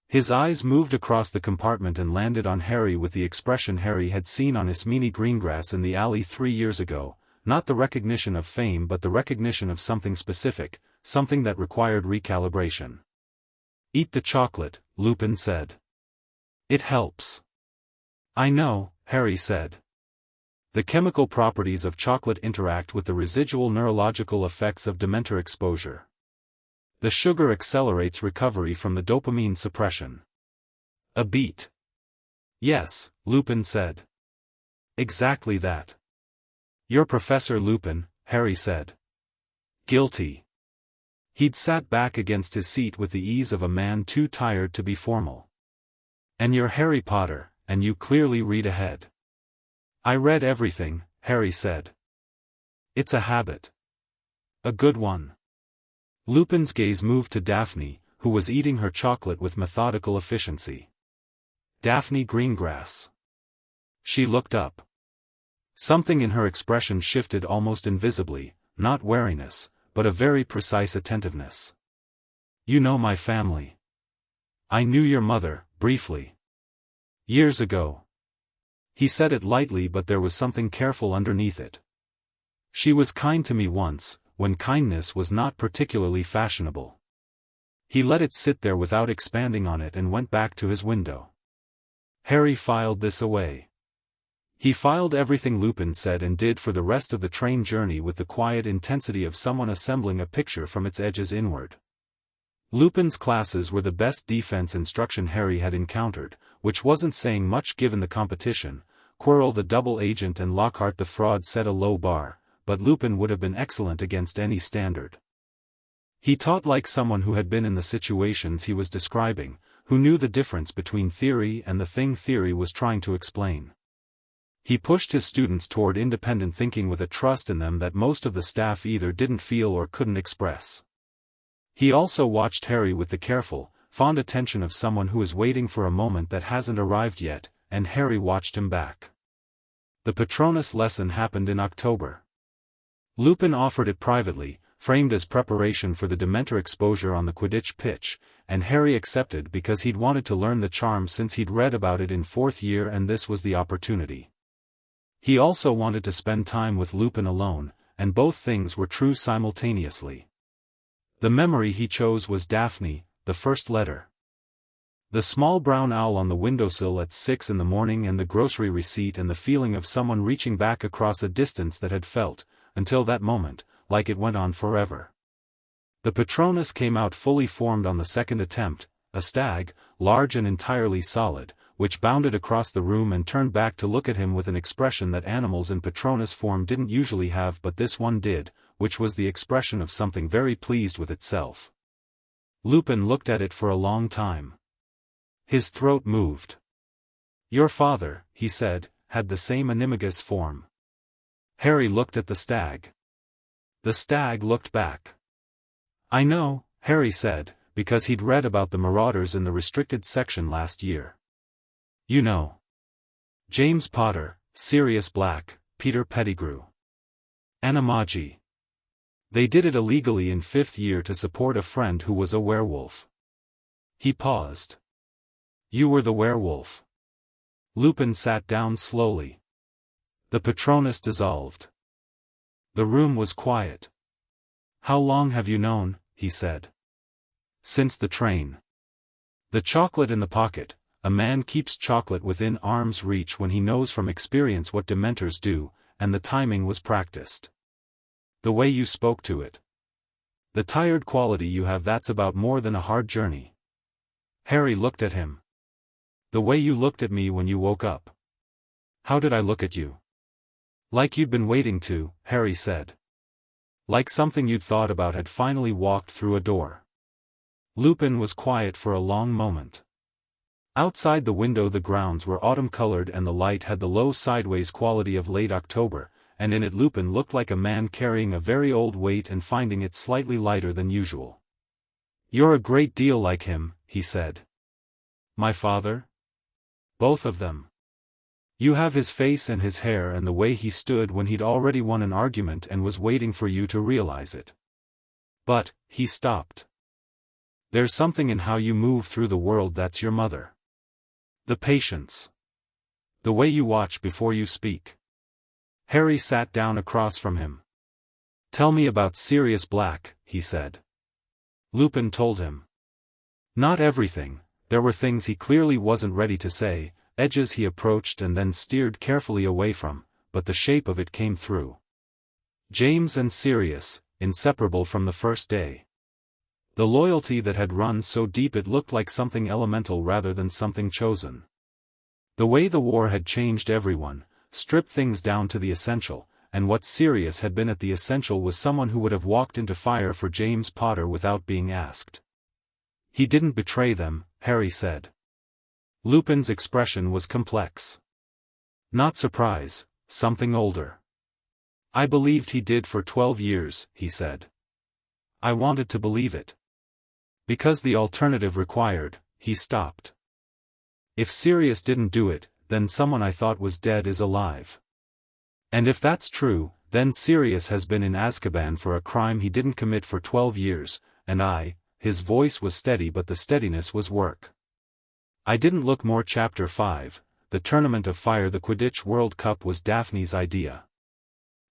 His eyes moved across the compartment and landed on Harry with the expression Harry had seen on Daphne Greengrass in the alley 3 years ago, not the recognition of fame but the recognition of something specific, something that required recalibration. "Eat the chocolate," Lupin said. "It helps." "I know," Harry said. The chemical properties of chocolate interact with the residual neurological effects of Dementor exposure. The sugar accelerates recovery from the dopamine suppression. A beat. "Yes," Lupin said. "Exactly that." "You're Professor Lupin," Harry said. "Guilty." He'd sat back against his seat with the ease of a man too tired to be formal. And you're Harry Potter, and you clearly read ahead. I read everything, Harry said. It's a habit. A good one. Lupin's gaze moved to Daphne, who was eating her chocolate with methodical efficiency. Daphne Greengrass. She looked up. Something in her expression shifted almost invisibly, not wariness, but a very precise attentiveness. You know my family. I knew your mother, briefly. Years ago. He said it lightly, but there was something careful underneath it. She was kind to me once, when kindness was not particularly fashionable. He let it sit there without expanding on it and went back to his window. Harry filed this away. He filed everything Lupin said and did for the rest of the train journey with the quiet intensity of someone assembling a picture from its edges inward. Lupin's classes were the best defense instruction Harry had encountered, which wasn't saying much given the competition. Quirrell the double agent and Lockhart the fraud set a low bar, but Lupin would have been excellent against any standard. He taught like someone who had been in the situations he was describing, who knew the difference between theory and the thing theory was trying to explain. He pushed his students toward independent thinking with a trust in them that most of the staff either didn't feel or couldn't express. He also watched Harry with the careful, fond attention of someone who is waiting for a moment that hasn't arrived yet, and Harry watched him back. The Patronus lesson happened in October. Lupin offered it privately, framed as preparation for the Dementor exposure on the Quidditch pitch, and Harry accepted because he'd wanted to learn the charm since he'd read about it in fourth year and this was the opportunity. He also wanted to spend time with Lupin alone, and both things were true simultaneously. The memory he chose was Daphne, the first letter. The small brown owl on the windowsill at 6 in the morning and the grocery receipt and the feeling of someone reaching back across a distance that had felt, until that moment, like it went on forever. The Patronus came out fully formed on the second attempt, a stag, large and entirely solid, which bounded across the room and turned back to look at him with an expression that animals in Patronus form didn't usually have, but this one did, which was the expression of something very pleased with itself. Lupin looked at it for a long time. His throat moved. Your father, he said, had the same animagus form. Harry looked at the stag. The stag looked back. I know, Harry said, because he'd read about the marauders in the restricted section last year. You know. James Potter, Sirius Black, Peter Pettigrew. Animagi. They did it illegally in 5th year to support a friend who was a werewolf. He paused. You were the werewolf. Lupin sat down slowly. The Patronus dissolved. The room was quiet. How long have you known, he said. Since the train. The chocolate in the pocket. A man keeps chocolate within arm's reach when he knows from experience what Dementors do, and the timing was practiced. The way you spoke to it. The tired quality you have, that's about more than a hard journey. Harry looked at him. The way you looked at me when you woke up. How did I look at you? Like you'd been waiting to, Harry said. Like something you'd thought about had finally walked through a door. Lupin was quiet for a long moment. Outside the window the grounds were autumn-colored and the light had the low sideways quality of late October, and in it Lupin looked like a man carrying a very old weight and finding it slightly lighter than usual. You're a great deal like him, he said. My father? Both of them. You have his face and his hair and the way he stood when he'd already won an argument and was waiting for you to realize it. But, he stopped. There's something in how you move through the world that's your mother. The patience. The way you watch before you speak. Harry sat down across from him. Tell me about Sirius Black, he said. Lupin told him. Not everything, there were things he clearly wasn't ready to say, edges he approached and then steered carefully away from, but the shape of it came through. James and Sirius, inseparable from the first day. The loyalty that had run so deep it looked like something elemental rather than something chosen. The way the war had changed everyone, stripped things down to the essential, and what Sirius had been at the essential was someone who would have walked into fire for James Potter without being asked. He didn't betray them, Harry said. Lupin's expression was complex. Not surprise, something older. I believed he did for 12 years, he said. I wanted to believe it. Because the alternative required, he stopped. If Sirius didn't do it, then someone I thought was dead is alive. And if that's true, then Sirius has been in Azkaban for a crime he didn't commit for 12 years, and his voice was steady but the steadiness was work. I didn't look more. Chapter 5, The Tournament of Fire. The Quidditch World Cup was Daphne's idea.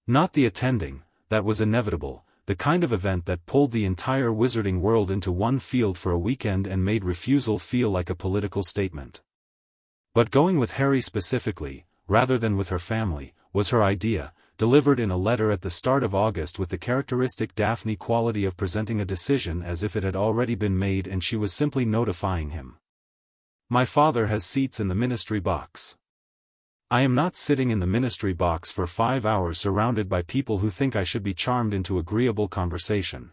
Not the attending, that was inevitable, the kind of event that pulled the entire wizarding world into one field for a weekend and made refusal feel like a political statement. But going with Harry specifically, rather than with her family, was her idea, delivered in a letter at the start of August with the characteristic Daphne quality of presenting a decision as if it had already been made and she was simply notifying him. My father has seats in the ministry box. I am not sitting in the ministry box for 5 hours surrounded by people who think I should be charmed into agreeable conversation.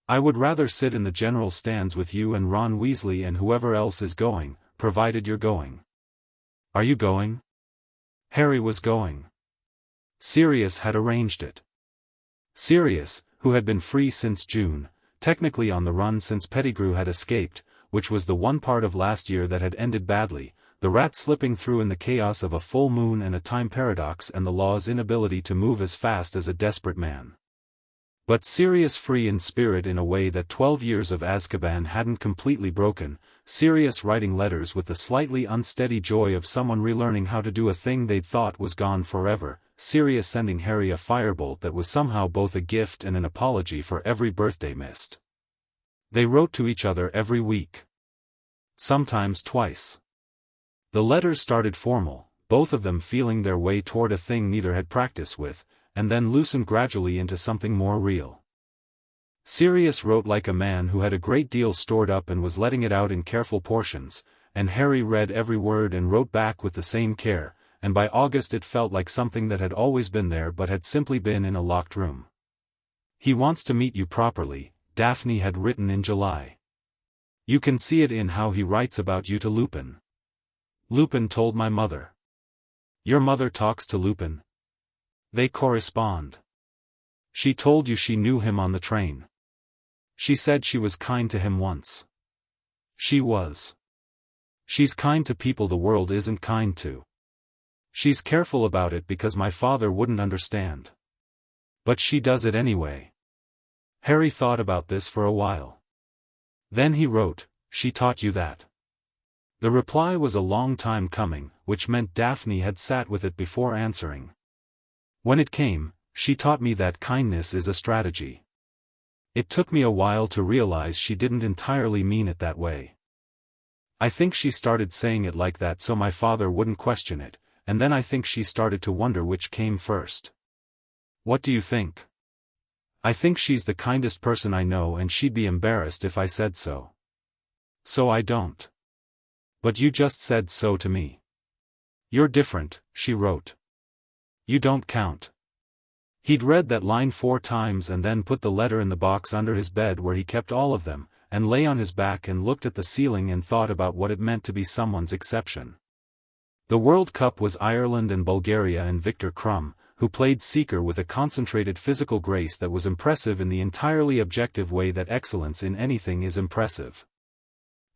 I would rather sit in the general stands with you and Ron Weasley and whoever else is going, provided you're going. Are you going? Harry was going. Sirius had arranged it. Sirius, who had been free since June, technically on the run since Pettigrew had escaped, which was the one part of last year that had ended badly, the rat slipping through in the chaos of a full moon and a time paradox and the law's inability to move as fast as a desperate man. But Sirius free in spirit in a way that 12 years of Azkaban hadn't completely broken, Sirius writing letters with the slightly unsteady joy of someone relearning how to do a thing they'd thought was gone forever, Sirius sending Harry a firebolt that was somehow both a gift and an apology for every birthday missed. They wrote to each other every week. Sometimes twice. The letters started formal, both of them feeling their way toward a thing neither had practice with, and then loosened gradually into something more real. Sirius wrote like a man who had a great deal stored up and was letting it out in careful portions, and Harry read every word and wrote back with the same care, and by August it felt like something that had always been there but had simply been in a locked room. He wants to meet you properly, Daphne had written in July. You can see it in how he writes about you to Lupin. Lupin told my mother. Your mother talks to Lupin? They correspond. She told you she knew him on the train. She said she was kind to him once. She was. She's kind to people the world isn't kind to. She's careful about it because my father wouldn't understand. But she does it anyway. Harry thought about this for a while. Then he wrote, she taught you that. The reply was a long time coming, which meant Daphne had sat with it before answering. When it came, she taught me that kindness is a strategy. It took me a while to realize she didn't entirely mean it that way. I think she started saying it like that so my father wouldn't question it, and then I think she started to wonder which came first. What do you think? I think she's the kindest person I know and she'd be embarrassed if I said so. So I don't. But you just said so to me. You're different, she wrote. You don't count. He'd read that line 4 times and then put the letter in the box under his bed where he kept all of them, and lay on his back and looked at the ceiling and thought about what it meant to be someone's exception. The World Cup was Ireland and Bulgaria and Victor Krum, who played seeker with a concentrated physical grace that was impressive in the entirely objective way that excellence in anything is impressive.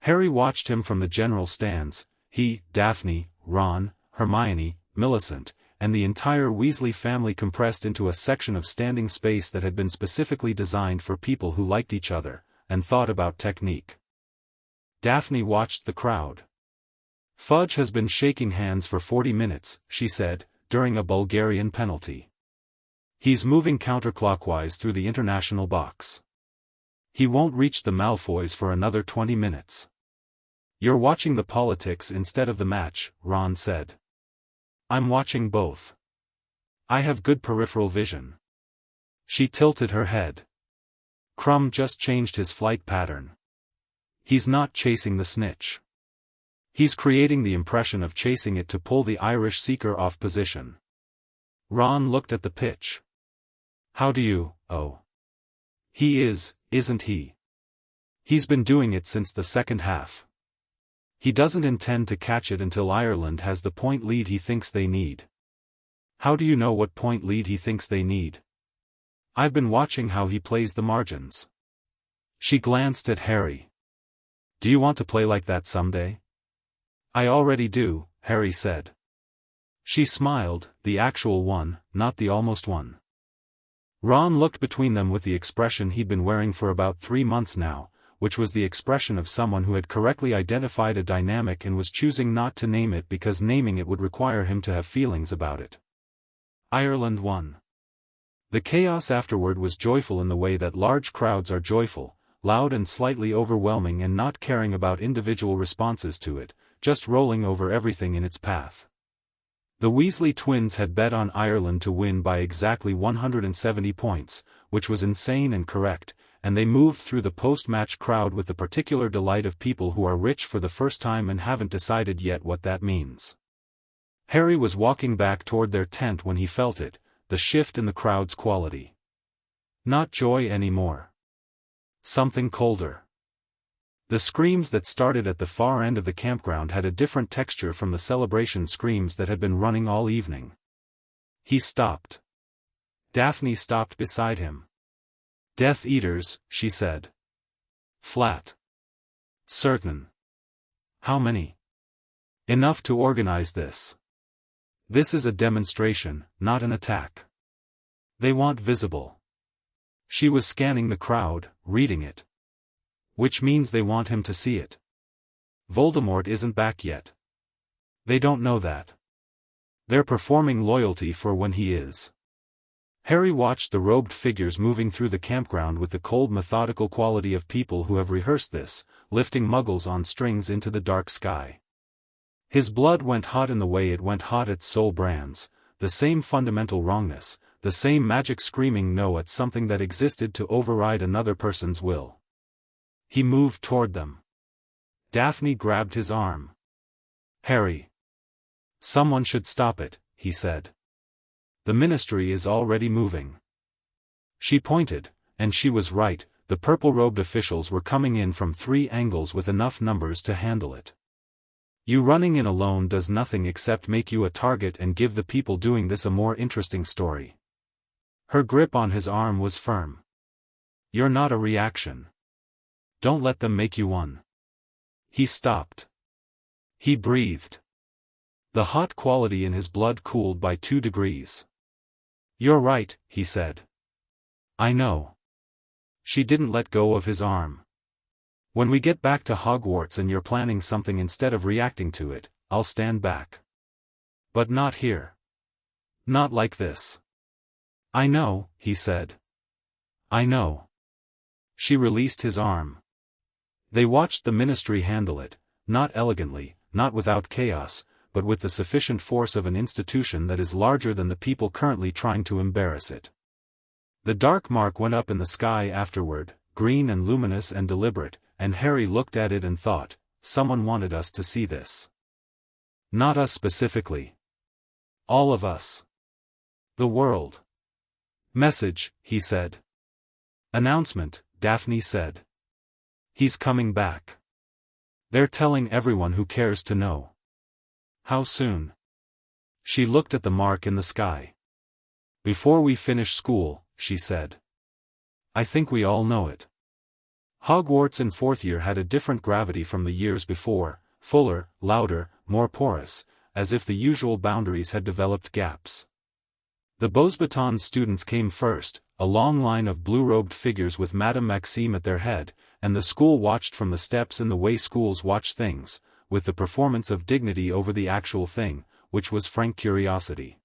Harry watched him from the general stands, he, Daphne, Ron, Hermione, Millicent, and the entire Weasley family compressed into a section of standing space that had been specifically designed for people who liked each other, and thought about technique. Daphne watched the crowd. Fudge has been shaking hands for 40 minutes, she said, during a Bulgarian penalty. He's moving counterclockwise through the international box. He won't reach the Malfoys for another 20 minutes. You're watching the politics instead of the match, Ron said. I'm watching both. I have good peripheral vision. She tilted her head. Krum just changed his flight pattern. He's not chasing the snitch. He's creating the impression of chasing it to pull the Irish seeker off position. Ron looked at the pitch. How do you, oh. He is, isn't he? He's been doing it since the second half. He doesn't intend to catch it until Ireland has the point lead he thinks they need. How do you know what point lead he thinks they need? I've been watching how he plays the margins. She glanced at Harry. Do you want to play like that someday? I already do, Harry said. She smiled, the actual one, not the almost one. Ron looked between them with the expression he'd been wearing for about 3 months now, which was the expression of someone who had correctly identified a dynamic and was choosing not to name it because naming it would require him to have feelings about it. Ireland won. The chaos afterward was joyful in the way that large crowds are joyful, loud and slightly overwhelming and not caring about individual responses to it, just rolling over everything in its path. The Weasley twins had bet on Ireland to win by exactly 170 points, which was insane and correct, and they moved through the post-match crowd with the particular delight of people who are rich for the first time and haven't decided yet what that means. Harry was walking back toward their tent when he felt it, the shift in the crowd's quality. Not joy anymore. Something colder. The screams that started at the far end of the campground had a different texture from the celebration screams that had been running all evening. He stopped. Daphne stopped beside him. Death Eaters, she said. Flat. Certain. How many? Enough to organize this. This is a demonstration, not an attack. They want visible. She was scanning the crowd, reading it. Which means they want him to see it. Voldemort isn't back yet. They don't know that. They're performing loyalty for when he is. Harry watched the robed figures moving through the campground with the cold methodical quality of people who have rehearsed this, lifting muggles on strings into the dark sky. His blood went hot in the way it went hot at Soul Brands, the same fundamental wrongness, the same magic screaming no at something that existed to override another person's will. He moved toward them. Daphne grabbed his arm. Harry. Someone should stop it, he said. The ministry is already moving. She pointed, and she was right, the purple-robed officials were coming in from 3 angles with enough numbers to handle it. You running in alone does nothing except make you a target and give the people doing this a more interesting story. Her grip on his arm was firm. You're not a reaction. Don't let them make you one. He stopped. He breathed. The hot quality in his blood cooled by 2 degrees. You're right, he said. I know. She didn't let go of his arm. When we get back to Hogwarts and you're planning something instead of reacting to it, I'll stand back. But not here. Not like this. I know, he said. I know. She released his arm. They watched the ministry handle it, not elegantly, not without chaos, but with the sufficient force of an institution that is larger than the people currently trying to embarrass it. The dark mark went up in the sky afterward, green and luminous and deliberate, and Harry looked at it and thought, someone wanted us to see this. Not us specifically. All of us. The world. Message, he said. Announcement, Daphne said. He's coming back. They're telling everyone who cares to know. How soon? She looked at the mark in the sky. Before we finish school, she said. I think we all know it. Hogwarts in 4th year had a different gravity from the years before, fuller, louder, more porous, as if the usual boundaries had developed gaps. The Beauxbatons students came first, a long line of blue-robed figures with Madame Maxime at their head, and the school watched from the steps in the way schools watch things, with the performance of dignity over the actual thing, which was frank curiosity.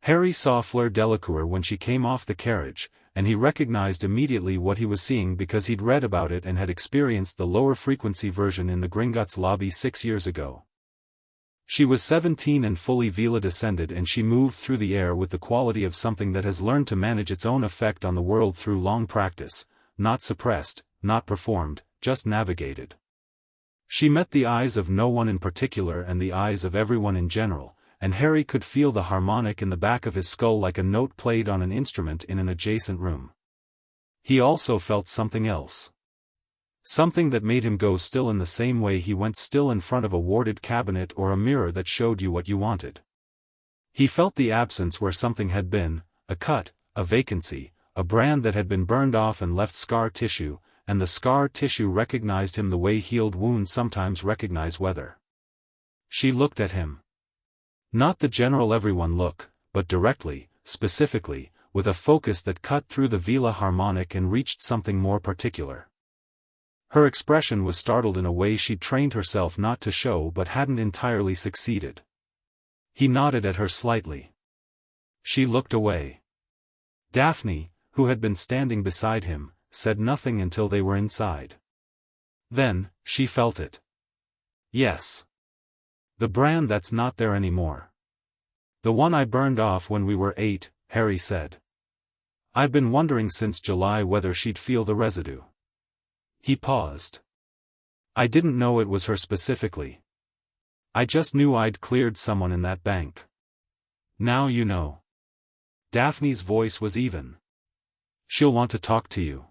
Harry saw Fleur Delacour when she came off the carriage, and he recognized immediately what he was seeing because he'd read about it and had experienced the lower-frequency version in the Gringotts lobby 6 years ago. She was 17 and fully Veela descended, and she moved through the air with the quality of something that has learned to manage its own effect on the world through long practice, not suppressed, not performed, just navigated. She met the eyes of no one in particular and the eyes of everyone in general, and Harry could feel the harmonic in the back of his skull like a note played on an instrument in an adjacent room. He also felt something else. Something that made him go still in the same way he went still in front of a warded cabinet or a mirror that showed you what you wanted. He felt the absence where something had been, a cut, a vacancy, a brand that had been burned off and left scar tissue, and the scar tissue recognized him the way healed wounds sometimes recognize weather. She looked at him. Not the general everyone look, but directly, specifically, with a focus that cut through the Veela harmonic and reached something more particular. Her expression was startled in a way she'd trained herself not to show but hadn't entirely succeeded. He nodded at her slightly. She looked away. Daphne, who had been standing beside him, said nothing until they were inside. Then, she felt it. Yes. The brand that's not there anymore. The one I burned off when we were 8, Harry said. I've been wondering since July whether she'd feel the residue. He paused. I didn't know it was her specifically. I just knew I'd cleared someone in that bank. Now you know. Daphne's voice was even. She'll want to talk to you.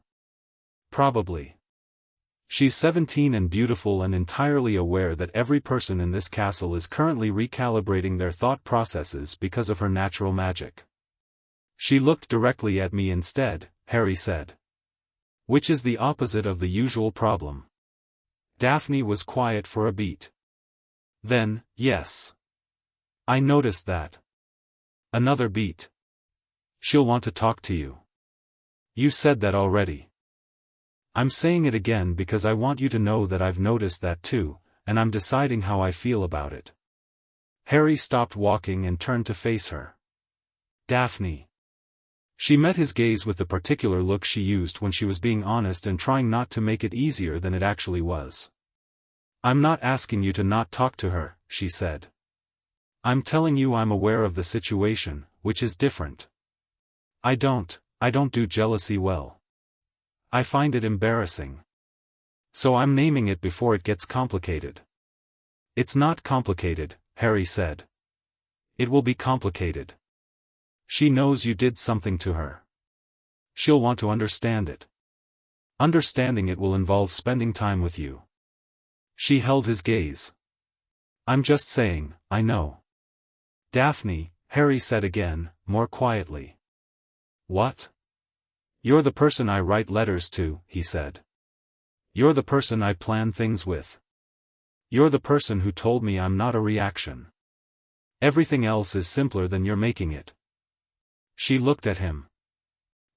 Probably. She's 17 and beautiful and entirely aware that every person in this castle is currently recalibrating their thought processes because of her natural magic. She looked directly at me instead, Harry said. Which is the opposite of the usual problem. Daphne was quiet for a beat. Then, yes. I noticed that. Another beat. She'll want to talk to you. You said that already. I'm saying it again because I want you to know that I've noticed that too, and I'm deciding how I feel about it. Harry stopped walking and turned to face her. Daphne. She met his gaze with the particular look she used when she was being honest and trying not to make it easier than it actually was. I'm not asking you to not talk to her, she said. I'm telling you I'm aware of the situation, which is different. I don't do jealousy well. I find it embarrassing. So I'm naming it before it gets complicated. It's not complicated, Harry said. It will be complicated. She knows you did something to her. She'll want to understand it. Understanding it will involve spending time with you. She held his gaze. I'm just saying, I know. Daphne, Harry said again, more quietly. What? You're the person I write letters to, he said. You're the person I plan things with. You're the person who told me I'm not a reaction. Everything else is simpler than you're making it. She looked at him.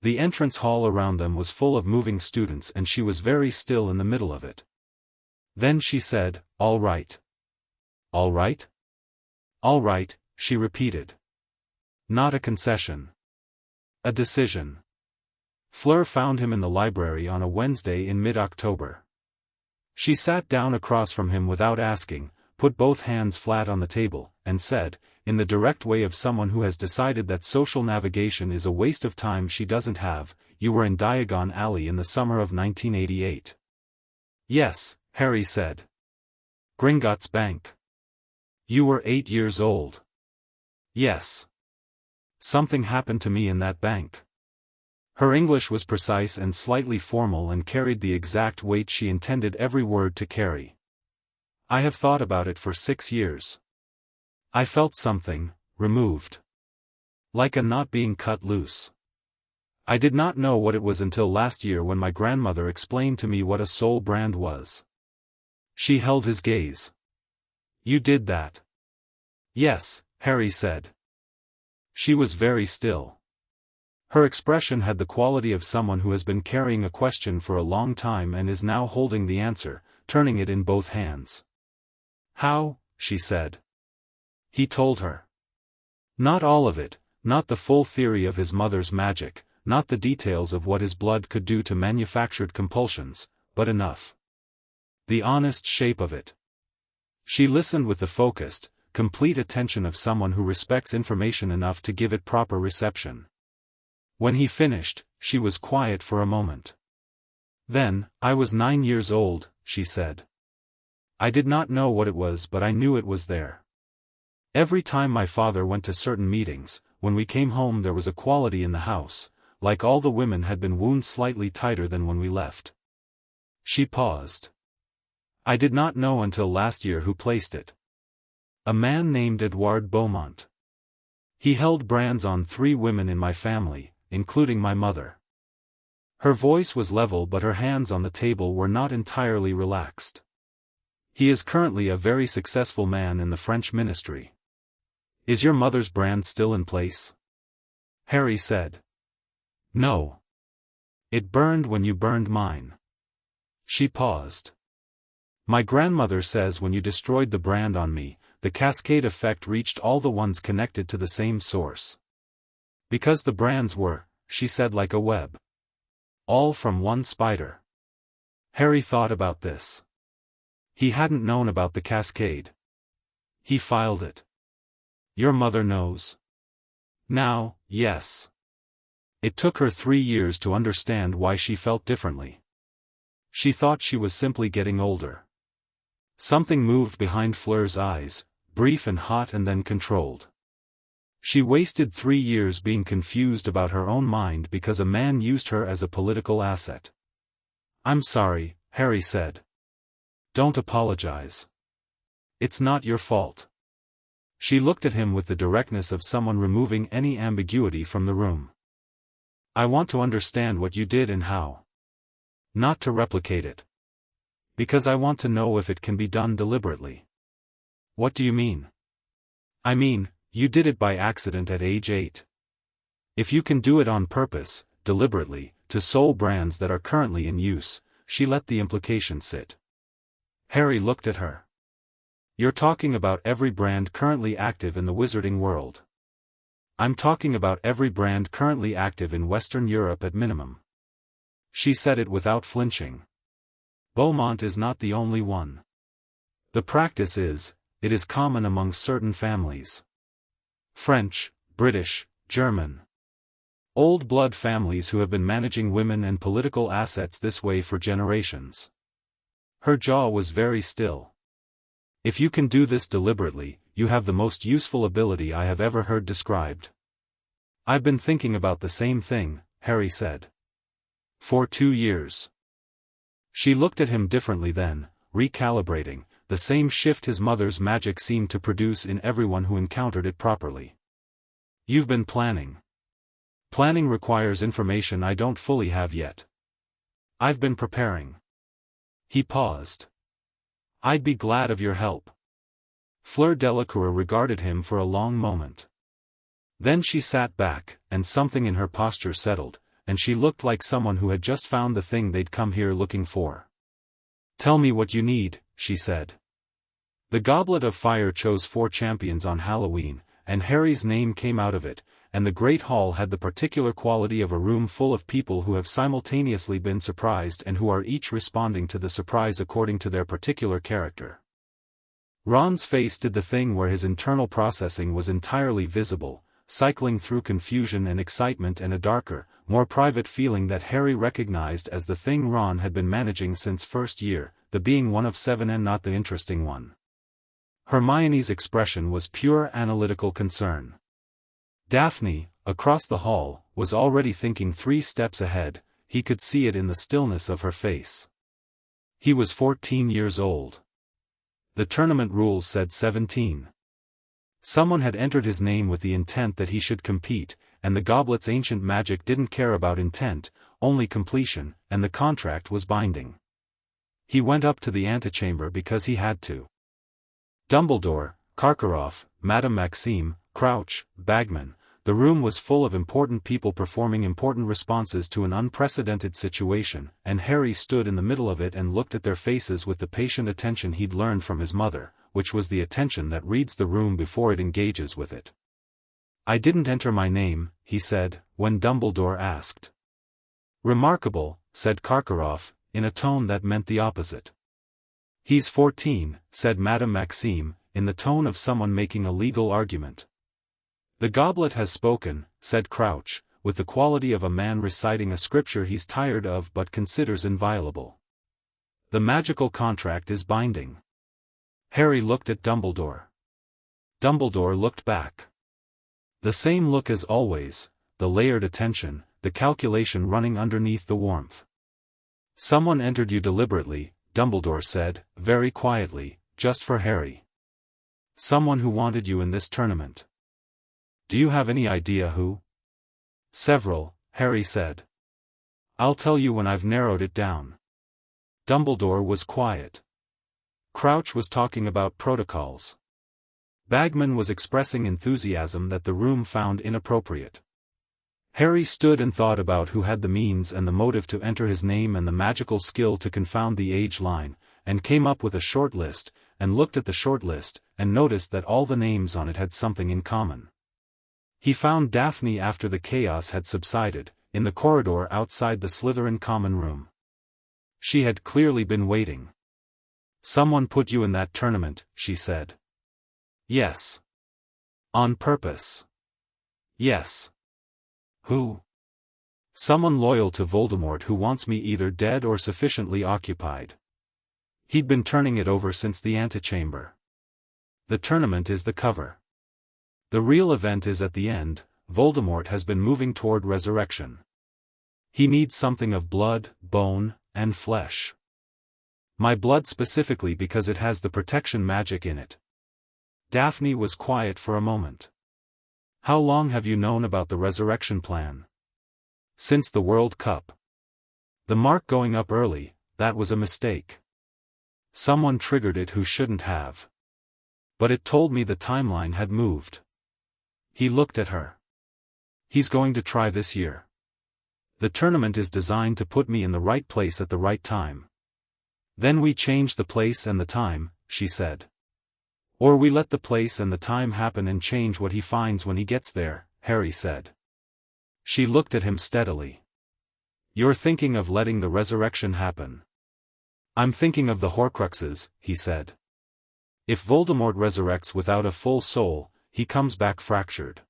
The entrance hall around them was full of moving students and she was very still in the middle of it. Then she said, all right. All right? All right, she repeated. Not a concession. A decision. Fleur found him in the library on a Wednesday in mid-October. She sat down across from him without asking, put both hands flat on the table, and said, in the direct way of someone who has decided that social navigation is a waste of time she doesn't have, you were in Diagon Alley in the summer of 1988. Yes, Harry said. Gringotts Bank. You were 8 years old. Yes. Something happened to me in that bank. Her English was precise and slightly formal and carried the exact weight she intended every word to carry. I have thought about it for 6 years. I felt something, removed. Like a knot being cut loose. I did not know what it was until last year when my grandmother explained to me what a soul brand was. She held his gaze. You did that. Yes, Harry said. She was very still. Her expression had the quality of someone who has been carrying a question for a long time and is now holding the answer, turning it in both hands. How? She said. He told her. Not all of it, not the full theory of his mother's magic, not the details of what his blood could do to manufactured compulsions, but enough. The honest shape of it. She listened with the focused, complete attention of someone who respects information enough to give it proper reception. When he finished, she was quiet for a moment. Then, I was 9 years old, she said. I did not know what it was but I knew it was there. Every time my father went to certain meetings, when we came home there was a quality in the house, like all the women had been wound slightly tighter than when we left. She paused. I did not know until last year who placed it. A man named Edouard Beaumont. He held brands on 3 women in my family, including my mother. Her voice was level but her hands on the table were not entirely relaxed. He is currently a very successful man in the French ministry. Is your mother's brand still in place? Harry said. No. It burned when you burned mine. She paused. My grandmother says when you destroyed the brand on me, the cascade effect reached all the ones connected to the same source. Because the brands were, she said, like a web. All from one spider. Harry thought about this. He hadn't known about the cascade. He filed it. Your mother knows. Now, yes. It took her 3 years to understand why she felt differently. She thought she was simply getting older. Something moved behind Fleur's eyes, brief and hot and then controlled. She wasted 3 years being confused about her own mind because a man used her as a political asset. I'm sorry, Harry said. Don't apologize. It's not your fault. She looked at him with the directness of someone removing any ambiguity from the room. I want to understand what you did and how. Not to replicate it. Because I want to know if it can be done deliberately. What do you mean? I mean, you did it by accident at age 8. If you can do it on purpose, deliberately, to soul brands that are currently in use, she let the implication sit. Harry looked at her. You're talking about every brand currently active in the wizarding world. I'm talking about every brand currently active in Western Europe at minimum. She said it without flinching. Beaumont is not the only one. The practice is, it is common among certain families. French, British, German. Old blood families who have been managing women and political assets this way for generations. Her jaw was very still. If you can do this deliberately, you have the most useful ability I have ever heard described. I've been thinking about the same thing, Harry said. For 2 years. She looked at him differently then, recalibrating, the same shift his mother's magic seemed to produce in everyone who encountered it properly. You've been planning. Planning requires information I don't fully have yet. I've been preparing. He paused. I'd be glad of your help. Fleur Delacour regarded him for a long moment. Then she sat back, and something in her posture settled, and she looked like someone who had just found the thing they'd come here looking for. Tell me what you need, she said. The Goblet of Fire chose 4 champions on Halloween, and Harry's name came out of it, and the Great Hall had the particular quality of a room full of people who have simultaneously been surprised and who are each responding to the surprise according to their particular character. Ron's face did the thing where his internal processing was entirely visible, cycling through confusion and excitement and a darker, more private feeling that Harry recognized as the thing Ron had been managing since first year, the being one of 7 and not the interesting one. Hermione's expression was pure analytical concern. Daphne, across the hall, was already thinking 3 steps ahead, he could see it in the stillness of her face. He was 14 years old. The tournament rules said 17. Someone had entered his name with the intent that he should compete, and the goblet's ancient magic didn't care about intent, only completion, and the contract was binding. He went up to the antechamber because he had to. Dumbledore, Karkaroff, Madame Maxime, Crouch, Bagman, the room was full of important people performing important responses to an unprecedented situation, and Harry stood in the middle of it and looked at their faces with the patient attention he'd learned from his mother, which was the attention that reads the room before it engages with it. I didn't enter my name, he said, when Dumbledore asked. Remarkable, said Karkaroff, in a tone that meant the opposite. He's 14, said Madame Maxime, in the tone of someone making a legal argument. The goblet has spoken, said Crouch, with the quality of a man reciting a scripture he's tired of but considers inviolable. The magical contract is binding. Harry looked at Dumbledore. Dumbledore looked back. The same look as always, the layered attention, the calculation running underneath the warmth. Someone entered you deliberately, Dumbledore said, very quietly, just for Harry. Someone who wanted you in this tournament. Do you have any idea who? Several, Harry said. I'll tell you when I've narrowed it down. Dumbledore was quiet. Crouch was talking about protocols. Bagman was expressing enthusiasm that the room found inappropriate. Harry stood and thought about who had the means and the motive to enter his name and the magical skill to confound the age line, and came up with a short list, and looked at the short list, and noticed that all the names on it had something in common. He found Daphne after the chaos had subsided, in the corridor outside the Slytherin common room. She had clearly been waiting. Someone put you in that tournament, she said. Yes. On purpose. Yes. Who? Someone loyal to Voldemort who wants me either dead or sufficiently occupied. He'd been turning it over since the antechamber. The tournament is the cover. The real event is at the end. Voldemort has been moving toward resurrection. He needs something of blood, bone, and flesh. My blood specifically because it has the protection magic in it. Daphne was quiet for a moment. How long have you known about the resurrection plan? Since the World Cup. The mark going up early, that was a mistake. Someone triggered it who shouldn't have. But it told me the timeline had moved. He looked at her. He's going to try this year. The tournament is designed to put me in the right place at the right time. Then we change the place and the time, she said. Or we let the place and the time happen and change what he finds when he gets there, Harry said. She looked at him steadily. You're thinking of letting the resurrection happen. I'm thinking of the Horcruxes, he said. If Voldemort resurrects without a full soul, he comes back fractured.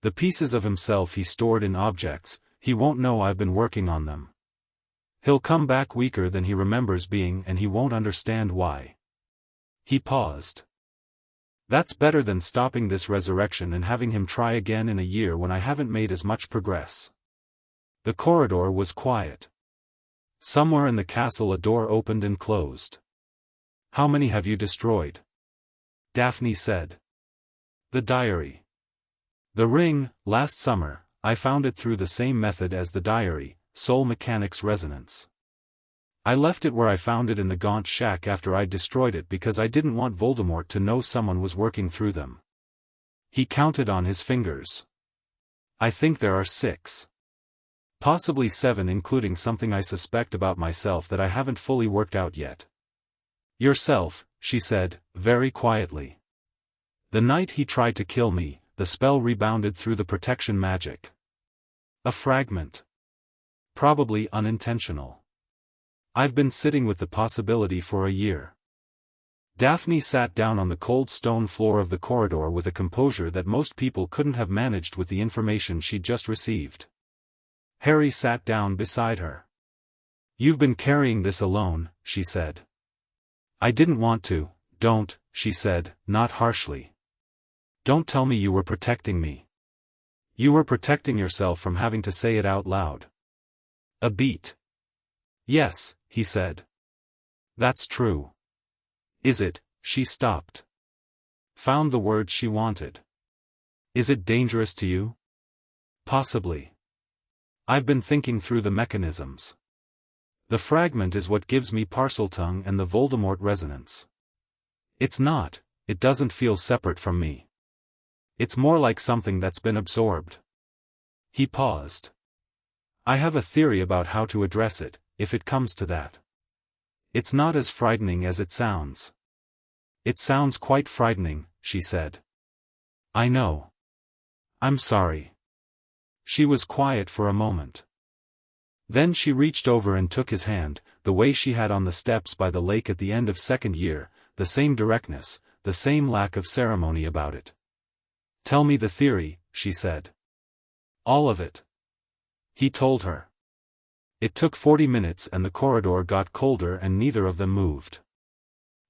The pieces of himself he stored in objects, he won't know I've been working on them. He'll come back weaker than he remembers being and he won't understand why. He paused. That's better than stopping this resurrection and having him try again in a year when I haven't made as much progress. The corridor was quiet. Somewhere in the castle a door opened and closed. How many have you destroyed? Daphne said. The diary. The ring, last summer, I found it through the same method as the diary, soul mechanics resonance. I left it where I found it in the Gaunt Shack after I'd destroyed it because I didn't want Voldemort to know someone was working through them. He counted on his fingers. I think there are 6. Possibly 7 including something I suspect about myself that I haven't fully worked out yet. Yourself, she said, very quietly. The night he tried to kill me, the spell rebounded through the protection magic. A fragment. Probably unintentional. I've been sitting with the possibility for a year. Daphne sat down on the cold stone floor of the corridor with a composure that most people couldn't have managed with the information she'd just received. Harry sat down beside her. You've been carrying this alone, she said. I didn't want to, don't, she said, not harshly. Don't tell me you were protecting me. You were protecting yourself from having to say it out loud. A beat. Yes, he said. That's true. Is it? She stopped. Found the word she wanted. Is it dangerous to you? Possibly. I've been thinking through the mechanisms. The fragment is what gives me Parseltongue and the Voldemort resonance. It's not, it doesn't feel separate from me. It's more like something that's been absorbed. He paused. I have a theory about how to address it, if it comes to that. It's not as frightening as it sounds. It sounds quite frightening, she said. I know. I'm sorry. She was quiet for a moment. Then she reached over and took his hand, the way she had on the steps by the lake at the end of second year, the same directness, the same lack of ceremony about it. Tell me the theory, she said. All of it. He told her. It took 40 minutes and the corridor got colder and neither of them moved.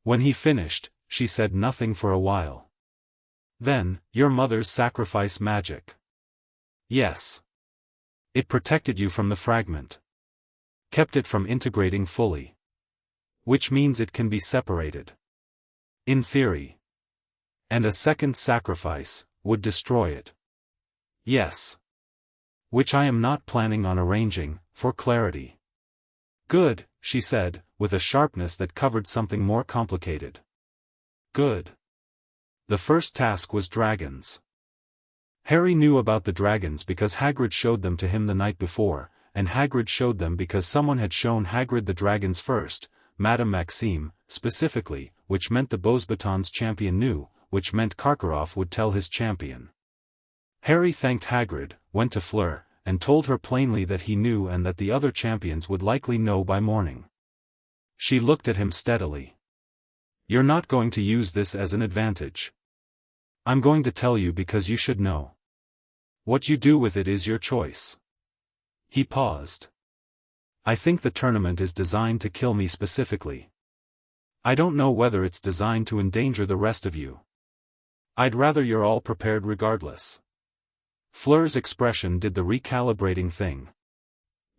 When he finished, she said nothing for a while. Then, your mother's sacrifice magic. Yes. It protected you from the fragment. kept it from integrating fully. Which means it can be separated. In theory. And a second sacrifice would destroy it. Yes. Which I am not planning on arranging, for clarity. Good, she said, with a sharpness that covered something more complicated. Good. The first task was dragons. Harry knew about the dragons because Hagrid showed them to him the night before, and Hagrid showed them because someone had shown Hagrid the dragons first, Madame Maxime, specifically, which meant the Beauxbatons champion knew, which meant Karkaroff would tell his champion. Harry thanked Hagrid, went to Fleur, and told her plainly that he knew and that the other champions would likely know by morning. She looked at him steadily. You're not going to use this as an advantage. I'm going to tell you because you should know. What you do with it is your choice. He paused. I think the tournament is designed to kill me specifically. I don't know whether it's designed to endanger the rest of you. I'd rather you're all prepared regardless. Fleur's expression did the recalibrating thing.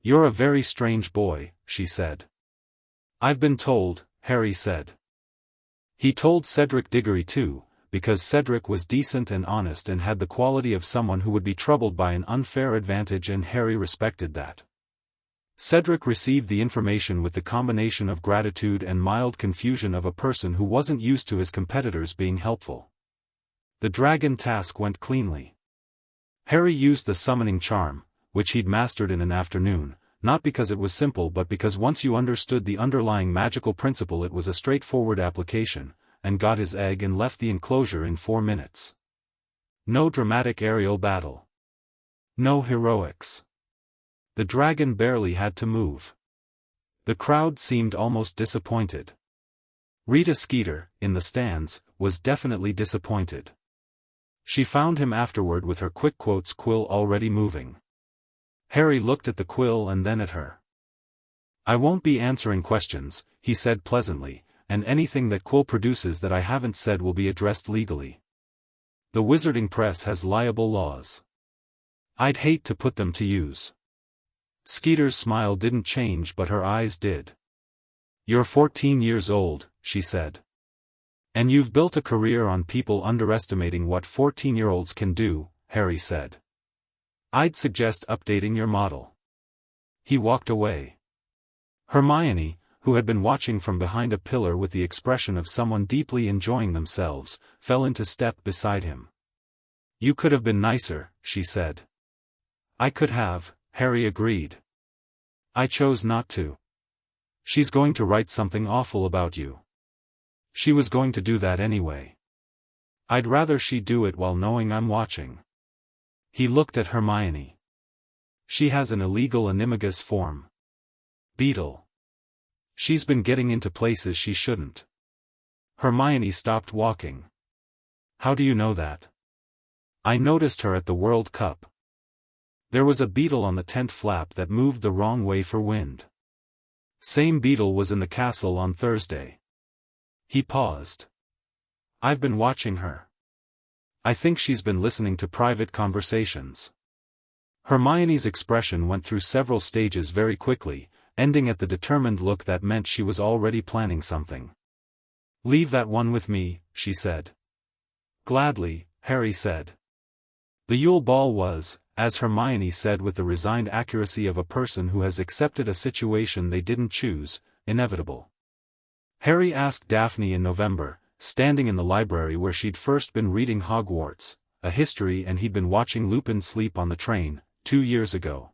You're a very strange boy, she said. I've been told, Harry said. He told Cedric Diggory too, because Cedric was decent and honest and had the quality of someone who would be troubled by an unfair advantage, and Harry respected that. Cedric received the information with the combination of gratitude and mild confusion of a person who wasn't used to his competitors being helpful. The dragon task went cleanly. Harry used the summoning charm, which he'd mastered in an afternoon, not because it was simple but because once you understood the underlying magical principle it was a straightforward application, and got his egg and left the enclosure in 4 minutes. No dramatic aerial battle. No heroics. The dragon barely had to move. The crowd seemed almost disappointed. Rita Skeeter, in the stands, was definitely disappointed. She found him afterward with her quick quotes quill already moving. Harry looked at the quill and then at her. I won't be answering questions, he said pleasantly, and anything that quill produces that I haven't said will be addressed legally. The wizarding press has liable laws. I'd hate to put them to use. Skeeter's smile didn't change but her eyes did. You're 14 years old, she said. And you've built a career on people underestimating what 14-year-olds can do, Harry said. I'd suggest updating your model. He walked away. Hermione, who had been watching from behind a pillar with the expression of someone deeply enjoying themselves, fell into step beside him. You could have been nicer, she said. I could have, Harry agreed. I chose not to. She's going to write something awful about you. She was going to do that anyway. I'd rather she do it while knowing I'm watching. He looked at Hermione. She has an illegal animagus form. Beetle. She's been getting into places she shouldn't. Hermione stopped walking. How do you know that? I noticed her at the World Cup. There was a beetle on the tent flap that moved the wrong way for wind. Same beetle was in the castle on Thursday. He paused. I've been watching her. I think she's been listening to private conversations. Hermione's expression went through several stages very quickly, ending at the determined look that meant she was already planning something. Leave that one with me, she said. Gladly, Harry said. The Yule Ball was, as Hermione said with the resigned accuracy of a person who has accepted a situation they didn't choose, inevitable. Harry asked Daphne in November, standing in the library where she'd first been reading Hogwarts, a history, and he'd been watching Lupin sleep on the train, 2 years ago.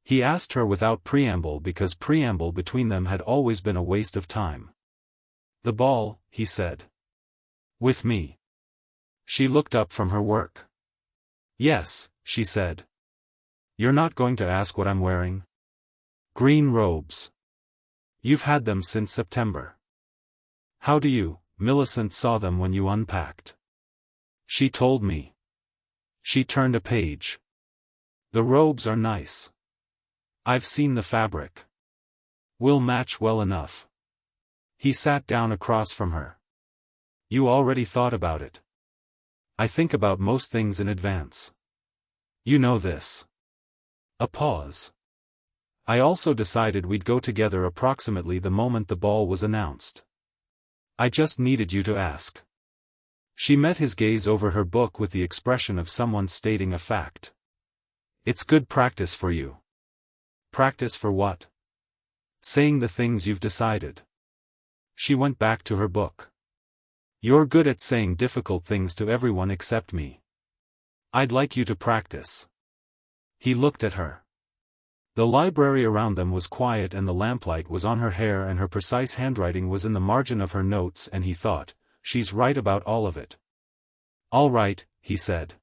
He asked her without preamble because preamble between them had always been a waste of time. The ball, he said. With me. She looked up from her work. Yes, she said. You're not going to ask what I'm wearing? Green robes. You've had them since September. How do you? Millicent saw them when you unpacked. She told me. She turned a page. The robes are nice. I've seen the fabric. Will match well enough. He sat down across from her. You already thought about it. I think about most things in advance. You know this. A pause. I also decided we'd go together approximately the moment the ball was announced. I just needed you to ask. She met his gaze over her book with the expression of someone stating a fact. It's good practice for you. Practice for what? Saying the things you've decided. She went back to her book. You're good at saying difficult things to everyone except me. I'd like you to practice. He looked at her. The library around them was quiet and the lamplight was on her hair and her precise handwriting was in the margin of her notes, and he thought, she's right about all of it. All right, he said.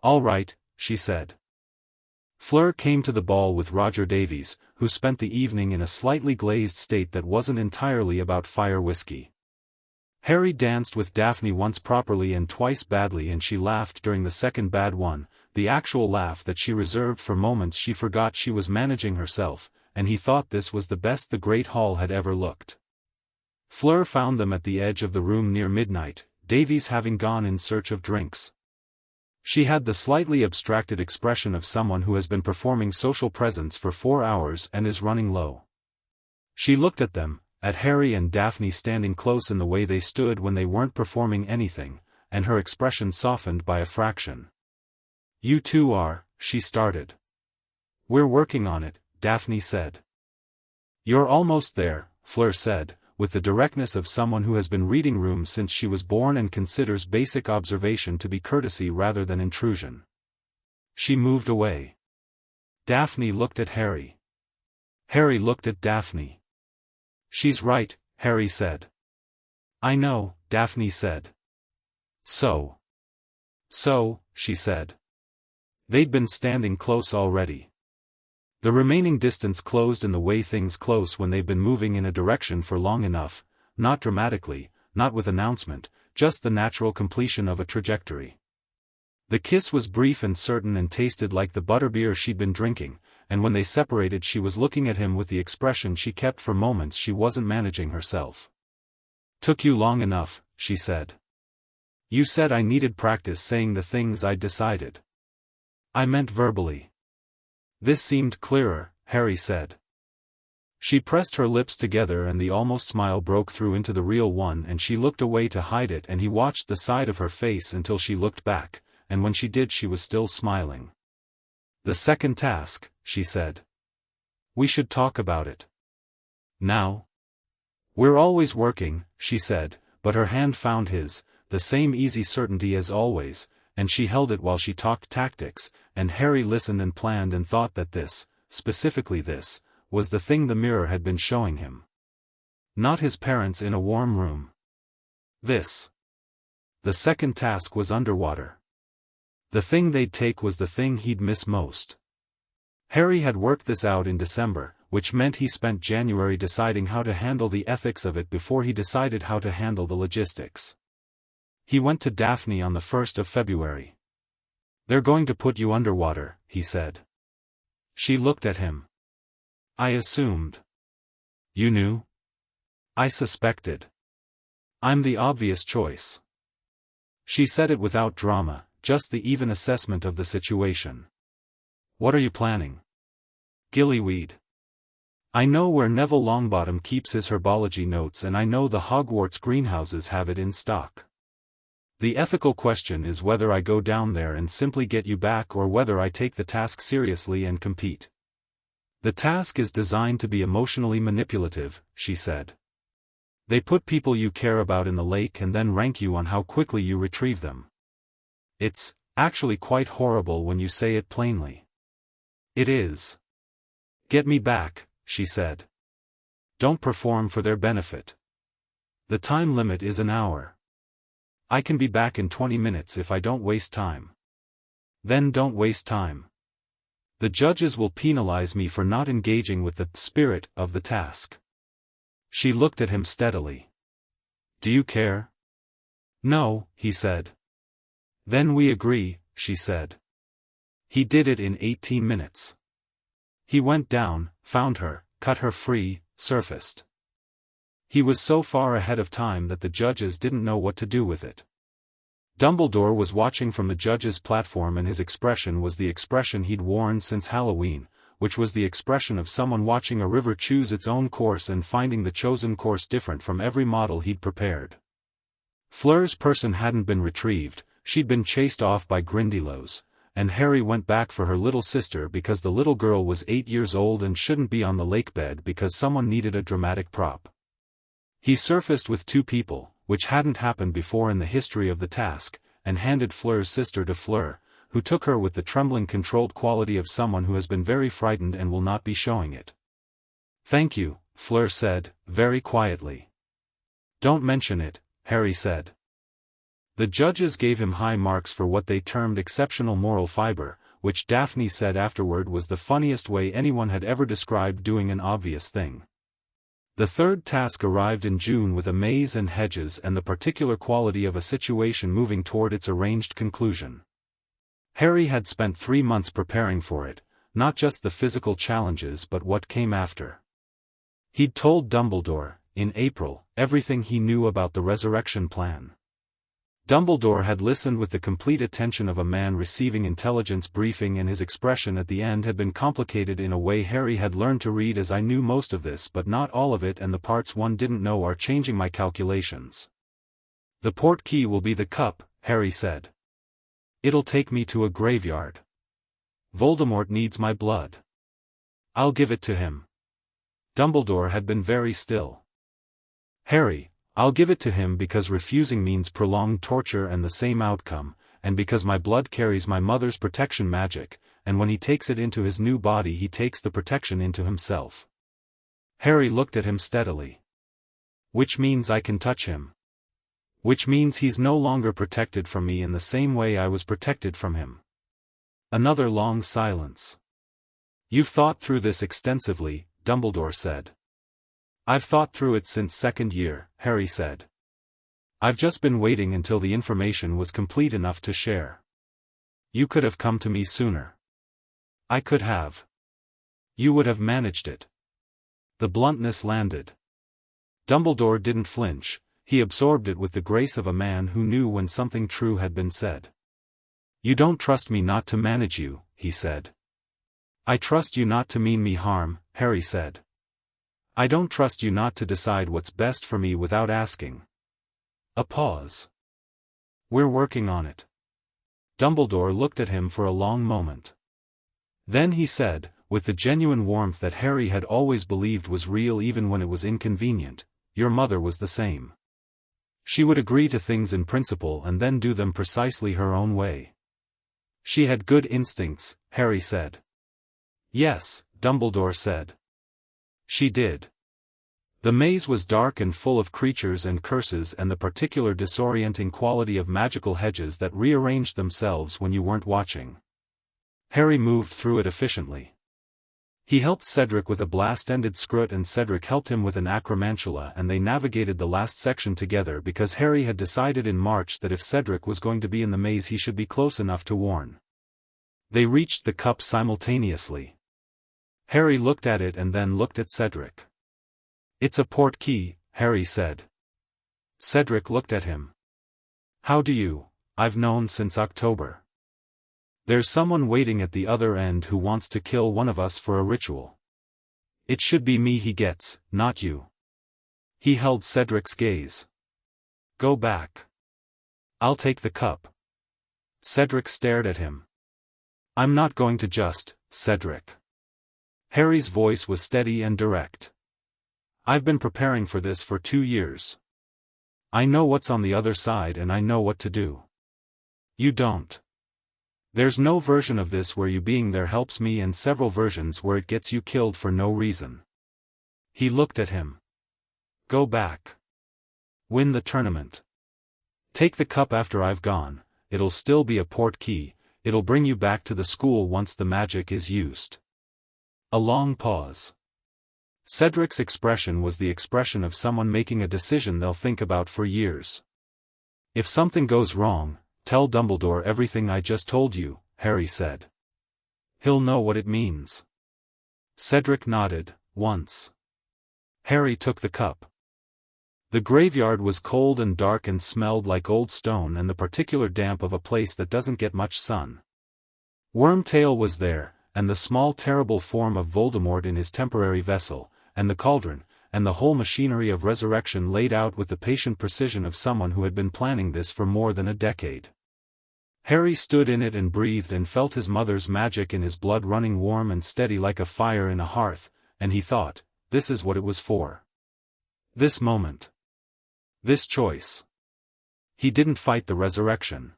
All right, she said. Fleur came to the ball with Roger Davies, who spent the evening in a slightly glazed state that wasn't entirely about fire whiskey. Harry danced with Daphne once properly and twice badly, and she laughed during the second bad one, the actual laugh that she reserved for moments she forgot she was managing herself, and he thought this was the best the Great Hall had ever looked. Fleur found them at the edge of the room near midnight, Davies having gone in search of drinks. She had the slightly abstracted expression of someone who has been performing social presence for 4 hours and is running low. She looked at them, at Harry and Daphne standing close in the way they stood when they weren't performing anything, and her expression softened by a fraction. You two are, she started. We're working on it, Daphne said. You're almost there, Fleur said, with the directness of someone who has been reading rooms since she was born and considers basic observation to be courtesy rather than intrusion. She moved away. Daphne looked at Harry. Harry looked at Daphne. She's right, Harry said. I know, Daphne said. So, she said. They'd been standing close already. The remaining distance closed in the way things close when they've been moving in a direction for long enough, not dramatically, not with announcement, just the natural completion of a trajectory. The kiss was brief and certain and tasted like the butterbeer she'd been drinking, and when they separated she was looking at him with the expression she kept for moments she wasn't managing herself. Took you long enough, she said. You said I needed practice saying the things I'd decided. I meant verbally. This seemed clearer, Harry said. She pressed her lips together and the almost smile broke through into the real one, and she looked away to hide it, and he watched the side of her face until she looked back, and when she did she was still smiling. The second task, she said. We should talk about it. Now? We're always working, she said, but her hand found his, the same easy certainty as always, and she held it while she talked tactics, and Harry listened and planned and thought that this, specifically this, was the thing the mirror had been showing him. Not his parents in a warm room. This. The second task was underwater. The thing they'd take was the thing he'd miss most. Harry had worked this out in December, which meant he spent January deciding how to handle the ethics of it before he decided how to handle the logistics. He went to Daphne on the 1st of February. They're going to put you underwater, he said. She looked at him. I assumed. You knew? I suspected. I'm the obvious choice. She said it without drama, just the even assessment of the situation. What are you planning? Gillyweed. I know where Neville Longbottom keeps his herbology notes, and I know the Hogwarts greenhouses have it in stock. The ethical question is whether I go down there and simply get you back or whether I take the task seriously and compete. The task is designed to be emotionally manipulative, she said. They put people you care about in the lake and then rank you on how quickly you retrieve them. It's actually quite horrible when you say it plainly. It is. Get me back, she said. Don't perform for their benefit. The time limit is an hour. I can be back in 20 minutes if I don't waste time. Then don't waste time. The judges will penalize me for not engaging with the spirit of the task. She looked at him steadily. Do you care? No, he said. Then we agree, she said. He did it in 18 minutes. He went down, found her, cut her free, surfaced. He was so far ahead of time that the judges didn't know what to do with it. Dumbledore was watching from the judge's platform, and his expression was the expression he'd worn since Halloween, which was the expression of someone watching a river choose its own course and finding the chosen course different from every model he'd prepared. Fleur's person hadn't been retrieved, she'd been chased off by Grindylows, and Harry went back for her little sister because the little girl was 8 years old and shouldn't be on the lake bed because someone needed a dramatic prop. He surfaced with 2 people, which hadn't happened before in the history of the task, and handed Fleur's sister to Fleur, who took her with the trembling controlled quality of someone who has been very frightened and will not be showing it. "Thank you," Fleur said, very quietly. "Don't mention it," Harry said. The judges gave him high marks for what they termed exceptional moral fiber, which Daphne said afterward was the funniest way anyone had ever described doing an obvious thing. The third task arrived in June with a maze and hedges and the particular quality of a situation moving toward its arranged conclusion. Harry had spent 3 months preparing for it, not just the physical challenges but what came after. He'd told Dumbledore, in April, everything he knew about the resurrection plan. Dumbledore had listened with the complete attention of a man receiving intelligence briefing, and his expression at the end had been complicated in a way Harry had learned to read as "I knew most of this but not all of it, and the parts one didn't know are changing my calculations." "The port key will be the cup," Harry said. "It'll take me to a graveyard. Voldemort needs my blood. I'll give it to him." Dumbledore had been very still. "Harry, I'll give it to him because refusing means prolonged torture and the same outcome, and because my blood carries my mother's protection magic, and when he takes it into his new body he takes the protection into himself." Harry looked at him steadily. "Which means I can touch him. Which means he's no longer protected from me in the same way I was protected from him." Another long silence. "You've thought through this extensively," Dumbledore said. "I've thought through it since second year," Harry said. "I've just been waiting until the information was complete enough to share. You could have come to me sooner." "I could have. You would have managed it." The bluntness landed. Dumbledore didn't flinch, he absorbed it with the grace of a man who knew when something true had been said. "You don't trust me not to manage you," he said. "I trust you not to mean me harm," Harry said. "I don't trust you not to decide what's best for me without asking." A pause. "We're working on it." Dumbledore looked at him for a long moment. Then he said, with the genuine warmth that Harry had always believed was real even when it was inconvenient, "Your mother was the same. She would agree to things in principle and then do them precisely her own way. She had good instincts," Harry said. "Yes," Dumbledore said. "She did." The maze was dark and full of creatures and curses and the particular disorienting quality of magical hedges that rearranged themselves when you weren't watching. Harry moved through it efficiently. He helped Cedric with a blast-ended scrut and Cedric helped him with an acromantula, and they navigated the last section together because Harry had decided in March that if Cedric was going to be in the maze he should be close enough to warn. They reached the cup simultaneously. Harry looked at it and then looked at Cedric. "It's a port key," Harry said. Cedric looked at him. "How do you? I've known since October. There's someone waiting at the other end who wants to kill one of us for a ritual. It should be me he gets, not you." He held Cedric's gaze. "Go back. I'll take the cup." Cedric stared at him. "I'm not going to just, Cedric." Harry's voice was steady and direct. "I've been preparing for this for 2 years. I know what's on the other side and I know what to do. You don't. There's no version of this where you being there helps me and several versions where it gets you killed for no reason." He looked at him. "Go back. Win the tournament. Take the cup after I've gone, it'll still be a port key, it'll bring you back to the school once the magic is used." A long pause. Cedric's expression was the expression of someone making a decision they'll think about for years. "If something goes wrong, tell Dumbledore everything I just told you," Harry said. "He'll know what it means." Cedric nodded, once. Harry took the cup. The graveyard was cold and dark and smelled like old stone and the particular damp of a place that doesn't get much sun. Wormtail was there, and the small terrible form of Voldemort in his temporary vessel, and the cauldron, and the whole machinery of resurrection laid out with the patient precision of someone who had been planning this for more than a decade. Harry stood in it and breathed and felt his mother's magic in his blood running warm and steady like a fire in a hearth, and he thought, this is what it was for. This moment. This choice. He didn't fight the resurrection.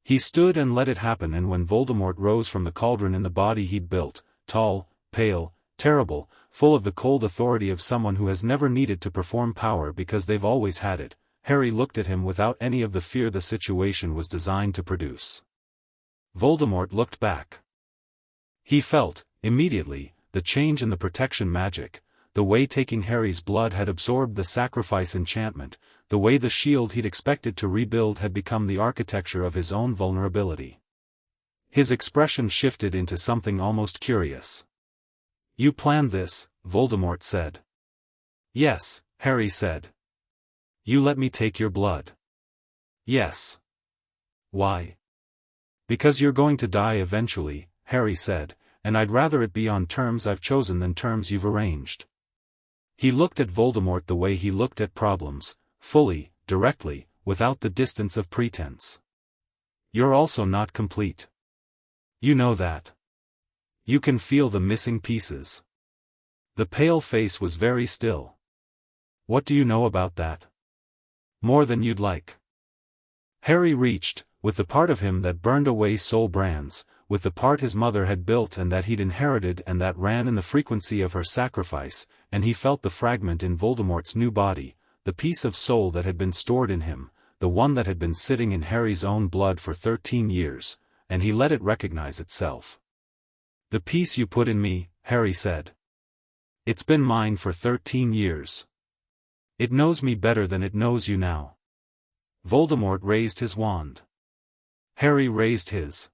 He stood and let it happen, and when Voldemort rose from the cauldron in the body he'd built, tall, pale, terrible, full of the cold authority of someone who has never needed to perform power because they've always had it, Harry looked at him without any of the fear the situation was designed to produce. Voldemort looked back. He felt, immediately, the change in the protection magic, the way taking Harry's blood had absorbed the sacrifice enchantment, the way the shield he'd expected to rebuild had become the architecture of his own vulnerability. His expression shifted into something almost curious. "You planned this," Voldemort said. "Yes," Harry said. "You let me take your blood." "Yes." "Why?" "Because you're going to die eventually," Harry said, "and I'd rather it be on terms I've chosen than terms you've arranged." He looked at Voldemort the way he looked at problems, fully, directly, without the distance of pretense. "You're also not complete. You know that. You can feel the missing pieces." The pale face was very still. "What do you know about that?" "More than you'd like." Harry reached, with the part of him that burned away soul brands, with the part his mother had built and that he'd inherited and that ran in the frequency of her sacrifice, and he felt the fragment in Voldemort's new body, the piece of soul that had been stored in him, the one that had been sitting in Harry's own blood for 13 years, and he let it recognize itself. "The piece you put in me," Harry said. "It's been mine for 13 years. It knows me better than it knows you now." Voldemort raised his wand. Harry raised his.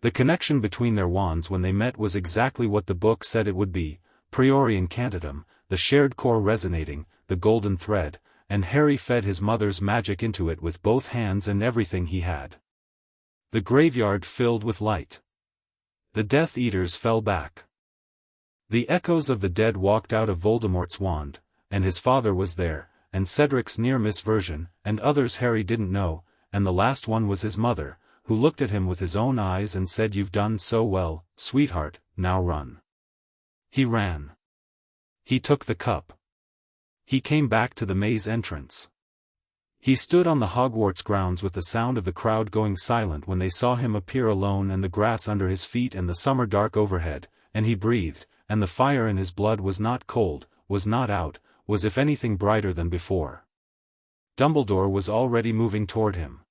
The connection between their wands when they met was exactly what the book said it would be, priori incantatem, the shared core resonating, the golden thread, and Harry fed his mother's magic into it with both hands and everything he had. The graveyard filled with light. The Death Eaters fell back. The echoes of the dead walked out of Voldemort's wand, and his father was there, and Cedric's near-miss version, and others Harry didn't know, and the last one was his mother, who looked at him with his own eyes and said, "You've done so well, sweetheart, now run." He ran. He took the cup. He came back to the maze entrance. He stood on the Hogwarts grounds with the sound of the crowd going silent when they saw him appear alone and the grass under his feet and the summer dark overhead, and he breathed, and the fire in his blood was not cold, was not out, was if anything brighter than before. Dumbledore was already moving toward him.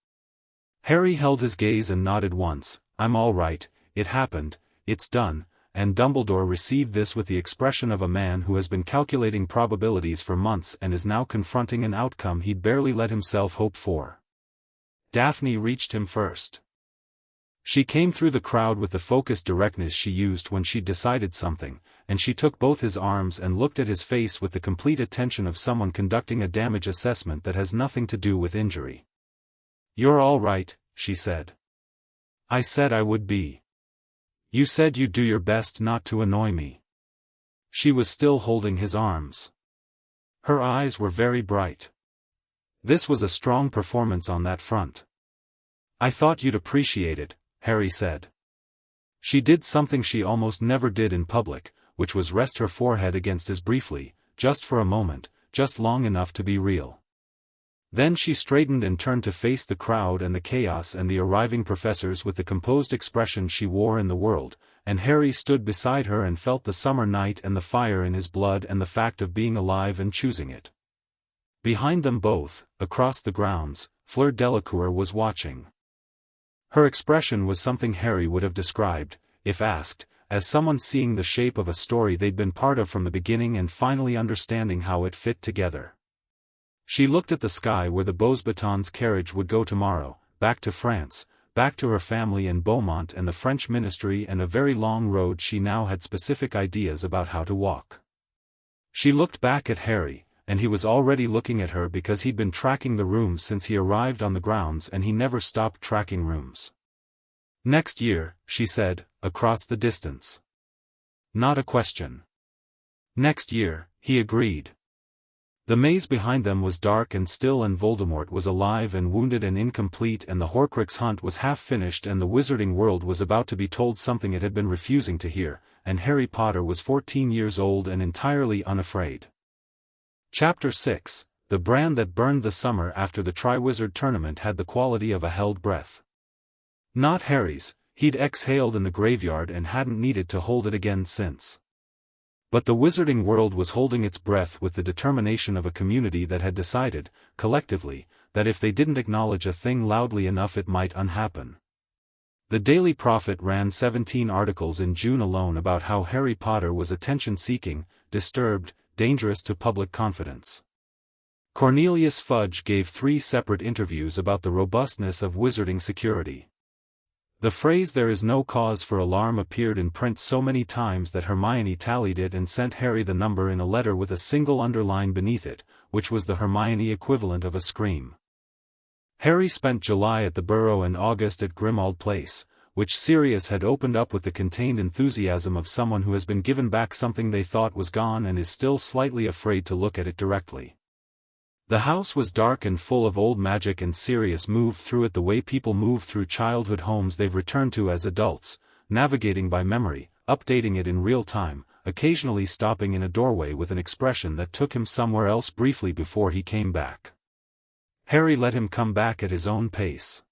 Harry held his gaze and nodded once. "I'm all right, it happened, it's done," and Dumbledore received this with the expression of a man who has been calculating probabilities for months and is now confronting an outcome he'd barely let himself hope for. Daphne reached him first. She came through the crowd with the focused directness she used when she'd decided something, and she took both his arms and looked at his face with the complete attention of someone conducting a damage assessment that has nothing to do with injury. "You're all right," she said. "I said I would be. You said you'd do your best not to annoy me." She was still holding his arms. Her eyes were very bright. This was a strong performance on that front. "I thought you'd appreciate it," Harry said. She did something she almost never did in public, which was rest her forehead against his briefly, just for a moment, just long enough to be real. Then she straightened and turned to face the crowd and the chaos and the arriving professors with the composed expression she wore in the world, and Harry stood beside her and felt the summer night and the fire in his blood and the fact of being alive and choosing it. Behind them both, across the grounds, Fleur Delacour was watching. Her expression was something Harry would have described, if asked, as someone seeing the shape of a story they'd been part of from the beginning and finally understanding how it fit together. She looked at the sky where the Beauxbatons carriage would go tomorrow, back to France, back to her family in Beaumont and the French ministry and a very long road she now had specific ideas about how to walk. She looked back at Harry, and he was already looking at her because he'd been tracking the rooms since he arrived on the grounds and he never stopped tracking rooms. "Next year," she said, across the distance. Not a question. Next year, he agreed. The maze behind them was dark and still, and Voldemort was alive and wounded and incomplete, and the Horcrux hunt was half finished, and the wizarding world was about to be told something it had been refusing to hear, and Harry Potter was 14 years old and entirely unafraid. Chapter 6, The Brand That Burned. The summer after the Triwizard Tournament had the quality of a held breath. Not Harry's, he'd exhaled in the graveyard and hadn't needed to hold it again since. But the wizarding world was holding its breath with the determination of a community that had decided, collectively, that if they didn't acknowledge a thing loudly enough it might unhappen. The Daily Prophet ran 17 articles in June alone about how Harry Potter was attention-seeking, disturbed, dangerous to public confidence. Cornelius Fudge gave 3 separate interviews about the robustness of wizarding security. The phrase "there is no cause for alarm" appeared in print so many times that Hermione tallied it and sent Harry the number in a letter with a single underline beneath it, which was the Hermione equivalent of a scream. Harry spent July at the Burrow and August at Grimmauld Place, which Sirius had opened up with the contained enthusiasm of someone who has been given back something they thought was gone and is still slightly afraid to look at it directly. The house was dark and full of old magic, and Sirius moved through it the way people move through childhood homes they've returned to as adults, navigating by memory, updating it in real time, occasionally stopping in a doorway with an expression that took him somewhere else briefly before he came back. Harry let him come back at his own pace.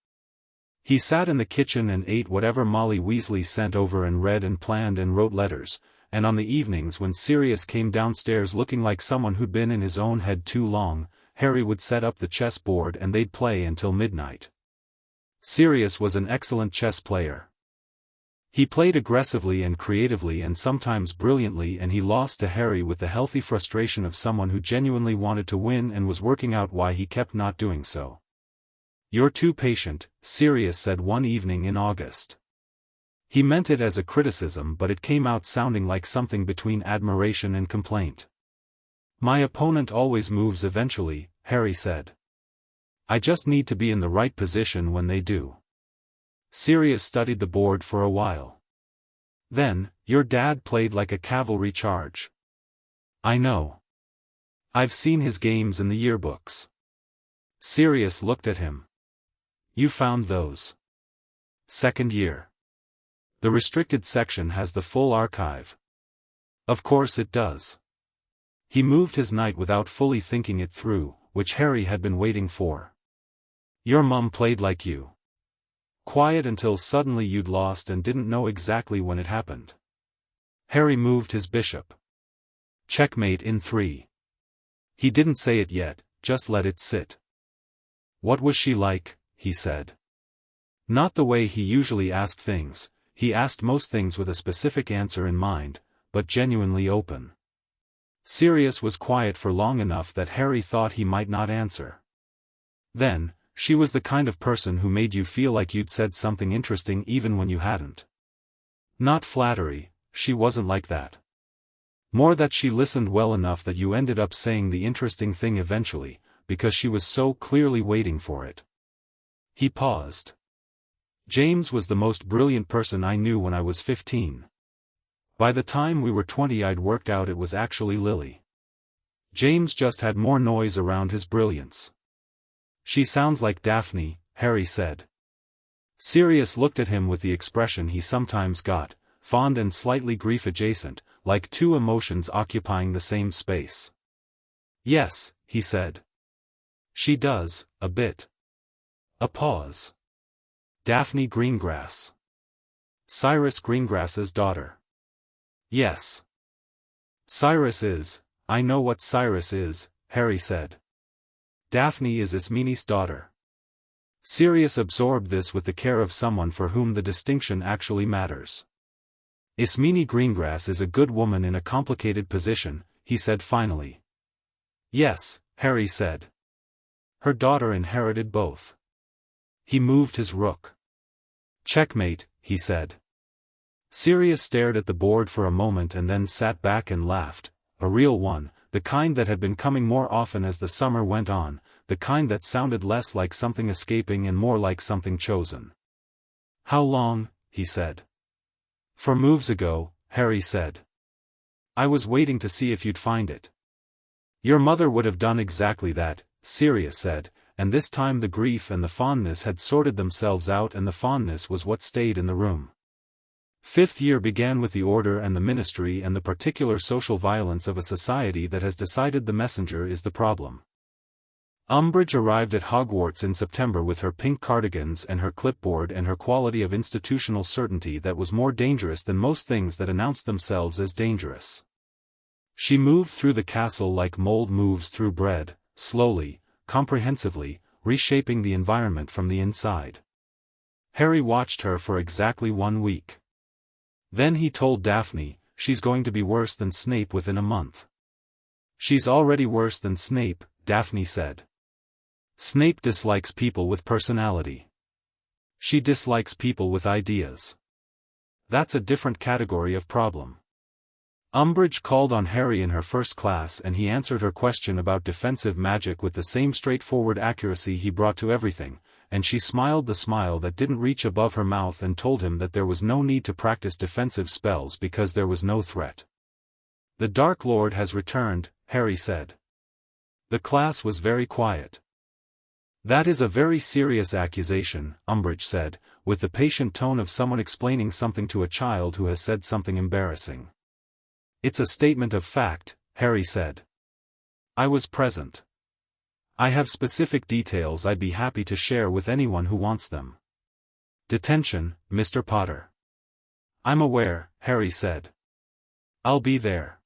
He sat in the kitchen and ate whatever Molly Weasley sent over and read and planned and wrote letters, and on the evenings when Sirius came downstairs looking like someone who'd been in his own head too long, Harry would set up the chess board and they'd play until midnight. Sirius was an excellent chess player. He played aggressively and creatively and sometimes brilliantly, and he lost to Harry with the healthy frustration of someone who genuinely wanted to win and was working out why he kept not doing so. "You're too patient," Sirius said one evening in August. He meant it as a criticism, but it came out sounding like something between admiration and complaint. "My opponent always moves eventually," Harry said. "I just need to be in the right position when they do." Sirius studied the board for a while. Then, "Your dad played like a cavalry charge." "I know. I've seen his games in the yearbooks." Sirius looked at him. "You found those?" "Second year. The restricted section has the full archive." "Of course it does." He moved his knight without fully thinking it through, which Harry had been waiting for. "Your mum played like you. Quiet until suddenly you'd lost and didn't know exactly when it happened." Harry moved his bishop. "Checkmate in 3. He didn't say it yet, just let it sit. "What was she like?" he said. Not the way he usually asked things. He asked most things with a specific answer in mind, but genuinely open. Sirius was quiet for long enough that Harry thought he might not answer. Then, "She was the kind of person who made you feel like you'd said something interesting even when you hadn't. Not flattery, she wasn't like that. More that she listened well enough that you ended up saying the interesting thing eventually, because she was so clearly waiting for it." He paused. "James was the most brilliant person I knew when I was 15. By the time we were 20 I'd worked out it was actually Lily. James just had more noise around his brilliance." "She sounds like Daphne," Harry said. Sirius looked at him with the expression he sometimes got, fond and slightly grief-adjacent, like two emotions occupying the same space. "Yes," he said. "She does, a bit." A pause. "Daphne Greengrass. Cyrus Greengrass's daughter." "Yes. Cyrus is, I know what Cyrus is," Harry said. "Daphne is Ismeni's daughter." Sirius absorbed this with the care of someone for whom the distinction actually matters. "Ismeni Greengrass is a good woman in a complicated position," he said finally. "Yes," Harry said. "Her daughter inherited both." He moved his rook. "Checkmate," he said. Sirius stared at the board for a moment and then sat back and laughed, a real one, the kind that had been coming more often as the summer went on, the kind that sounded less like something escaping and more like something chosen. "How long?" he said. 4 moves ago, Harry said. I was waiting to see if you'd find it. Your mother would have done exactly that, Sirius said, and this time the grief and the fondness had sorted themselves out, and the fondness was what stayed in the room. 5th year began with the order and the ministry and the particular social violence of a society that has decided the messenger is the problem. Umbridge arrived at Hogwarts in September with her pink cardigans and her clipboard and her quality of institutional certainty that was more dangerous than most things that announced themselves as dangerous. She moved through the castle like mold moves through bread, slowly, comprehensively, reshaping the environment from the inside. Harry watched her for exactly 1 week. Then he told Daphne, she's going to be worse than Snape within a month. She's already worse than Snape, Daphne said. Snape dislikes people with personality. She dislikes people with ideas. That's a different category of problem. Umbridge called on Harry in her first class and he answered her question about defensive magic with the same straightforward accuracy he brought to everything, and she smiled the smile that didn't reach above her mouth and told him that there was no need to practice defensive spells because there was no threat. The Dark Lord has returned, Harry said. The class was very quiet. That is a very serious accusation, Umbridge said, with the patient tone of someone explaining something to a child who has said something embarrassing. It's a statement of fact, Harry said. I was present. I have specific details I'd be happy to share with anyone who wants them. Detention, Mr. Potter. I'm aware, Harry said. I'll be there.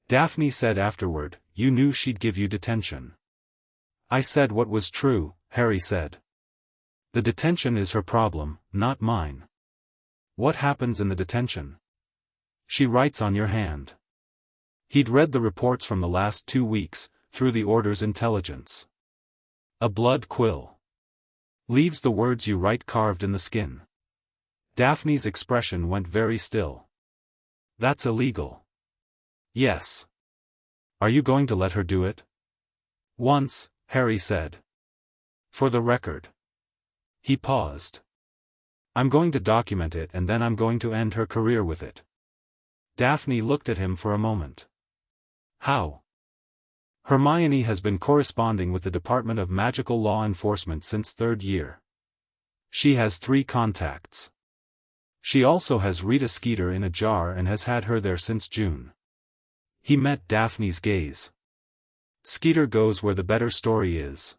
Daphne said afterward, you knew she'd give you detention. I said what was true, Harry said. The detention is her problem, not mine. What happens in the detention? She writes on your hand. He'd read the reports from the last 2 weeks, through the Order's intelligence. A blood quill. Leaves the words you write carved in the skin. Daphne's expression went very still. That's illegal. Yes. Are you going to let her do it? Once, Harry said. For the record. He paused. I'm going to document it and then I'm going to end her career with it. Daphne looked at him for a moment. How? Hermione has been corresponding with the Department of Magical Law Enforcement since 3rd year. She has 3 contacts. She also has Rita Skeeter in a jar and has had her there since June. He met Daphne's gaze. Skeeter goes where the better story is.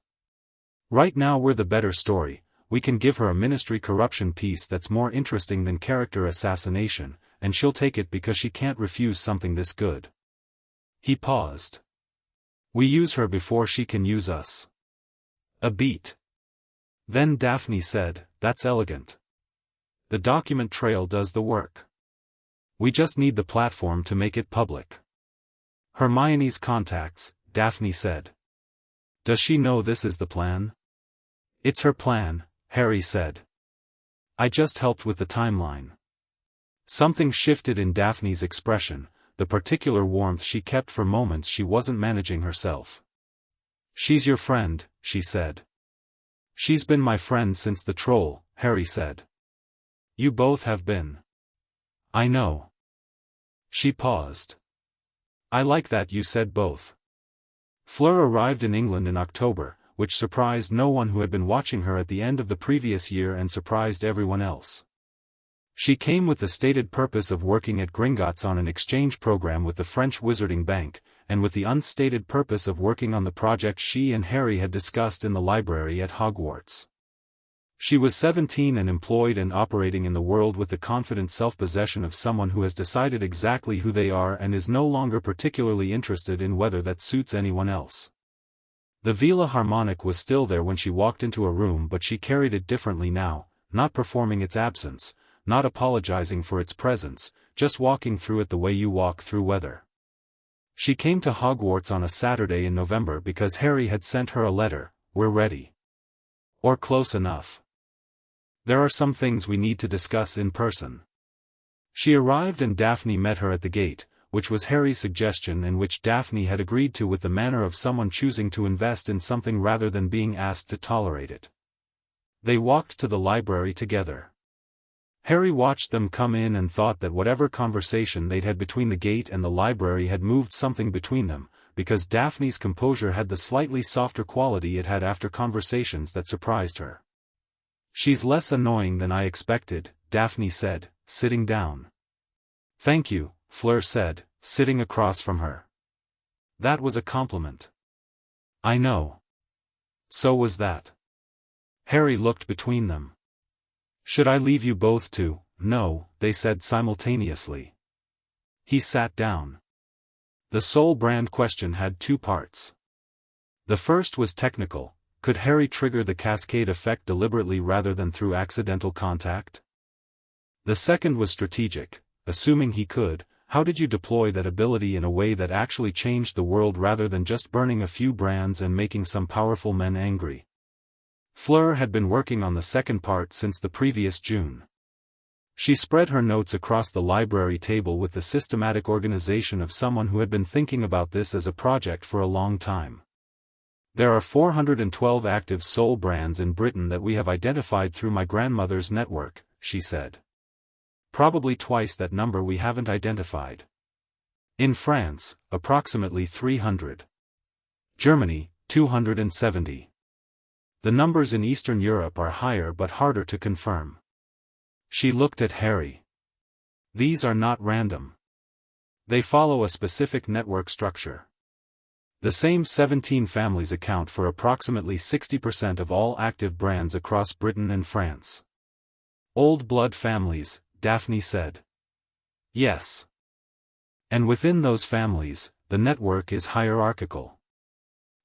Right now we're the better story, we can give her a ministry corruption piece that's more interesting than character assassination, and she'll take it because she can't refuse something this good. He paused. We use her before she can use us. A beat. Then Daphne said, that's elegant. The document trail does the work. We just need the platform to make it public. Hermione's contacts, Daphne said. Does she know this is the plan? It's her plan, Harry said. I just helped with the timeline. Something shifted in Daphne's expression, the particular warmth she kept for moments she wasn't managing herself. She's your friend, she said. She's been my friend since the troll, Harry said. You both have been. I know. She paused. I like that you said both. Fleur arrived in England in October, which surprised no one who had been watching her at the end of the previous year and surprised everyone else. She came with the stated purpose of working at Gringotts on an exchange program with the French Wizarding Bank, and with the unstated purpose of working on the project she and Harry had discussed in the library at Hogwarts. She was 17 and employed and operating in the world with the confident self-possession of someone who has decided exactly who they are and is no longer particularly interested in whether that suits anyone else. The Veela harmonic was still there when she walked into a room, but she carried it differently now, not performing its absence, not apologizing for its presence, just walking through it the way you walk through weather. She came to Hogwarts on a Saturday in November because Harry had sent her a letter, "We're ready." Or close enough. There are some things we need to discuss in person. She arrived and Daphne met her at the gate, which was Harry's suggestion and which Daphne had agreed to with the manner of someone choosing to invest in something rather than being asked to tolerate it. They walked to the library together. Harry watched them come in and thought that whatever conversation they'd had between the gate and the library had moved something between them, because Daphne's composure had the slightly softer quality it had after conversations that surprised her. "She's less annoying than I expected," Daphne said, sitting down. "Thank you," Fleur said, sitting across from her. "That was a compliment." "I know. So was that." Harry looked between them. "Should I leave you both to?" "No," they said simultaneously. He sat down. The soul brand question had two parts. The first was technical: could Harry trigger the cascade effect deliberately rather than through accidental contact? The second was strategic: assuming he could, how did you deploy that ability in a way that actually changed the world rather than just burning a few brands and making some powerful men angry? Fleur had been working on the second part since the previous June. She spread her notes across the library table with the systematic organization of someone who had been thinking about this as a project for a long time. "There are 412 active soul brands in Britain that we have identified through my grandmother's network," she said. "Probably twice that number we haven't identified. In France, approximately 300. Germany, 270. The numbers in Eastern Europe are higher but harder to confirm." She looked at Harry. "These are not random. They follow a specific network structure. The same 17 families account for approximately 60% of all active brands across Britain and France." "Old blood families," Daphne said. "Yes. And within those families, the network is hierarchical.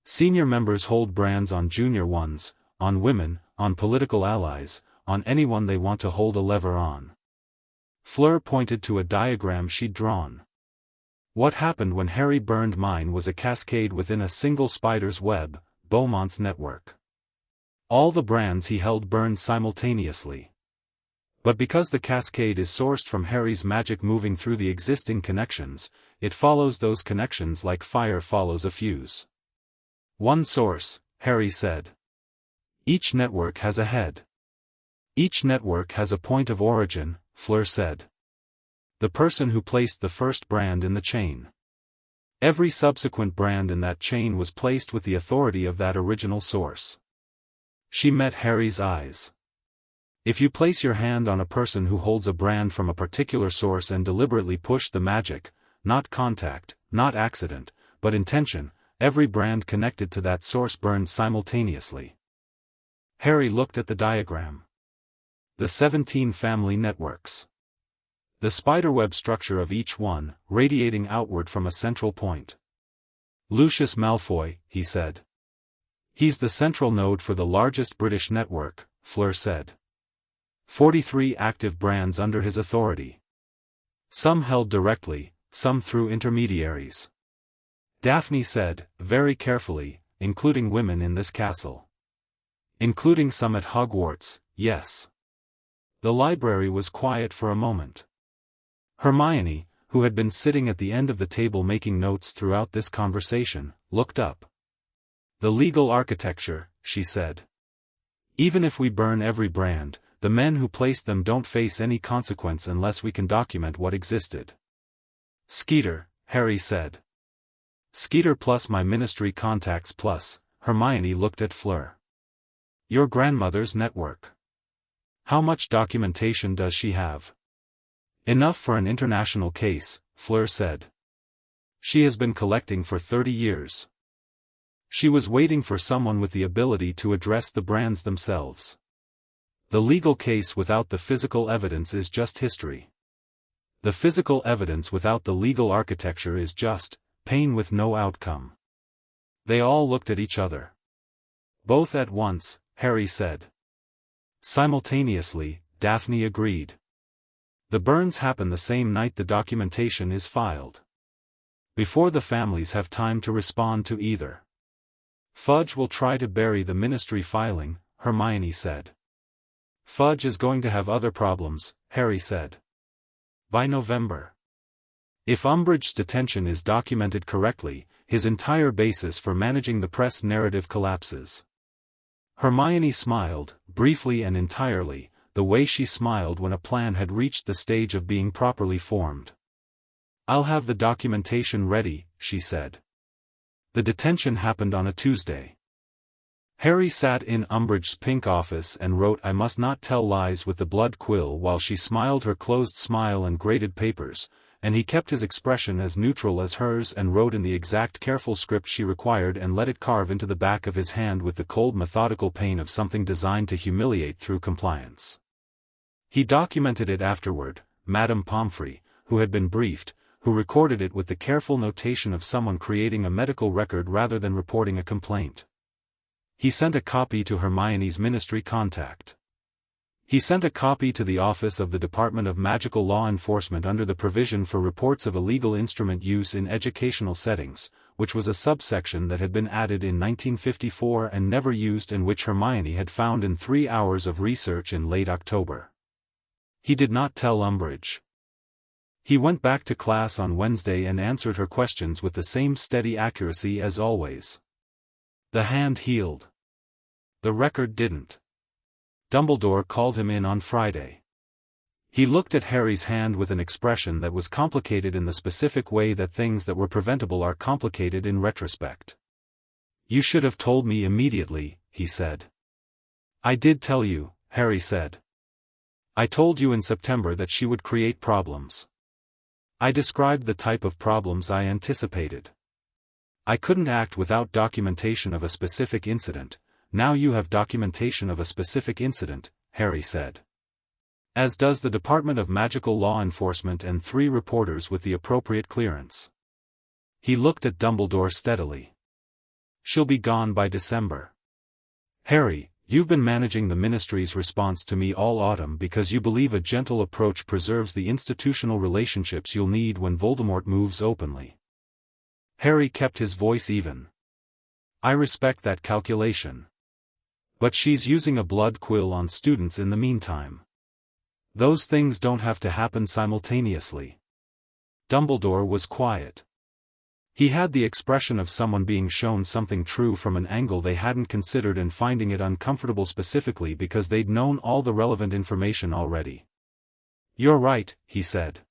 Senior members hold brands on junior ones, on women, on political allies, on anyone they want to hold a lever on." Fleur pointed to a diagram she'd drawn. "What happened when Harry burned mine was a cascade within a single spider's web, Beaumont's network. All the brands he held burned simultaneously. But because the cascade is sourced from Harry's magic moving through the existing connections, it follows those connections like fire follows a fuse." "One source," Harry said. "Each network has a head." "Each network has a point of origin," Fleur said. "The person who placed the first brand in the chain. Every subsequent brand in that chain was placed with the authority of that original source." She met Harry's eyes. "If you place your hand on a person who holds a brand from a particular source and deliberately push the magic, not contact, not accident, but intention, every brand connected to that source burns simultaneously." Harry looked at the diagram. The 17 family networks. The spiderweb structure of each one, radiating outward from a central point. "Lucius Malfoy," he said. "He's the central node for the largest British network," Fleur said. 43 active brands under his authority. Some held directly, some through intermediaries. Daphne said, very carefully, "including women in this castle." "Including some at Hogwarts, yes." The library was quiet for a moment. Hermione, who had been sitting at the end of the table making notes throughout this conversation, looked up. "The legal architecture," she said. "Even if we burn every brand, the men who placed them don't face any consequence unless we can document what existed." "Skeeter," Harry said. "Skeeter plus my ministry contacts plus," Hermione looked at Fleur. "Your grandmother's network. How much documentation does she have?" "Enough for an international case," Fleur said. "She has been collecting for 30 years. She was waiting for someone with the ability to address the brands themselves. The legal case without the physical evidence is just history. The physical evidence without the legal architecture is just pain with no outcome." They all looked at each other. "Both at once," Harry said. Simultaneously, Daphne agreed. "The burns happen the same night the documentation is filed. Before the families have time to respond to either. Fudge will try to bury the ministry filing," Hermione said. "Fudge is going to have other problems," Harry said. "By November. If Umbridge's detention is documented correctly, his entire basis for managing the press narrative collapses." Hermione smiled, briefly and entirely, the way she smiled when a plan had reached the stage of being properly formed. "I'll have the documentation ready," she said. The detention happened on a Tuesday. Harry sat in Umbridge's pink office and wrote "I must not tell lies" with the blood quill while she smiled her closed smile and graded papers, and he kept his expression as neutral as hers and wrote in the exact careful script she required and let it carve into the back of his hand with the cold methodical pain of something designed to humiliate through compliance. He documented it afterward, Madame Pomfrey, who had been briefed, who recorded it with the careful notation of someone creating a medical record rather than reporting a complaint. He sent a copy to Hermione's ministry contact. He sent a copy to the Office of the Department of Magical Law Enforcement under the provision for reports of illegal instrument use in educational settings, which was a subsection that had been added in 1954 and never used and which Hermione had found in 3 hours of research in late October. He did not tell Umbridge. He went back to class on Wednesday and answered her questions with the same steady accuracy as always. The hand healed. The record didn't. Dumbledore called him in on Friday. He looked at Harry's hand with an expression that was complicated in the specific way that things that were preventable are complicated in retrospect. "You should have told me immediately," he said. "I did tell you," Harry said. "I told you in September that she would create problems. I described the type of problems I anticipated. I couldn't act without documentation of a specific incident. Now you have documentation of a specific incident," Harry said. "As does the Department of Magical Law Enforcement and 3 reporters with the appropriate clearance." He looked at Dumbledore steadily. "She'll be gone by December. Harry, you've been managing the Ministry's response to me all autumn because you believe a gentle approach preserves the institutional relationships you'll need when Voldemort moves openly." Harry kept his voice even. "I respect that calculation. But she's using a blood quill on students in the meantime. Those things don't have to happen simultaneously." Dumbledore was quiet. He had the expression of someone being shown something true from an angle they hadn't considered and finding it uncomfortable specifically because they'd known all the relevant information already. "You're right," he said.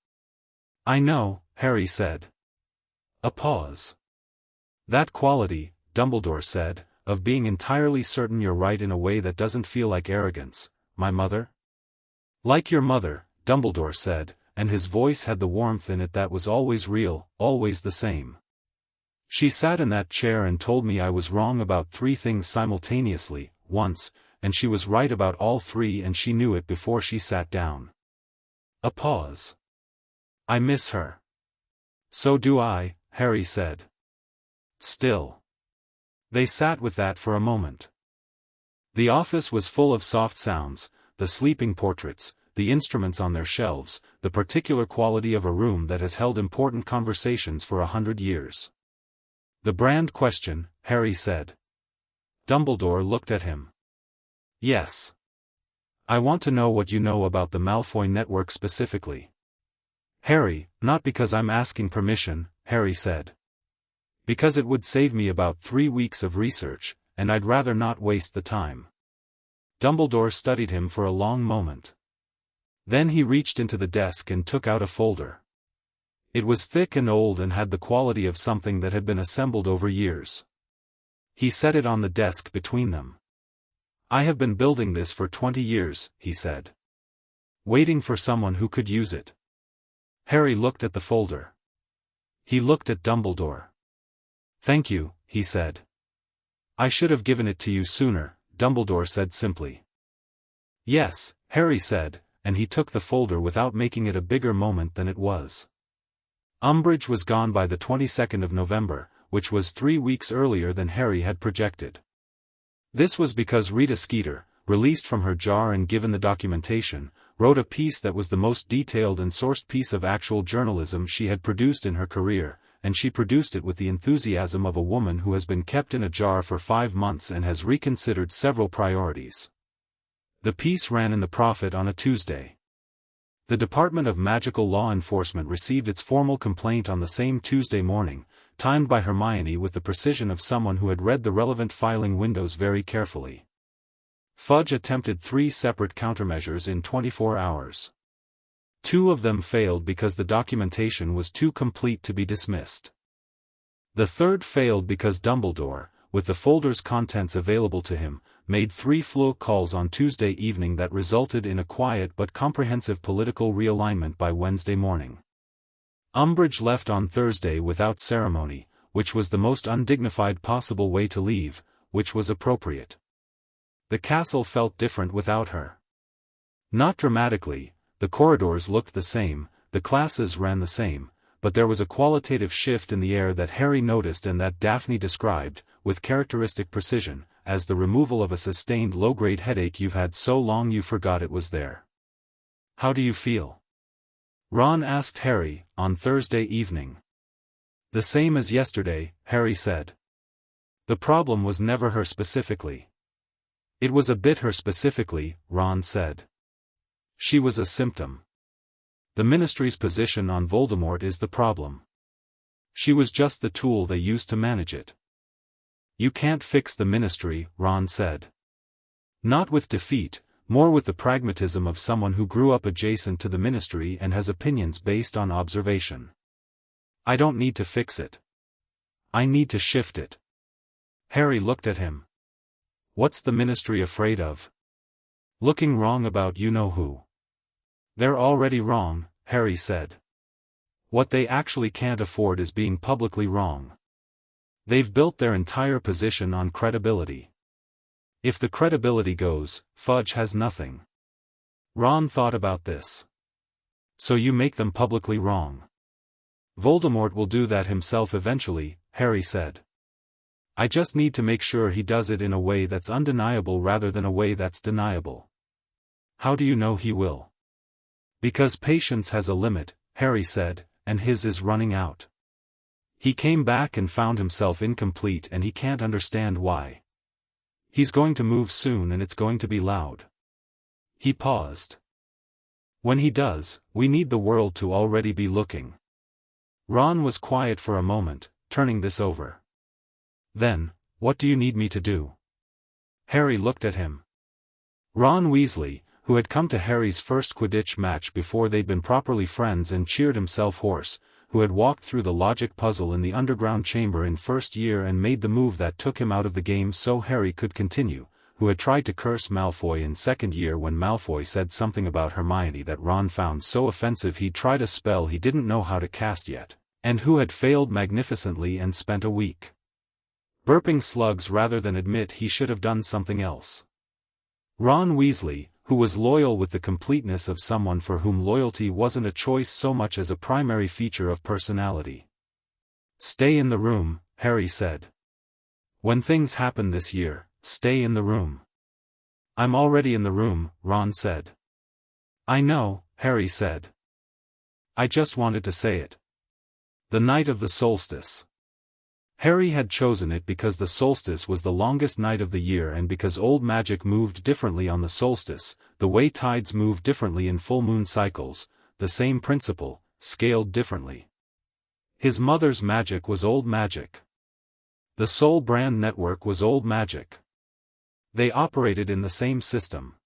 "I know," Harry said. A pause. "That quality," Dumbledore said, "of being entirely certain you're right in a way that doesn't feel like arrogance, my mother?" "Like your mother," Dumbledore said, and his voice had the warmth in it that was always real, always the same. "She sat in that chair and told me I was wrong about 3 things simultaneously, once, and she was right about all 3 and she knew it before she sat down." A pause. "I miss her." "So do I," Harry said. "Still." They sat with that for a moment. The office was full of soft sounds, the sleeping portraits, the instruments on their shelves, the particular quality of a room that has held important conversations for 100 years. "The brand question," Harry said. Dumbledore looked at him. "Yes. I want to know what you know about the Malfoy network specifically." "Harry, not because I'm asking permission," Harry said. "Because it would save me about 3 weeks of research, and I'd rather not waste the time." Dumbledore studied him for a long moment. Then he reached into the desk and took out a folder. It was thick and old and had the quality of something that had been assembled over years. He set it on the desk between them. "I have been building this for 20 years, he said. "Waiting for someone who could use it." Harry looked at the folder. He looked at Dumbledore. "Thank you," he said. "I should have given it to you sooner," Dumbledore said simply. "Yes," Harry said, and he took the folder without making it a bigger moment than it was. Umbridge was gone by the 22nd of November, which was 3 weeks earlier than Harry had projected. This was because Rita Skeeter, released from her jar and given the documentation, wrote a piece that was the most detailed and sourced piece of actual journalism she had produced in her career, and she produced it with the enthusiasm of a woman who has been kept in a jar for 5 months and has reconsidered several priorities. The piece ran in the Prophet on a Tuesday. The Department of Magical Law Enforcement received its formal complaint on the same Tuesday morning, timed by Hermione with the precision of someone who had read the relevant filing windows very carefully. Fudge attempted 3 separate countermeasures in 24 hours. 2 of them failed because the documentation was too complete to be dismissed. The third failed because Dumbledore, with the folder's contents available to him, made 3 fluke calls on Tuesday evening that resulted in a quiet but comprehensive political realignment by Wednesday morning. Umbridge left on Thursday without ceremony, which was the most undignified possible way to leave, which was appropriate. The castle felt different without her. Not dramatically, the corridors looked the same, the classes ran the same, but there was a qualitative shift in the air that Harry noticed and that Daphne described, with characteristic precision, as the removal of a sustained low-grade headache you've had so long you forgot it was there. "How do you feel?" Ron asked Harry, on Thursday evening. "The same as yesterday," Harry said. "The problem was never her specifically." "It was a bit her specifically," Ron said. "She was a symptom. The Ministry's position on Voldemort is the problem. She was just the tool they used to manage it." "You can't fix the Ministry," Ron said. "Not with defeat, more with the pragmatism of someone who grew up adjacent to the Ministry and has opinions based on observation. I don't need to fix it. I need to shift it." Harry looked at him. "What's the Ministry afraid of?" "Looking wrong about you-know-who." "They're already wrong," Harry said. "What they actually can't afford is being publicly wrong. They've built their entire position on credibility. If the credibility goes, Fudge has nothing." Ron thought about this. "So you make them publicly wrong." "Voldemort will do that himself eventually," Harry said. "I just need to make sure he does it in a way that's undeniable rather than a way that's deniable." "How do you know he will?" "Because patience has a limit," Harry said, "and his is running out. He came back and found himself incomplete and he can't understand why. He's going to move soon and it's going to be loud." He paused. "When he does, we need the world to already be looking." Ron was quiet for a moment, turning this over. "Then, what do you need me to do?" Harry looked at him. Ron Weasley, who had come to Harry's first Quidditch match before they'd been properly friends and cheered himself hoarse, who had walked through the logic puzzle in the underground chamber in first year and made the move that took him out of the game so Harry could continue, who had tried to curse Malfoy in second year when Malfoy said something about Hermione that Ron found so offensive he'd tried a spell he didn't know how to cast yet, and who had failed magnificently and spent a week burping slugs rather than admit he should have done something else. Ron Weasley, who was loyal with the completeness of someone for whom loyalty wasn't a choice so much as a primary feature of personality. "Stay in the room," Harry said. "When things happen this year, stay in the room." "I'm already in the room," Ron said. "I know," Harry said. "I just wanted to say it. The night of the solstice." Harry had chosen it because the solstice was the longest night of the year and because old magic moved differently on the solstice, the way tides move differently in full moon cycles, the same principle, scaled differently. His mother's magic was old magic. The Soul Brand network was old magic. They operated in the same system.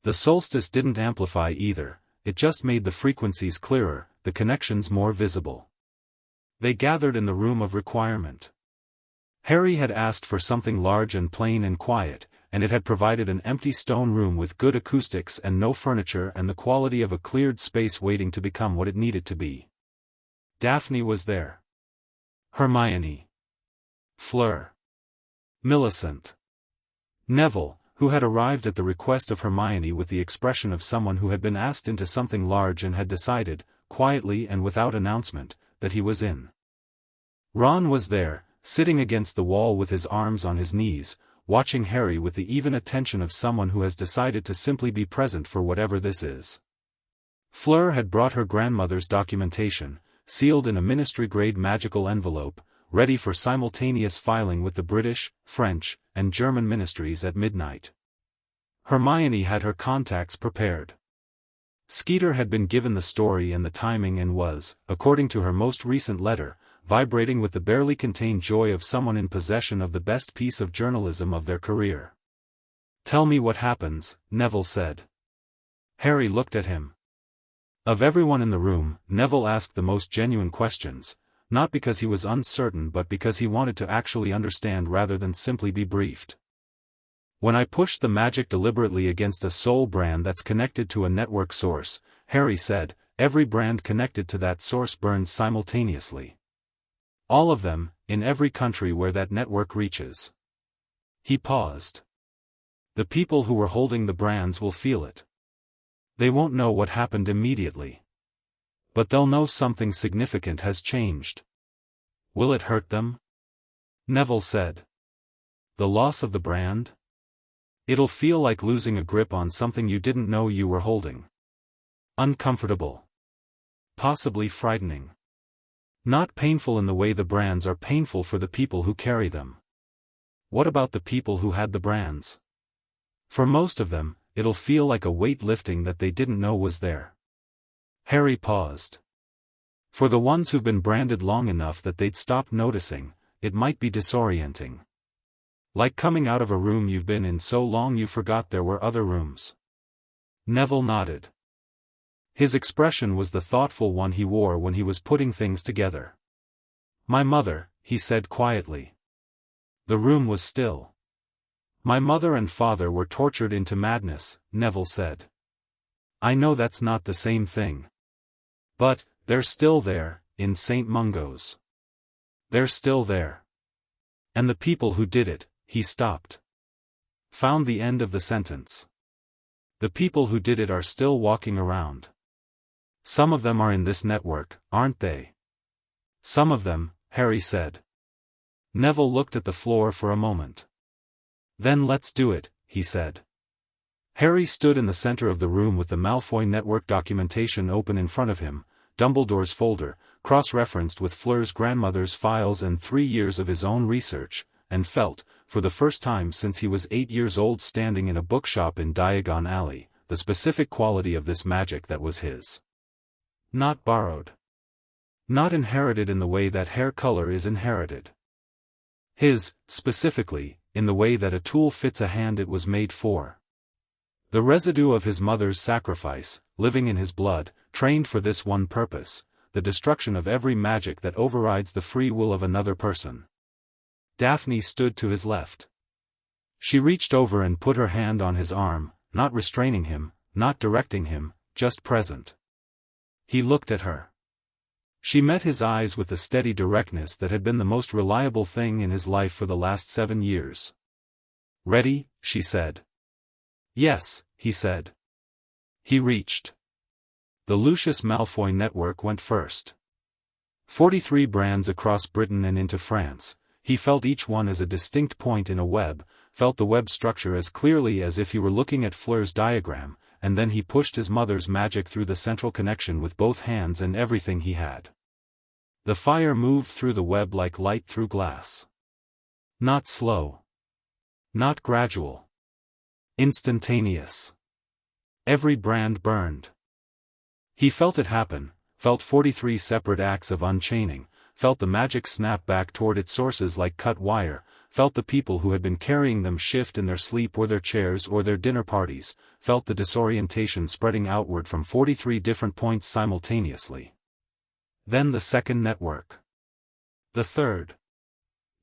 The solstice didn't amplify either, it just made the frequencies clearer, the connections more visible. They gathered in the room of requirement. Harry had asked for something large and plain and quiet, and it had provided an empty stone room with good acoustics and no furniture and the quality of a cleared space waiting to become what it needed to be. Daphne was there. Hermione. Fleur. Millicent. Neville, who had arrived at the request of Hermione with the expression of someone who had been asked into something large and had decided, quietly and without announcement, that he was in. Ron was there, sitting against the wall with his arms on his knees, watching Harry with the even attention of someone who has decided to simply be present for whatever this is. Fleur had brought her grandmother's documentation, sealed in a ministry-grade magical envelope, ready for simultaneous filing with the British, French, and German ministries at midnight. Hermione had her contacts prepared. Skeeter had been given the story and the timing and was, according to her most recent letter, vibrating with the barely contained joy of someone in possession of the best piece of journalism of their career. Tell me what happens, Neville said. Harry looked at him. Of everyone in the room, Neville asked the most genuine questions, not because he was uncertain but because he wanted to actually understand rather than simply be briefed. When I push the magic deliberately against a soul brand that's connected to a network source, Harry said, every brand connected to that source burns simultaneously. All of them, in every country where that network reaches. He paused. The people who were holding the brands will feel it. They won't know what happened immediately. But they'll know something significant has changed. Will it hurt them? Neville said. The loss of the brand? It'll feel like losing a grip on something you didn't know you were holding. Uncomfortable. Possibly frightening. Not painful in the way the brands are painful for the people who carry them. What about the people who had the brands? For most of them, it'll feel like a weight lifting that they didn't know was there. Harry paused. For the ones who've been branded long enough that they'd stopped noticing, it might be disorienting. Like coming out of a room you've been in so long you forgot there were other rooms. Neville nodded. His expression was the thoughtful one he wore when he was putting things together. My mother, he said quietly. The room was still. My mother and father were tortured into madness, Neville said. I know that's not the same thing. But, they're still there, in St. Mungo's. They're still there. And the people who did it, he stopped. Found the end of the sentence. The people who did it are still walking around. Some of them are in this network, aren't they? Some of them, Harry said. Neville looked at the floor for a moment. Then let's do it, he said. Harry stood in the center of the room with the Malfoy network documentation open in front of him, Dumbledore's folder, cross-referenced with Fleur's grandmother's files and 3 years of his own research, and felt, for the first time since he was 8 years old standing in a bookshop in Diagon Alley, the specific quality of this magic that was his. Not borrowed. Not inherited in the way that hair color is inherited. His, specifically, in the way that a tool fits a hand it was made for. The residue of his mother's sacrifice, living in his blood, trained for this one purpose, the destruction of every magic that overrides the free will of another person. Daphne stood to his left. She reached over and put her hand on his arm, not restraining him, not directing him, just present. He looked at her. She met his eyes with the steady directness that had been the most reliable thing in his life for the last 7 years. Ready? She said. Yes, he said. He reached. The Lucius Malfoy network went first. 43 brands across Britain and into France, he felt each one as a distinct point in a web, felt the web structure as clearly as if he were looking at Fleur's diagram, and then he pushed his mother's magic through the central connection with both hands and everything he had. The fire moved through the web like light through glass. Not slow. Not gradual. Instantaneous. Every brand burned. He felt it happen, felt 43 separate acts of unchaining, felt the magic snap back toward its sources like cut wire, felt the people who had been carrying them shift in their sleep or their chairs or their dinner parties, felt the disorientation spreading outward from 43 different points simultaneously. Then the second network. The third.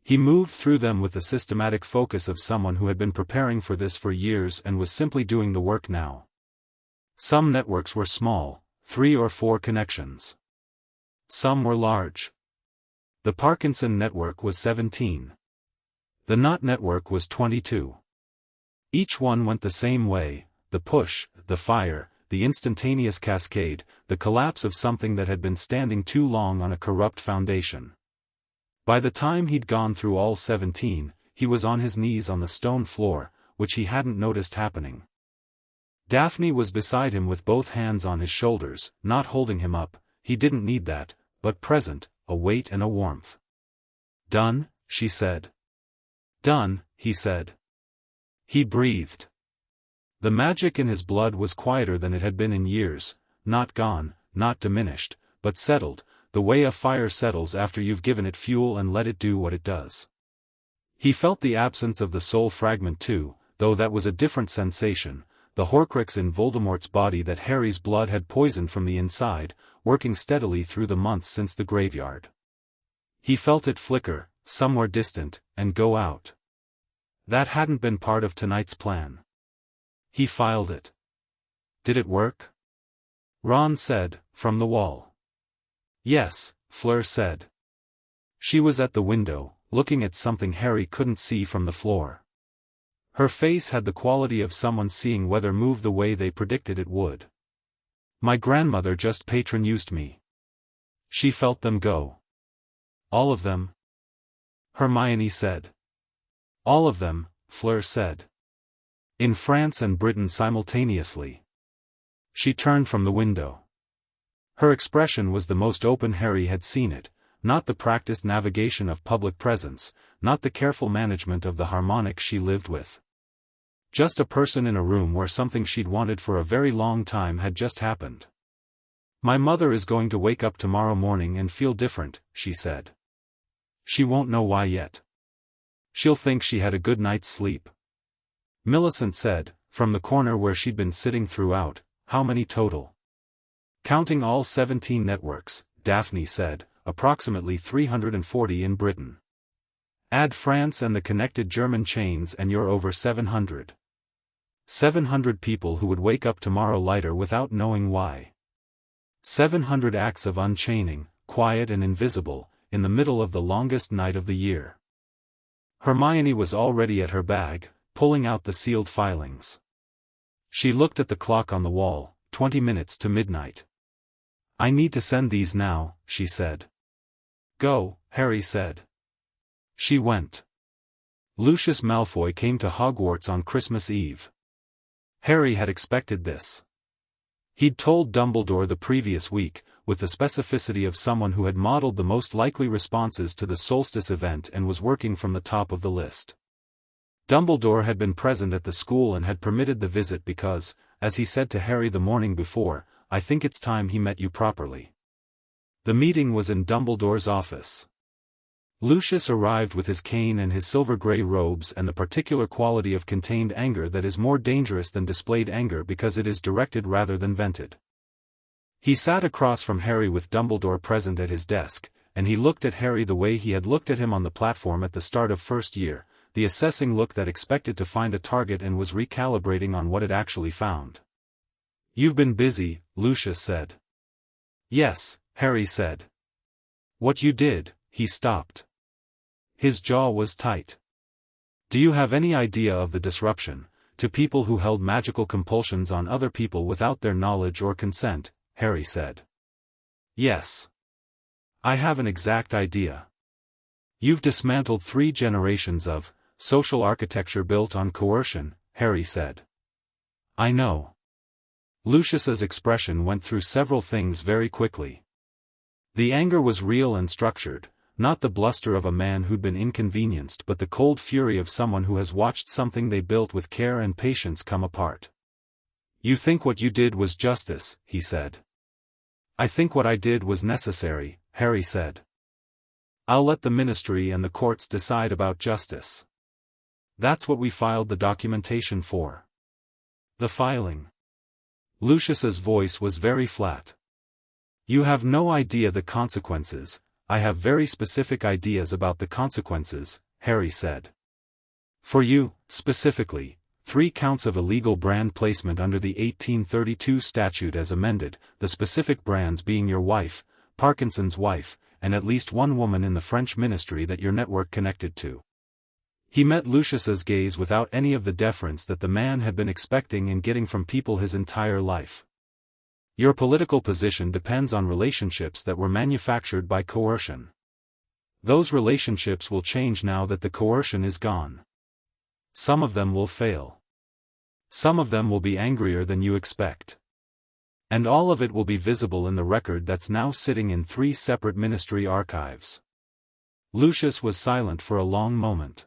He moved through them with the systematic focus of someone who had been preparing for this for years and was simply doing the work now. Some networks were small, 3 or 4 connections. Some were large. The Parkinson network was 17. The Knot network was 22. Each one went the same way, the push, the fire, the instantaneous cascade, the collapse of something that had been standing too long on a corrupt foundation. By the time he'd gone through all 17, he was on his knees on the stone floor, which he hadn't noticed happening. Daphne was beside him with both hands on his shoulders, not holding him up, he didn't need that, but present, a weight and a warmth. Done, she said. Done, he said. He breathed. The magic in his blood was quieter than it had been in years, not gone, not diminished, but settled, the way a fire settles after you've given it fuel and let it do what it does. He felt the absence of the soul fragment too, though that was a different sensation, the Horcrux in Voldemort's body that Harry's blood had poisoned from the inside, working steadily through the months since the graveyard. He felt it flicker, somewhere distant, and go out. That hadn't been part of tonight's plan. He filed it. Did it work? Ron said, from the wall. Yes, Fleur said. She was at the window, looking at something Harry couldn't see from the floor. Her face had the quality of someone seeing weather move the way they predicted it would. My grandmother just patron-used me. She felt them go. All of them? Hermione said. All of them, Fleur said. In France and Britain simultaneously. She turned from the window. Her expression was the most open Harry had seen it, not the practiced navigation of public presence, not the careful management of the harmonics she lived with. Just a person in a room where something she'd wanted for a very long time had just happened. My mother is going to wake up tomorrow morning and feel different, she said. She won't know why yet. She'll think she had a good night's sleep. Millicent said, from the corner where she'd been sitting throughout, how many total? Counting all 17 networks, Daphne said, approximately 340 in Britain. Add France and the connected German chains and you're over 700. 700 people who would wake up tomorrow lighter without knowing why. 700 acts of unchaining, quiet and invisible, in the middle of the longest night of the year. Hermione was already at her bag, pulling out the sealed filings. She looked at the clock on the wall, 20 minutes to midnight. I need to send these now, she said. Go, Harry said. She went. Lucius Malfoy came to Hogwarts on Christmas Eve. Harry had expected this. He'd told Dumbledore the previous week, with the specificity of someone who had modeled the most likely responses to the solstice event and was working from the top of the list. Dumbledore had been present at the school and had permitted the visit because, as he said to Harry the morning before, I think it's time he met you properly. The meeting was in Dumbledore's office. Lucius arrived with his cane and his silver-gray robes and the particular quality of contained anger that is more dangerous than displayed anger because it is directed rather than vented. He sat across from Harry with Dumbledore present at his desk, and he looked at Harry the way he had looked at him on the platform at the start of first year, the assessing look that expected to find a target and was recalibrating on what it actually found. You've been busy, Lucius said. Yes, Harry said. What you did, he stopped. His jaw was tight. Do you have any idea of the disruption, to people who held magical compulsions on other people without their knowledge or consent? Harry said. Yes. I have an exact idea. You've dismantled 3 generations of social architecture built on coercion, Harry said. I know. Lucius's expression went through several things very quickly. The anger was real and structured, not the bluster of a man who'd been inconvenienced but the cold fury of someone who has watched something they built with care and patience come apart. You think what you did was justice, he said. I think what I did was necessary, Harry said. I'll let the ministry and the courts decide about justice. That's what we filed the documentation for. The filing. Lucius's voice was very flat. You have no idea the consequences. I have very specific ideas about the consequences, Harry said. For you, specifically, 3 counts of illegal brand placement under the 1832 statute as amended, the specific brands being your wife, Parkinson's wife, and at least 1 woman in the French ministry that your network connected to. He met Lucius's gaze without any of the deference that the man had been expecting and getting from people his entire life. Your political position depends on relationships that were manufactured by coercion. Those relationships will change now that the coercion is gone. Some of them will fail. Some of them will be angrier than you expect. And all of it will be visible in the record that's now sitting in 3 separate ministry archives. Lucius was silent for a long moment.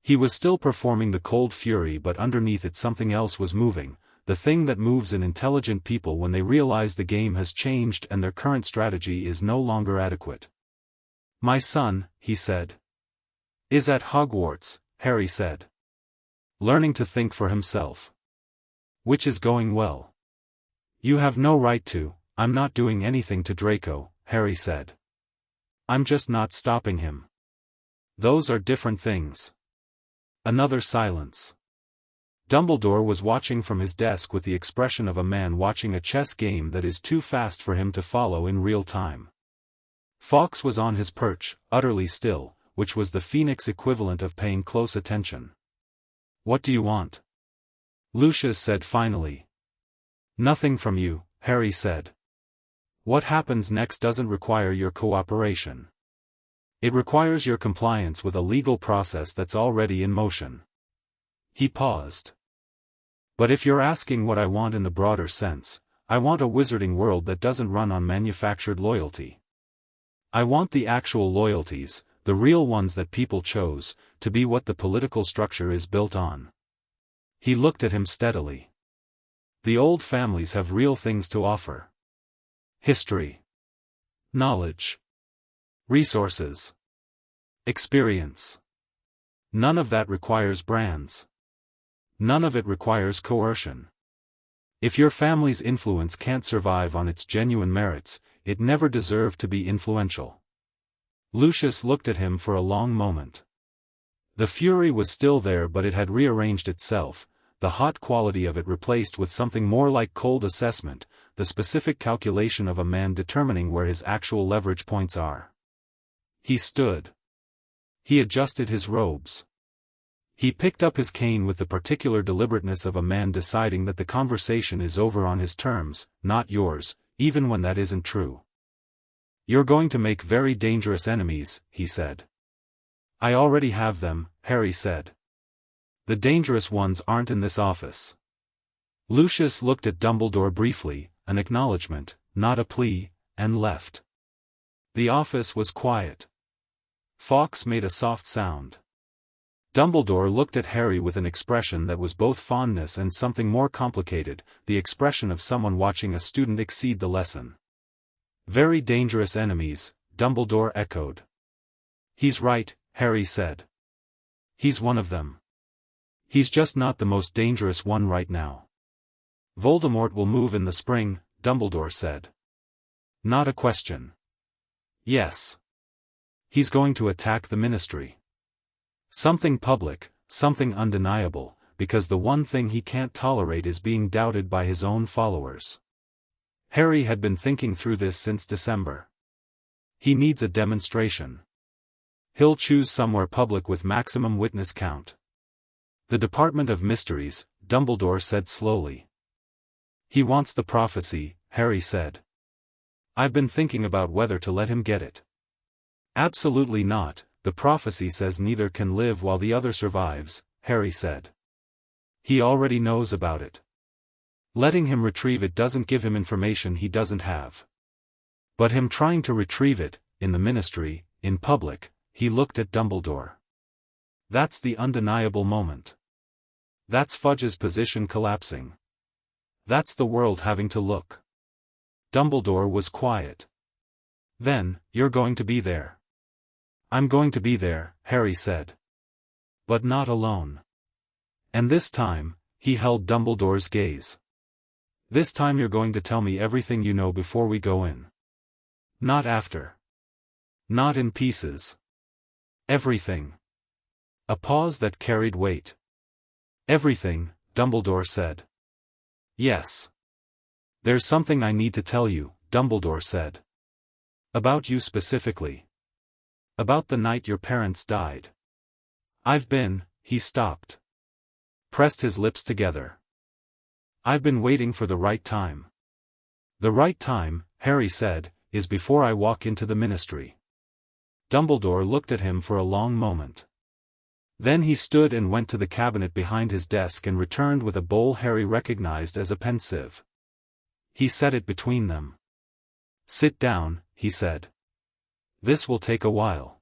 He was still performing the cold fury, but underneath it something else was moving, the thing that moves in intelligent people when they realize the game has changed and their current strategy is no longer adequate. My son, he said. Is at Hogwarts, Harry said. Learning to think for himself. Which is going well. You have no right to. I'm not doing anything to Draco, Harry said. I'm just not stopping him. Those are different things. Another silence. Dumbledore was watching from his desk with the expression of a man watching a chess game that is too fast for him to follow in real time. Fawkes was on his perch, utterly still, which was the Phoenix equivalent of paying close attention. What do you want? Lucius said finally. Nothing from you, Harry said. What happens next doesn't require your cooperation. It requires your compliance with a legal process that's already in motion. He paused. But if you're asking what I want in the broader sense, I want a wizarding world that doesn't run on manufactured loyalty. I want the actual loyalties, the real ones that people chose, to be what the political structure is built on. He looked at him steadily. The old families have real things to offer. History. Knowledge. Resources. Experience. None of that requires brands. None of it requires coercion. If your family's influence can't survive on its genuine merits, it never deserved to be influential. Lucius looked at him for a long moment. The fury was still there, but it had rearranged itself, the hot quality of it replaced with something more like cold assessment, the specific calculation of a man determining where his actual leverage points are. He stood. He adjusted his robes. He picked up his cane with the particular deliberateness of a man deciding that the conversation is over on his terms, not yours, even when that isn't true. You're going to make very dangerous enemies, he said. I already have them, Harry said. The dangerous ones aren't in this office. Lucius looked at Dumbledore briefly, an acknowledgement, not a plea, and left. The office was quiet. Fawkes made a soft sound. Dumbledore looked at Harry with an expression that was both fondness and something more complicated, the expression of someone watching a student exceed the lesson. Very dangerous enemies, Dumbledore echoed. He's right, Harry said. He's one of them. He's just not the most dangerous one right now. Voldemort will move in the spring, Dumbledore said. Not a question. Yes. He's going to attack the Ministry. Something public, something undeniable, because the one thing he can't tolerate is being doubted by his own followers. Harry had been thinking through this since December. He needs a demonstration. He'll choose somewhere public with maximum witness count. The Department of Mysteries, Dumbledore said slowly. He wants the prophecy, Harry said. I've been thinking about whether to let him get it. Absolutely not, the prophecy says neither can live while the other survives, Harry said. He already knows about it. Letting him retrieve it doesn't give him information he doesn't have. But him trying to retrieve it, in the Ministry, in public, he looked at Dumbledore. That's the undeniable moment. That's Fudge's position collapsing. That's the world having to look. Dumbledore was quiet. Then, you're going to be there. I'm going to be there, Harry said. But not alone. And this time, he held Dumbledore's gaze. This time you're going to tell me everything you know before we go in. Not after. Not in pieces. Everything. A pause that carried weight. Everything, Dumbledore said. Yes. There's something I need to tell you, Dumbledore said. About you specifically. About the night your parents died. He stopped. Pressed his lips together. I've been waiting for the right time. The right time, Harry said, is before I walk into the Ministry. Dumbledore looked at him for a long moment. Then he stood and went to the cabinet behind his desk and returned with a bowl Harry recognized as a pensieve. He set it between them. Sit down, he said. This will take a while.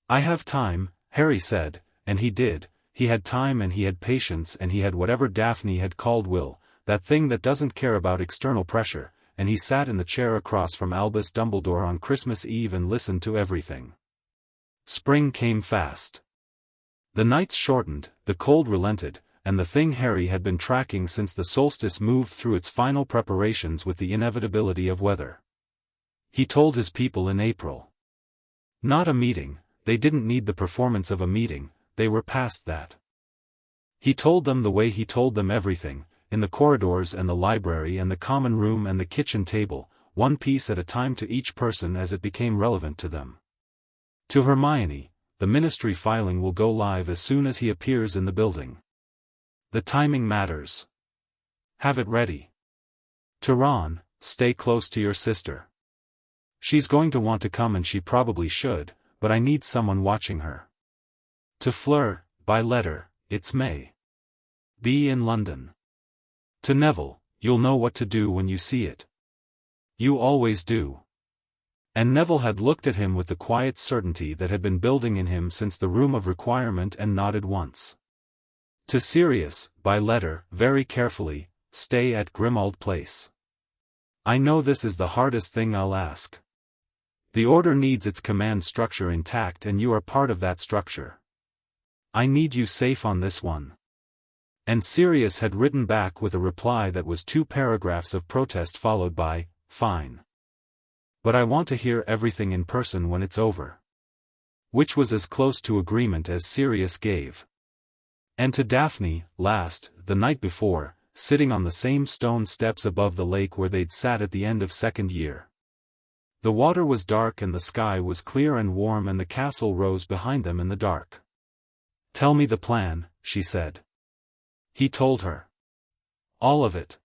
I have time, Harry said, and he did. He had time and he had patience and he had whatever Daphne had called will, that thing that doesn't care about external pressure, and he sat in the chair across from Albus Dumbledore on Christmas Eve and listened to everything. Spring came fast. The nights shortened, the cold relented, and the thing Harry had been tracking since the solstice moved through its final preparations with the inevitability of weather. He told his people in April. Not a meeting, they didn't need the performance of a meeting, they were past that. He told them the way he told them everything, in the corridors and the library and the common room and the kitchen table, one piece at a time to each person as it became relevant to them. To Hermione, the ministry filing will go live as soon as he appears in the building. The timing matters. Have it ready. To Ron, stay close to your sister. She's going to want to come and she probably should, but I need someone watching her. To Fleur, by letter, it's May. Be in London. To Neville, you'll know what to do when you see it. You always do. And Neville had looked at him with the quiet certainty that had been building in him since the room of requirement and nodded once. To Sirius, by letter, very carefully, stay at Grimmauld Place. I know this is the hardest thing I'll ask. The order needs its command structure intact and you are part of that structure. I need you safe on this one. And Sirius had written back with a reply that was 2 paragraphs of protest followed by, fine. But I want to hear everything in person when it's over. Which was as close to agreement as Sirius gave. And to Daphne, last, the night before, sitting on the same stone steps above the lake where they'd sat at the end of second year. The water was dark and the sky was clear and warm and the castle rose behind them in the dark. Tell me the plan, she said. He told her. All of it.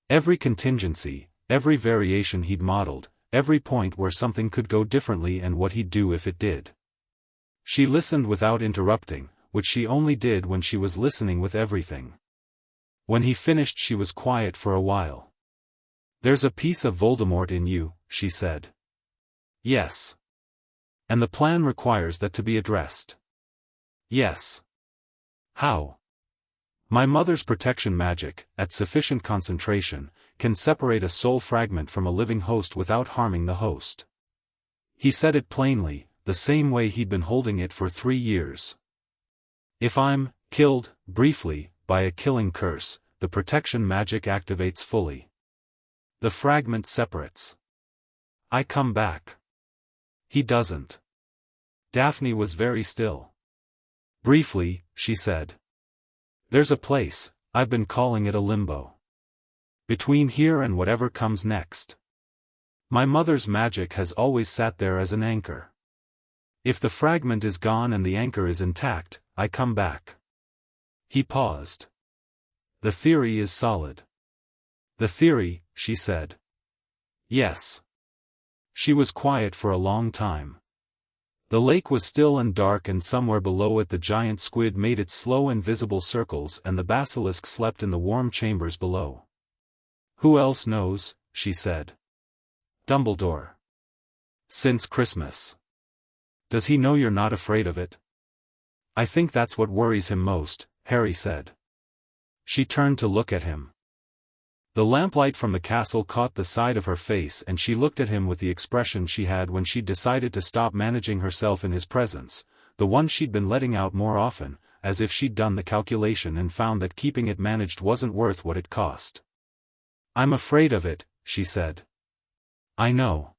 Every contingency, every variation he'd modeled, every point where something could go differently and what he'd do if it did. She listened without interrupting, which she only did when she was listening with everything. When he finished she was quiet for a while. There's a piece of Voldemort in you, she said. Yes. And the plan requires that to be addressed. Yes. How? My mother's protection magic, at sufficient concentration, can separate a soul fragment from a living host without harming the host. He said it plainly, the same way he'd been holding it for 3 years. If I'm killed, briefly, by a killing curse, the protection magic activates fully. The fragment separates. I come back. He doesn't. Daphne was very still. Briefly, she said. There's a place, I've been calling it a limbo. Between here and whatever comes next. My mother's magic has always sat there as an anchor. If the fragment is gone and the anchor is intact, I come back. He paused. The theory is solid. The theory, she said. Yes. She was quiet for a long time. The lake was still and dark and somewhere below it the giant squid made its slow invisible circles and the basilisk slept in the warm chambers below. Who else knows, she said. Dumbledore. Since Christmas. Does he know you're not afraid of it? I think that's what worries him most, Harry said. She turned to look at him. The lamplight from the castle caught the side of her face and she looked at him with the expression she had when she'd decided to stop managing herself in his presence, the one she'd been letting out more often, as if she'd done the calculation and found that keeping it managed wasn't worth what it cost. I'm afraid of it, she said. I know.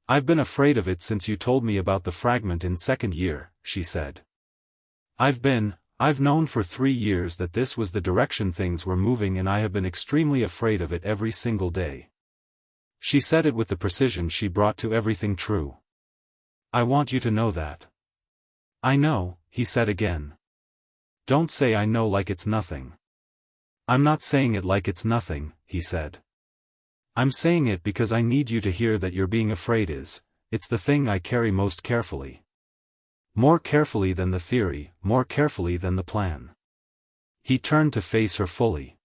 I've been afraid of it since you told me about the fragment in second year, she said. I've known for 3 years that this was the direction things were moving and I have been extremely afraid of it every single day. She said it with the precision she brought to everything true. I want you to know that. I know, he said again. Don't say I know like it's nothing. I'm not saying it like it's nothing, he said. I'm saying it because I need you to hear that your being afraid it's the thing I carry most carefully. More carefully than the theory, more carefully than the plan. He turned to face her fully.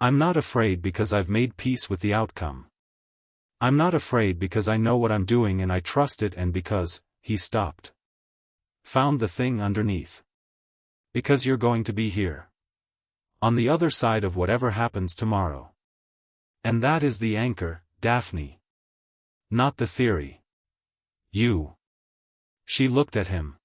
I'm not afraid because I've made peace with the outcome. I'm not afraid because I know what I'm doing and I trust it and because, he stopped. Found the thing underneath. Because you're going to be here. On the other side of whatever happens tomorrow. And that is the anchor, Daphne. Not the theory. You. She looked at him.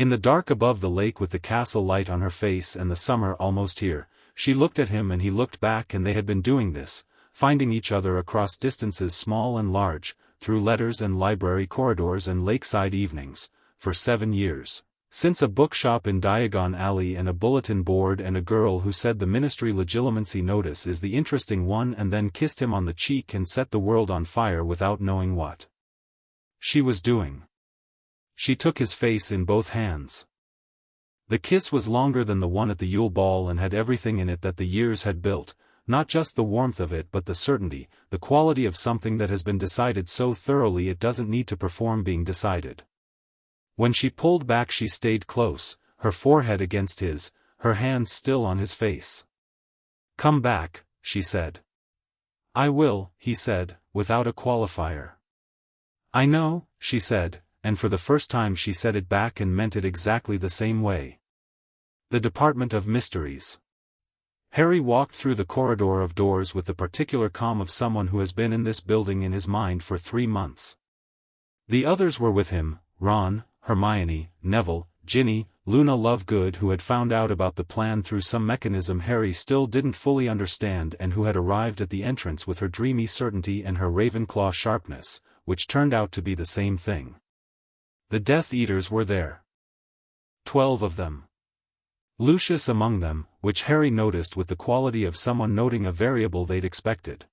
In the dark above the lake with the castle light on her face and the summer almost here, she looked at him and he looked back, and they had been doing this, finding each other across distances small and large, through letters and library corridors and lakeside evenings, for 7 years. Since a bookshop in Diagon Alley and a bulletin board and a girl who said the ministry legitimacy notice is the interesting one and then kissed him on the cheek and set the world on fire without knowing what she was doing. She took his face in both hands. The kiss was longer than the one at the Yule Ball and had everything in it that the years had built, not just the warmth of it but the certainty, the quality of something that has been decided so thoroughly it doesn't need to perform being decided. When she pulled back she stayed close, her forehead against his, her hands still on his face. "Come back," she said. "I will," he said, without a qualifier. "I know," she said, and for the first time she said it back and meant it exactly the same way. The Department of Mysteries. Harry walked through the corridor of doors with the particular calm of someone who has been in this building in his mind for 3 months. The others were with him, Ron, Hermione, Neville, Ginny, Luna Lovegood, who had found out about the plan through some mechanism Harry still didn't fully understand and who had arrived at the entrance with her dreamy certainty and her Ravenclaw sharpness, which turned out to be the same thing. The Death Eaters were there. 12 of them. Lucius among them, which Harry noticed with the quality of someone noting a variable they'd expected.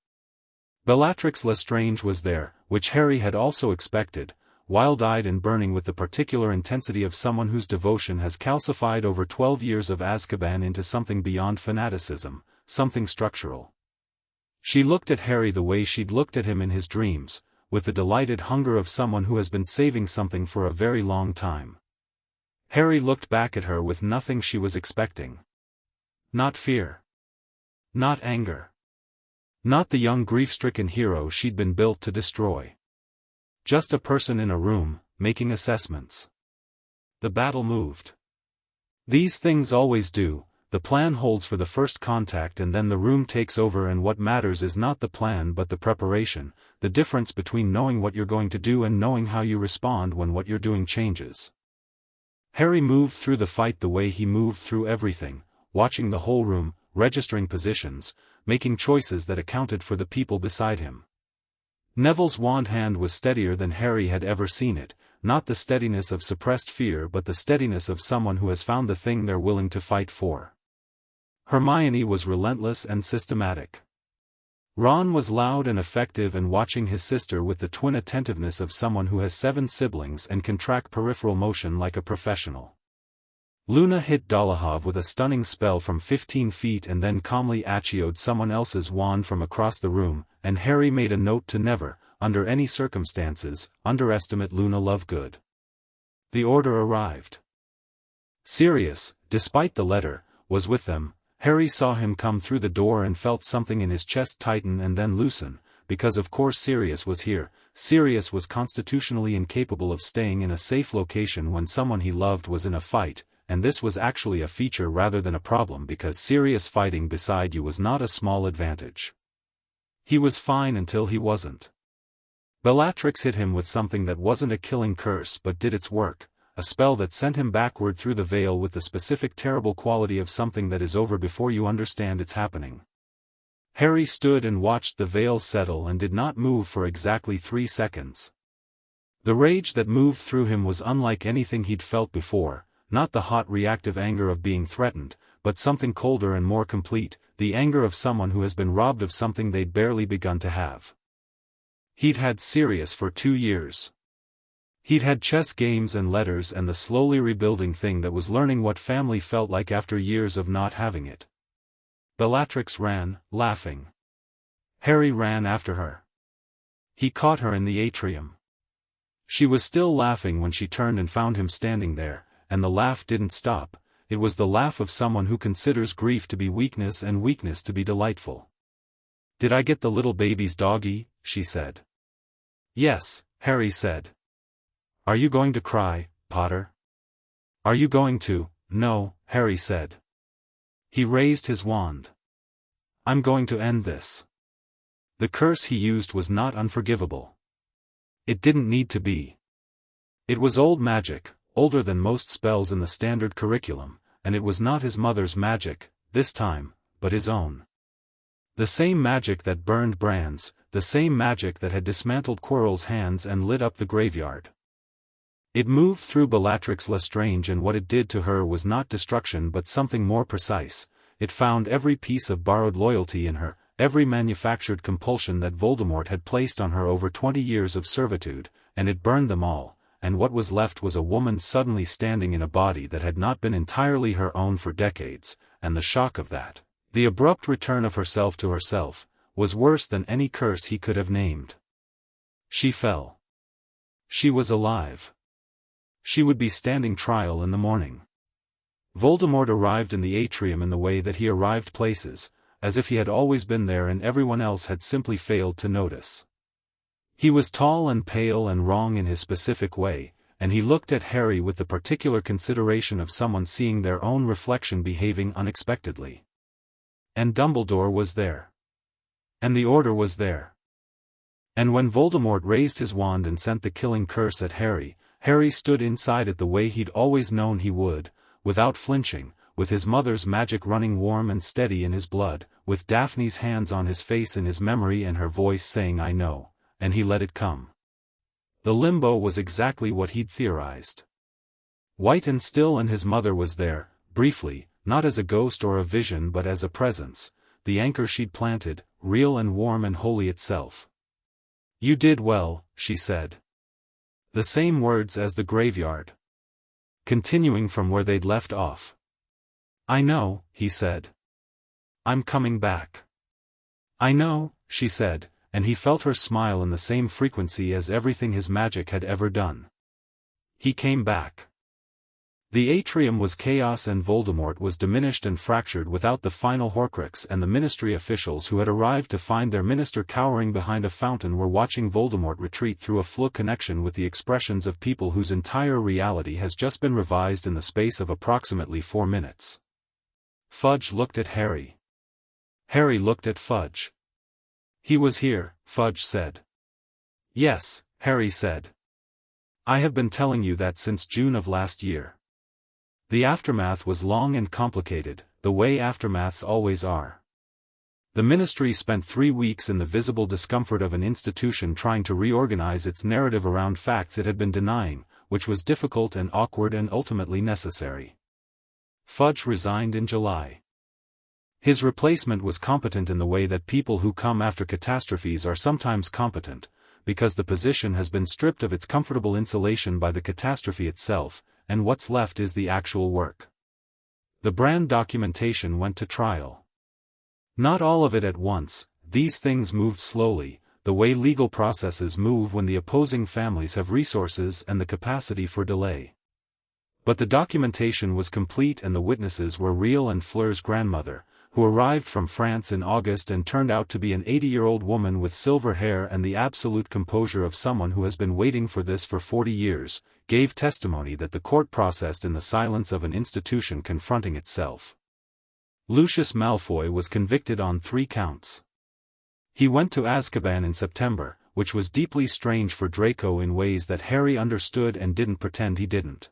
Bellatrix Lestrange was there, which Harry had also expected, wild-eyed and burning with the particular intensity of someone whose devotion has calcified over 12 years of Azkaban into something beyond fanaticism, something structural. She looked at Harry the way she'd looked at him in his dreams, with the delighted hunger of someone who has been saving something for a very long time. Harry looked back at her with nothing she was expecting. Not fear. Not anger. Not the young grief-stricken hero she'd been built to destroy. Just a person in a room, making assessments. The battle moved. These things always do. The plan holds for the first contact and then the room takes over, and what matters is not the plan but the preparation, the difference between knowing what you're going to do and knowing how you respond when what you're doing changes. Harry moved through the fight the way he moved through everything, watching the whole room, registering positions, making choices that accounted for the people beside him. Neville's wand hand was steadier than Harry had ever seen it, not the steadiness of suppressed fear but the steadiness of someone who has found the thing they're willing to fight for. Hermione was relentless and systematic. Ron was loud and effective and watching his sister with the twin attentiveness of someone who has 7 siblings and can track peripheral motion like a professional. Luna hit Dolohov with a stunning spell from 15 feet and then calmly acioed someone else's wand from across the room, and Harry made a note to never, under any circumstances, underestimate Luna Lovegood. The order arrived. Sirius, despite the letter, was with them. Harry saw him come through the door and felt something in his chest tighten and then loosen, because of course Sirius was here. Sirius was constitutionally incapable of staying in a safe location when someone he loved was in a fight, and this was actually a feature rather than a problem because Sirius fighting beside you was not a small advantage. He was fine until he wasn't. Bellatrix hit him with something that wasn't a killing curse but did its work, a spell that sent him backward through the veil with the specific terrible quality of something that is over before you understand it's happening. Harry stood and watched the veil settle and did not move for exactly 3 seconds. The rage that moved through him was unlike anything he'd felt before, not the hot reactive anger of being threatened, but something colder and more complete, the anger of someone who has been robbed of something they'd barely begun to have. He'd had Sirius for 2 years. He'd had chess games and letters and the slowly rebuilding thing that was learning what family felt like after years of not having it. Bellatrix ran, laughing. Harry ran after her. He caught her in the atrium. She was still laughing when she turned and found him standing there, and the laugh didn't stop. It was the laugh of someone who considers grief to be weakness and weakness to be delightful. "Did I get the little baby's doggy?" she said. "Yes," Harry said. "Are you going to cry, Potter?" "Are you going to?" "No," Harry said. He raised his wand. "I'm going to end this." The curse he used was not unforgivable. It didn't need to be. It was old magic, older than most spells in the standard curriculum, and it was not his mother's magic, this time, but his own. The same magic that burned brands, the same magic that had dismantled Quirrell's hands and lit up the graveyard. It moved through Bellatrix Lestrange, and what it did to her was not destruction but something more precise. It found every piece of borrowed loyalty in her, every manufactured compulsion that Voldemort had placed on her over 20 years of servitude, and it burned them all, and what was left was a woman suddenly standing in a body that had not been entirely her own for decades, and the shock of that, the abrupt return of herself to herself, was worse than any curse he could have named. She fell. She was alive. She would be standing trial in the morning. Voldemort arrived in the atrium in the way that he arrived places, as if he had always been there and everyone else had simply failed to notice. He was tall and pale and wrong in his specific way, and he looked at Harry with the particular consideration of someone seeing their own reflection behaving unexpectedly. And Dumbledore was there. And the Order was there. And when Voldemort raised his wand and sent the killing curse at Harry, Harry stood inside it the way he'd always known he would, without flinching, with his mother's magic running warm and steady in his blood, with Daphne's hands on his face in his memory and her voice saying "I know," and he let it come. The limbo was exactly what he'd theorized. White and still, and his mother was there, briefly, not as a ghost or a vision but as a presence, the anchor she'd planted, real and warm and holy itself. "You did well," she said. The same words as the graveyard. Continuing from where they'd left off. "I know," he said. "I'm coming back." "I know," she said, and he felt her smile in the same frequency as everything his magic had ever done. He came back. The atrium was chaos and Voldemort was diminished and fractured without the final Horcrux, and the Ministry officials who had arrived to find their minister cowering behind a fountain were watching Voldemort retreat through a flu connection with the expressions of people whose entire reality has just been revised in the space of approximately 4 minutes. Fudge looked at Harry. Harry looked at Fudge. "He was here," Fudge said. "Yes," Harry said. "I have been telling you that since June of last year." The aftermath was long and complicated, the way aftermaths always are. The Ministry spent 3 weeks in the visible discomfort of an institution trying to reorganize its narrative around facts it had been denying, which was difficult and awkward and ultimately necessary. Fudge resigned in July. His replacement was competent in the way that people who come after catastrophes are sometimes competent, because the position has been stripped of its comfortable insulation by the catastrophe itself, and what's left is the actual work. The brand documentation went to trial. Not all of it at once, these things moved slowly, the way legal processes move when the opposing families have resources and the capacity for delay. But the documentation was complete and the witnesses were real, and Fleur's grandmother, who arrived from France in August and turned out to be an 80-year-old woman with silver hair and the absolute composure of someone who has been waiting for this for 40 years, gave testimony that the court processed in the silence of an institution confronting itself. Lucius Malfoy was convicted on 3 counts. He went to Azkaban in September, which was deeply strange for Draco in ways that Harry understood and didn't pretend he didn't.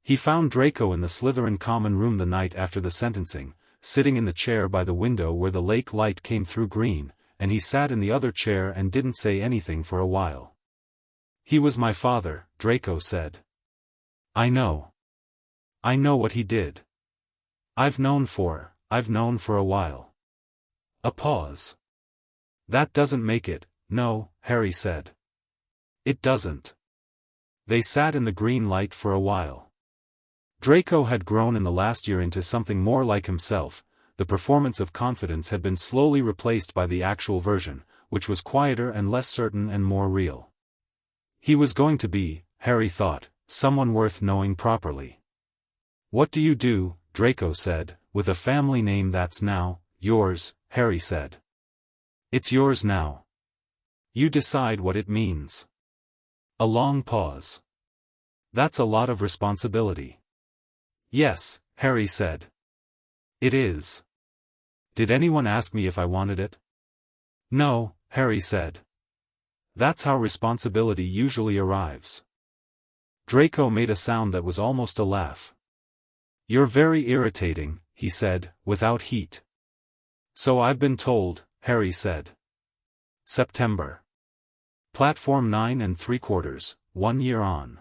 He found Draco in the Slytherin common room the night after the sentencing, sitting in the chair by the window where the lake light came through green, and he sat in the other chair and didn't say anything for a while. "He was my father," Draco said. I know what he did. I've known for a while." A pause. "That doesn't make it, no," Harry said. "It doesn't." They sat in the green light for a while. Draco had grown in the last year into something more like himself. The performance of confidence had been slowly replaced by the actual version, which was quieter and less certain and more real. He was going to be, Harry thought, someone worth knowing properly. "What do you do?" Draco said. "With a family name that's now yours," Harry said. "It's yours now. You decide what it means." A long pause. "That's a lot of responsibility." "Yes," Harry said. "It is." "Did anyone ask me if I wanted it?" "No," Harry said. "That's how responsibility usually arrives." Draco made a sound that was almost a laugh. "You're very irritating," he said, without heat. "So I've been told," Harry said. September. Platform 9 3/4, 1 year on.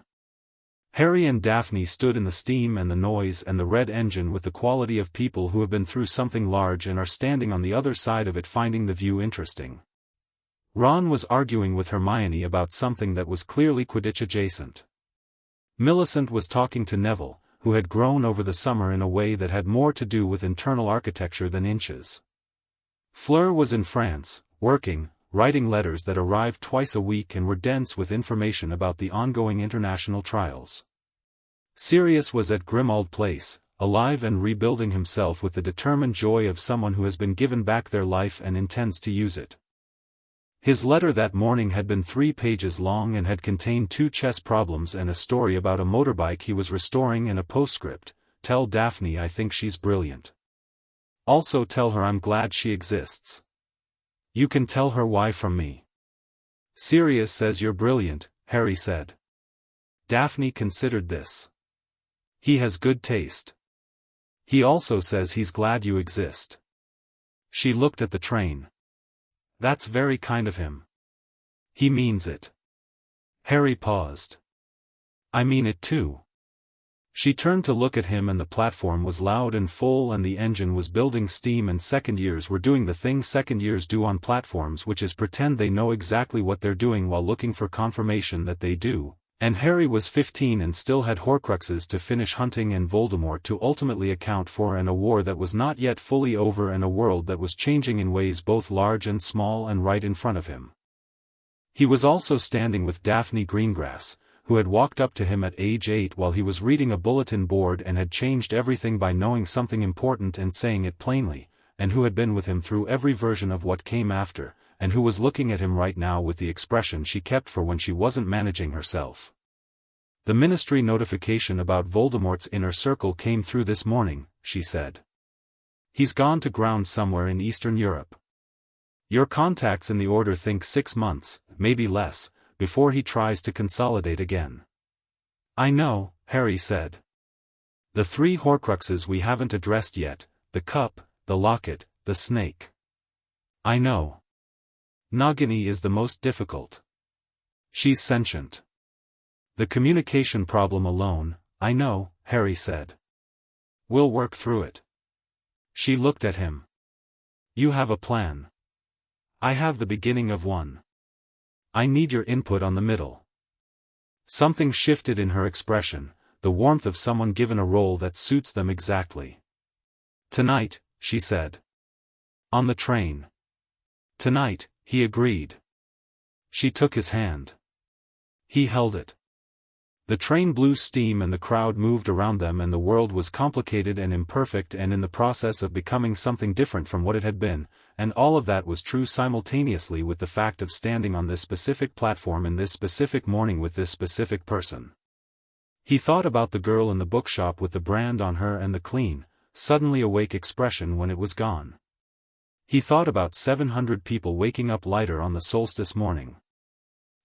Harry and Daphne stood in the steam and the noise and the red engine with the quality of people who have been through something large and are standing on the other side of it finding the view interesting. Ron was arguing with Hermione about something that was clearly Quidditch adjacent. Millicent was talking to Neville, who had grown over the summer in a way that had more to do with internal architecture than inches. Fleur was in France, working, writing letters that arrived twice a week and were dense with information about the ongoing international trials. Sirius was at Grimmauld Place, alive and rebuilding himself with the determined joy of someone who has been given back their life and intends to use it. His letter that morning had been 3 pages long and had contained 2 chess problems and a story about a motorbike he was restoring and a postscript: "Tell Daphne I think she's brilliant. Also tell her I'm glad she exists. You can tell her why from me." "Sirius says you're brilliant," Harry said. Daphne considered this. "He has good taste. He also says he's glad you exist." She looked at the train. "That's very kind of him. He means it." Harry paused. "I mean it too." She turned to look at him and the platform was loud and full and the engine was building steam and second years were doing the thing second years do on platforms, which is pretend they know exactly what they're doing while looking for confirmation that they do. And Harry was 15 and still had Horcruxes to finish hunting and Voldemort to ultimately account for, and a war that was not yet fully over and a world that was changing in ways both large and small and right in front of him. He was also standing with Daphne Greengrass, who had walked up to him at age 8 while he was reading a bulletin board and had changed everything by knowing something important and saying it plainly, and who had been with him through every version of what came after, and who was looking at him right now with the expression she kept for when she wasn't managing herself. "The Ministry notification about Voldemort's inner circle came through this morning," she said. "He's gone to ground somewhere in Eastern Europe. Your contacts in the Order think 6 months, maybe less, before he tries to consolidate again." "I know," Harry said. "The 3 Horcruxes we haven't addressed yet, the cup, the locket, the snake. I know. Nagini is the most difficult. She's sentient. The communication problem alone, I know," Harry said. "We'll work through it." She looked at him. "You have a plan. I have the beginning of one. I need your input on the middle." Something shifted in her expression, the warmth of someone given a role that suits them exactly. "Tonight," she said. "On the train." "Tonight," he agreed. She took his hand. He held it. The train blew steam and the crowd moved around them and the world was complicated and imperfect and in the process of becoming something different from what it had been, and all of that was true simultaneously with the fact of standing on this specific platform in this specific morning with this specific person. He thought about the girl in the bookshop with the brand on her and the clean, suddenly awake expression when it was gone. He thought about 700 people waking up lighter on the solstice morning.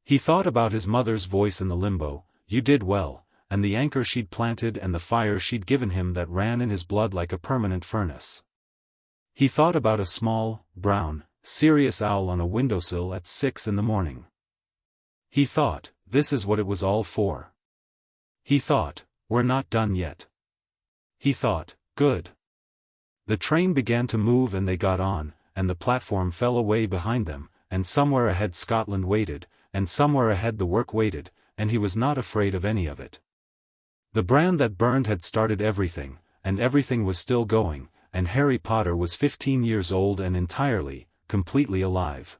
He thought about his mother's voice in the limbo, "You did well," and the anchor she'd planted and the fire she'd given him that ran in his blood like a permanent furnace. He thought about a small, brown, serious owl on a windowsill at 6 in the morning. He thought, this is what it was all for. He thought, we're not done yet. He thought, good. The train began to move and they got on, and the platform fell away behind them, and somewhere ahead Scotland waited, and somewhere ahead the work waited, and he was not afraid of any of it. The brand that burned had started everything, and everything was still going, and Harry Potter was 15 years old and entirely, completely alive.